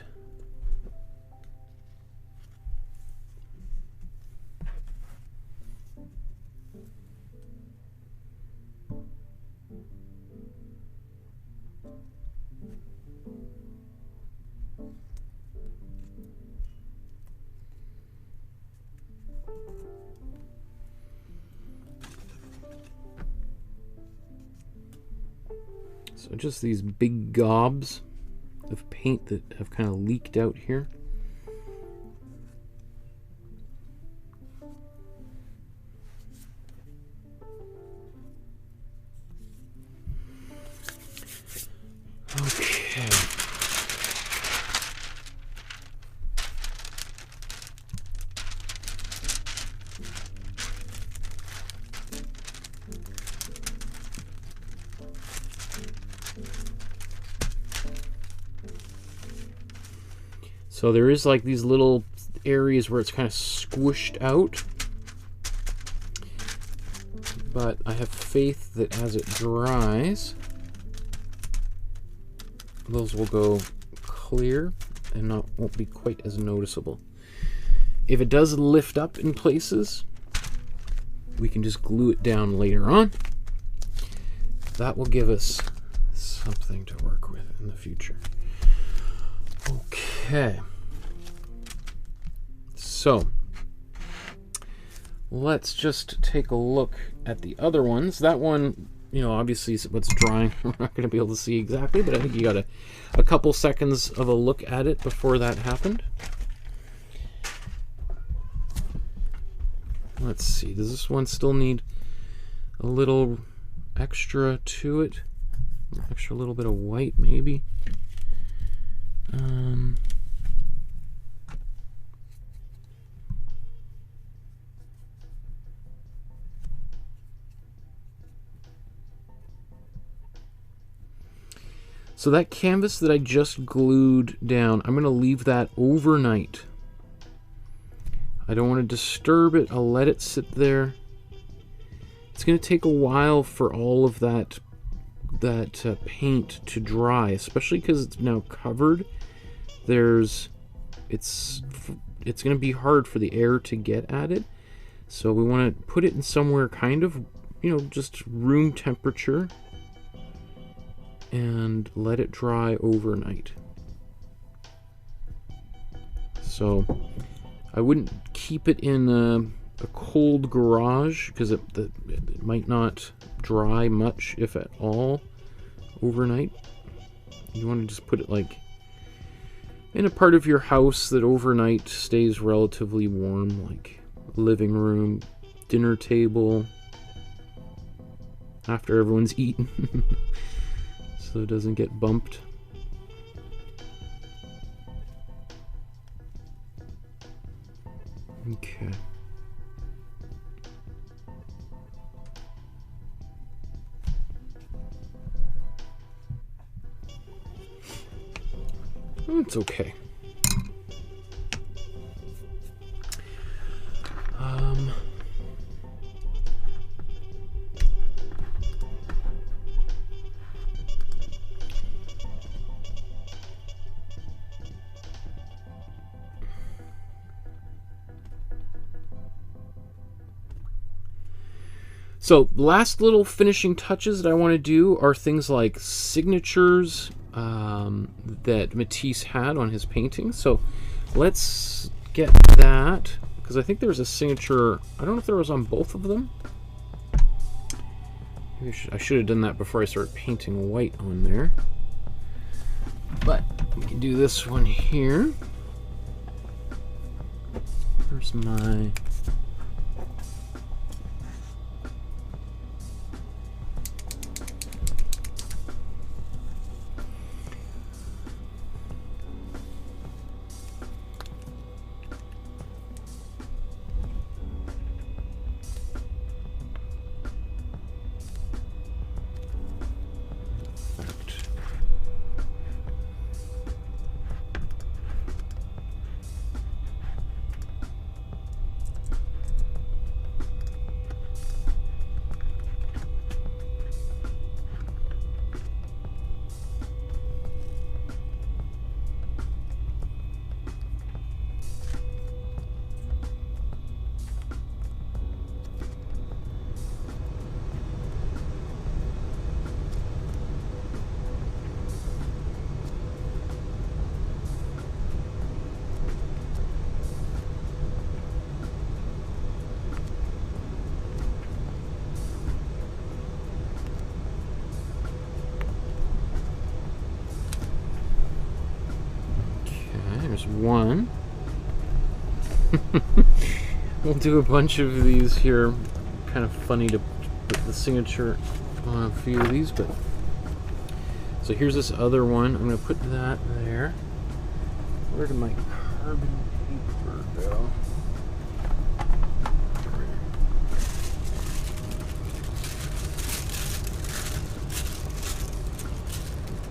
so just these big gobs of paint that have kind of leaked out here. Okay. So there is like these little areas where it's kind of squished out, but I have faith that as it dries, those will go clear and won't be quite as noticeable. If it does lift up in places, we can just glue it down later on. That will give us something to work with in the future. Okay, so let's just take a look at the other ones. That one, you know, obviously is what's drying. We're not going to be able to see exactly, but I think you got a couple seconds of a look at it before that happened. Let's see, does this one still need a little extra to it? Extra little bit of white, maybe? So that canvas that I just glued down, I'm going to leave that overnight. I don't want to disturb it. I'll let it sit there. It's going to take a while for all of that paint to dry, especially because it's now covered. It's going to be hard for the air to get at it. So we want to put it in somewhere kind of, you know, just room temperature and let it dry overnight. So I wouldn't keep it in a cold garage because it might not dry much, if at all, overnight. You want to just put it like in a part of your house that overnight stays relatively warm, like living room, dinner table, after everyone's eaten, so it doesn't get bumped. Okay. It's okay. So, last little finishing touches that I want to do are things like signatures that Matisse had on his paintings. So, let's get that, because I think there's a signature. I don't know if there was on both of them. Maybe I should have done that before I started painting white on there. But we can do this one here. Where's my... one. We'll do a bunch of these here. Kind of funny to put the signature on a few of these, but so here's this other one. I'm going to put that there. Where did my carbon paper go?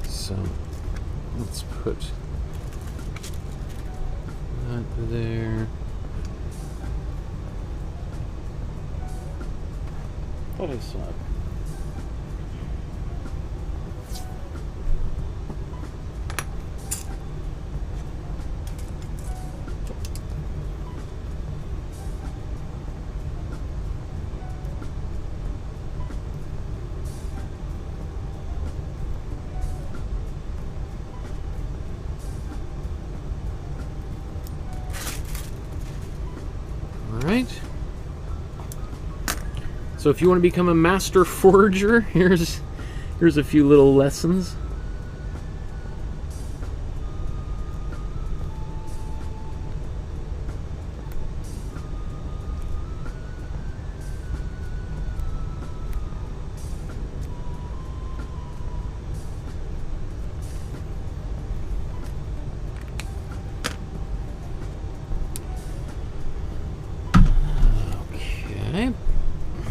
So let's put there. What I saw. So if you want to become a master forger, here's a few little lessons.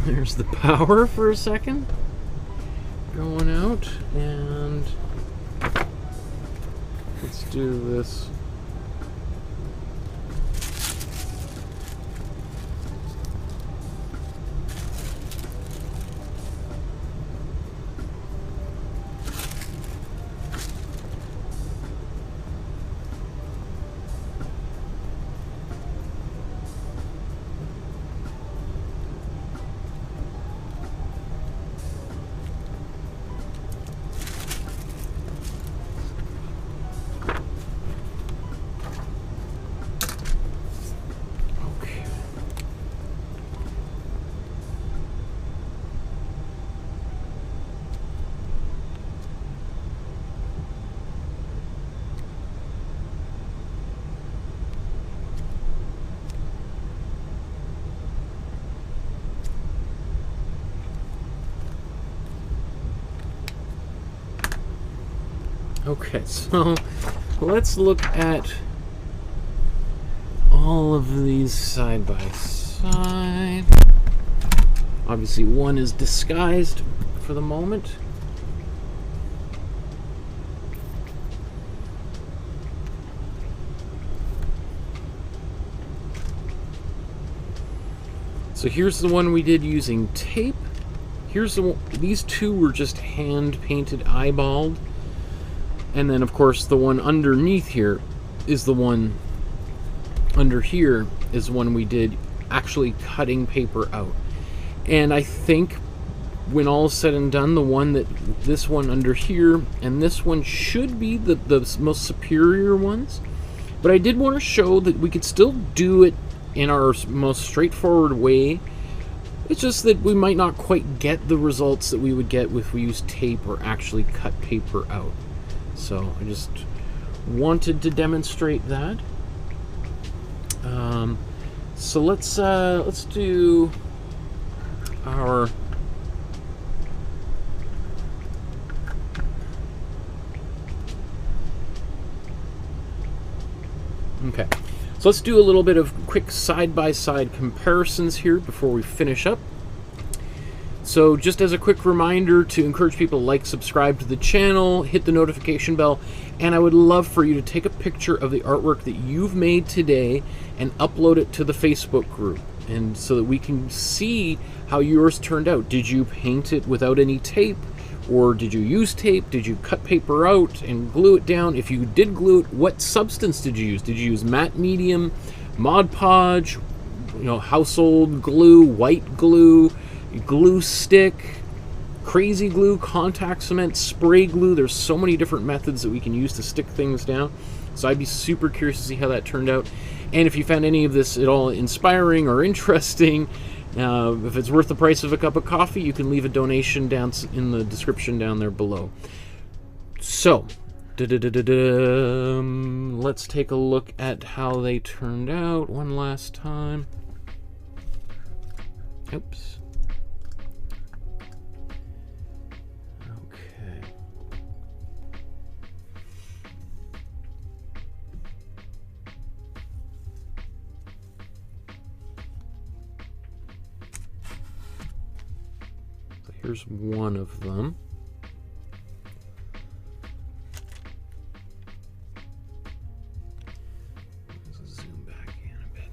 There's the power for a second going out, and let's do this. Okay, so let's look at all of these side by side. Obviously, one is disguised for the moment. So here's the one we did using tape. Here's the one, these two were just hand painted, eyeballed. And then of course the one underneath here is the one under here is one we did actually cutting paper out. And I think when all is said and done, the one that this one under here and this one should be the most superior ones. But I did want to show that we could still do it in our most straightforward way. It's just that we might not quite get the results that we would get if we use tape or actually cut paper out. So I just wanted to demonstrate that. So let's do our okay. So let's do a little bit of quick side-by-side comparisons here before we finish up. So just as a quick reminder to encourage people to like, subscribe to the channel, hit the notification bell, and I would love for you to take a picture of the artwork that you've made today and upload it to the Facebook group, and so that we can see how yours turned out. Did you paint it without any tape? Or did you use tape? Did you cut paper out and glue it down? If you did glue it, what substance did you use? Did you use matte medium, Mod Podge, household glue, white glue, glue stick, crazy glue, contact cement, spray glue? There's so many different methods that we can use to stick things down. So I'd be super curious to see how that turned out. And if you found any of this at all inspiring or interesting, if it's worth the price of a cup of coffee, you can leave a donation down in the description down there below. So, let's take a look at how they turned out one last time. Oops. Okay. Here's one of them. Let's zoom back in a bit.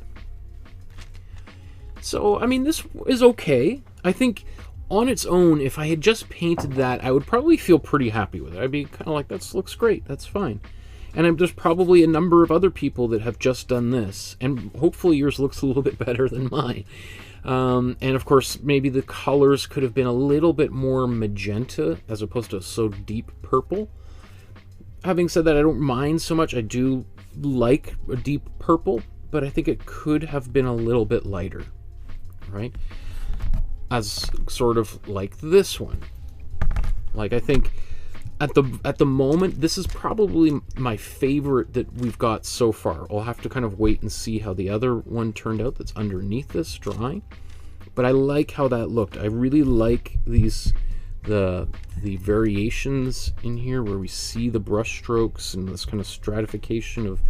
So, I mean, this is okay. I think on its own, if I had just painted that, I would probably feel pretty happy with it. I'd be kind of like, that looks great, that's fine. And there's probably a number of other people that have just done this, and hopefully yours looks a little bit better than mine. And of course, maybe the colors could have been a little bit more magenta as opposed to so deep purple. Having said that, I don't mind so much. I do like a deep purple, but I think it could have been a little bit lighter, right? As sort of like this one. Like, I think at the moment, this is probably my favorite that we've got so far. I'll have to kind of wait and see how the other one turned out that's underneath this drawing. But I like how that looked. I really like the variations in here where we see the brush strokes and this kind of stratification of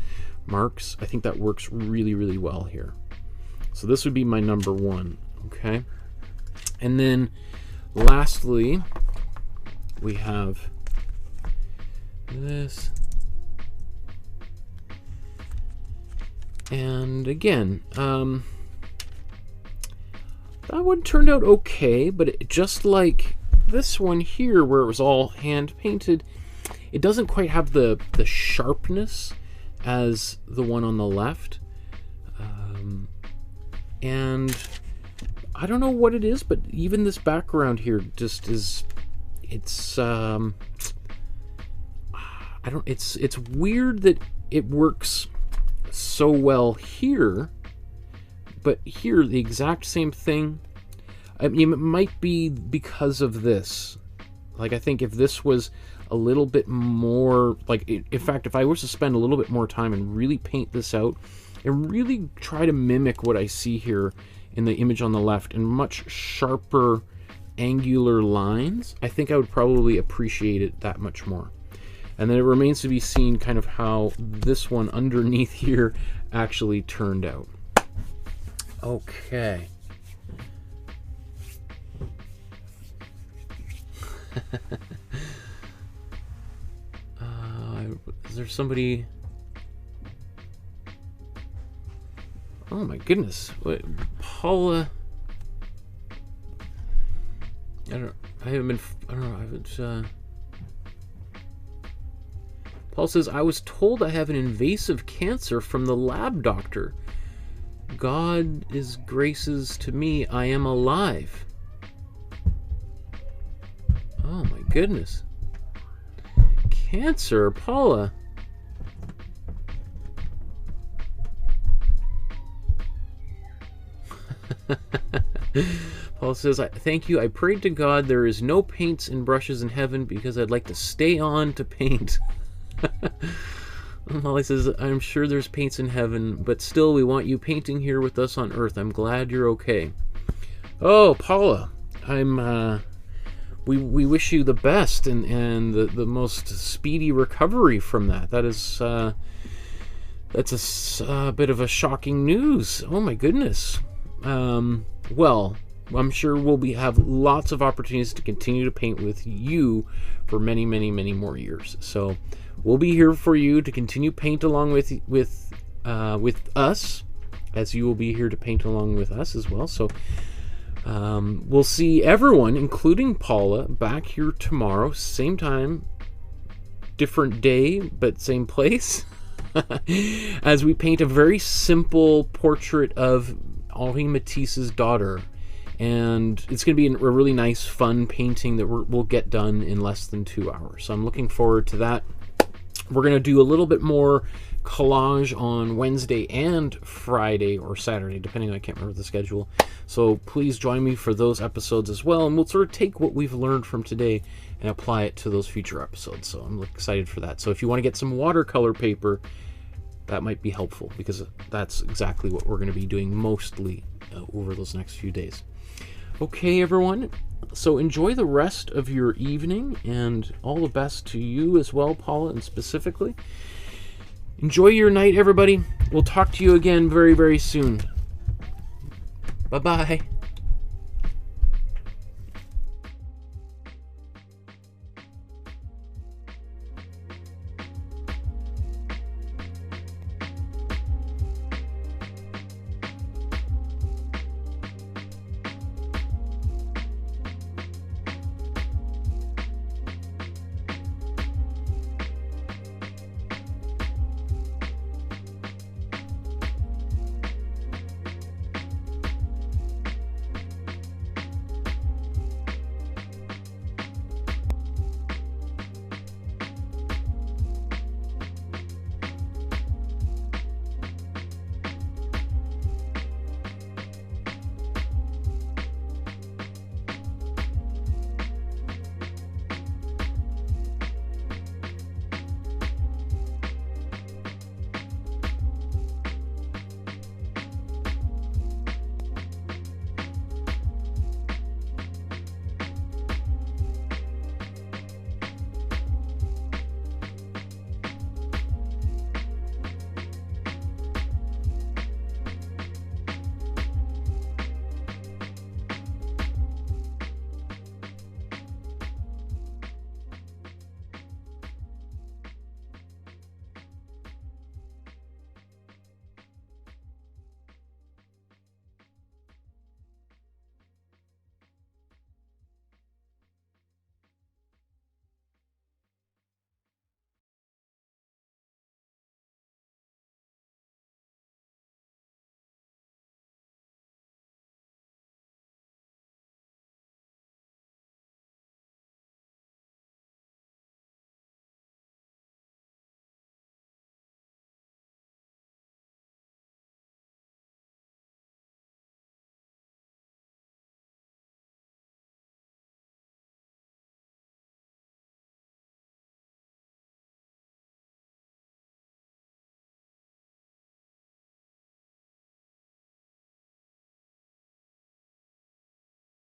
marks. I think that works really, really well here. So this would be my number one, okay? And then lastly, we have this. And again, that one turned out okay, but just like this one here where it was all hand painted, it doesn't quite have the sharpness as the one on the left. And I don't know what it is, but even this background here just is, it's it's weird that it works so well here, but here the exact same thing. I mean, it might be because of this. Like, I think if this was a little bit more, like, in fact, if I was to spend a little bit more time and really paint this out and really try to mimic what I see here in the image on the left in much sharper angular lines, I think I would probably appreciate it that much more. And then it remains to be seen kind of how this one underneath here actually turned out. Okay. Is there somebody? Oh my goodness. Wait, Paula. I don't know, I haven't, Paul says, I was told I have an invasive cancer from the lab doctor. God is graces to me, I am alive. Oh my goodness. Cancer, Paula. Paul says, thank you. I prayed to God there is no paints and brushes in heaven because I'd like to stay on to paint. Molly says, I'm sure there's paints in heaven, but still we want you painting here with us on earth. I'm glad you're okay. Oh, Paula, we wish you the best and the most speedy recovery from that. That's a bit of a shocking news. Oh my goodness. Well, I'm sure we'll have lots of opportunities to continue to paint with you for many, many, many more years. So we'll be here for you to continue paint along with us, as you will be here to paint along with us as well. So we'll see everyone, including Paula, back here tomorrow, same time, different day, but same place, as we paint a very simple portrait of Henri Matisse's daughter. And it's going to be a really nice, fun painting that we'll get done in less than 2 hours. So I'm looking forward to that. We're going to do a little bit more collage on Wednesday and Friday or Saturday, depending on, I can't remember the schedule. So please join me for those episodes as well. And we'll sort of take what we've learned from today and apply it to those future episodes. So I'm excited for that. So if you want to get some watercolor paper, that might be helpful, because that's exactly what we're going to be doing mostly over those next few days. Okay, everyone. So enjoy the rest of your evening, and all the best to you as well, Paula, and specifically. Enjoy your night, everybody. We'll talk to you again very, very soon. Bye-bye.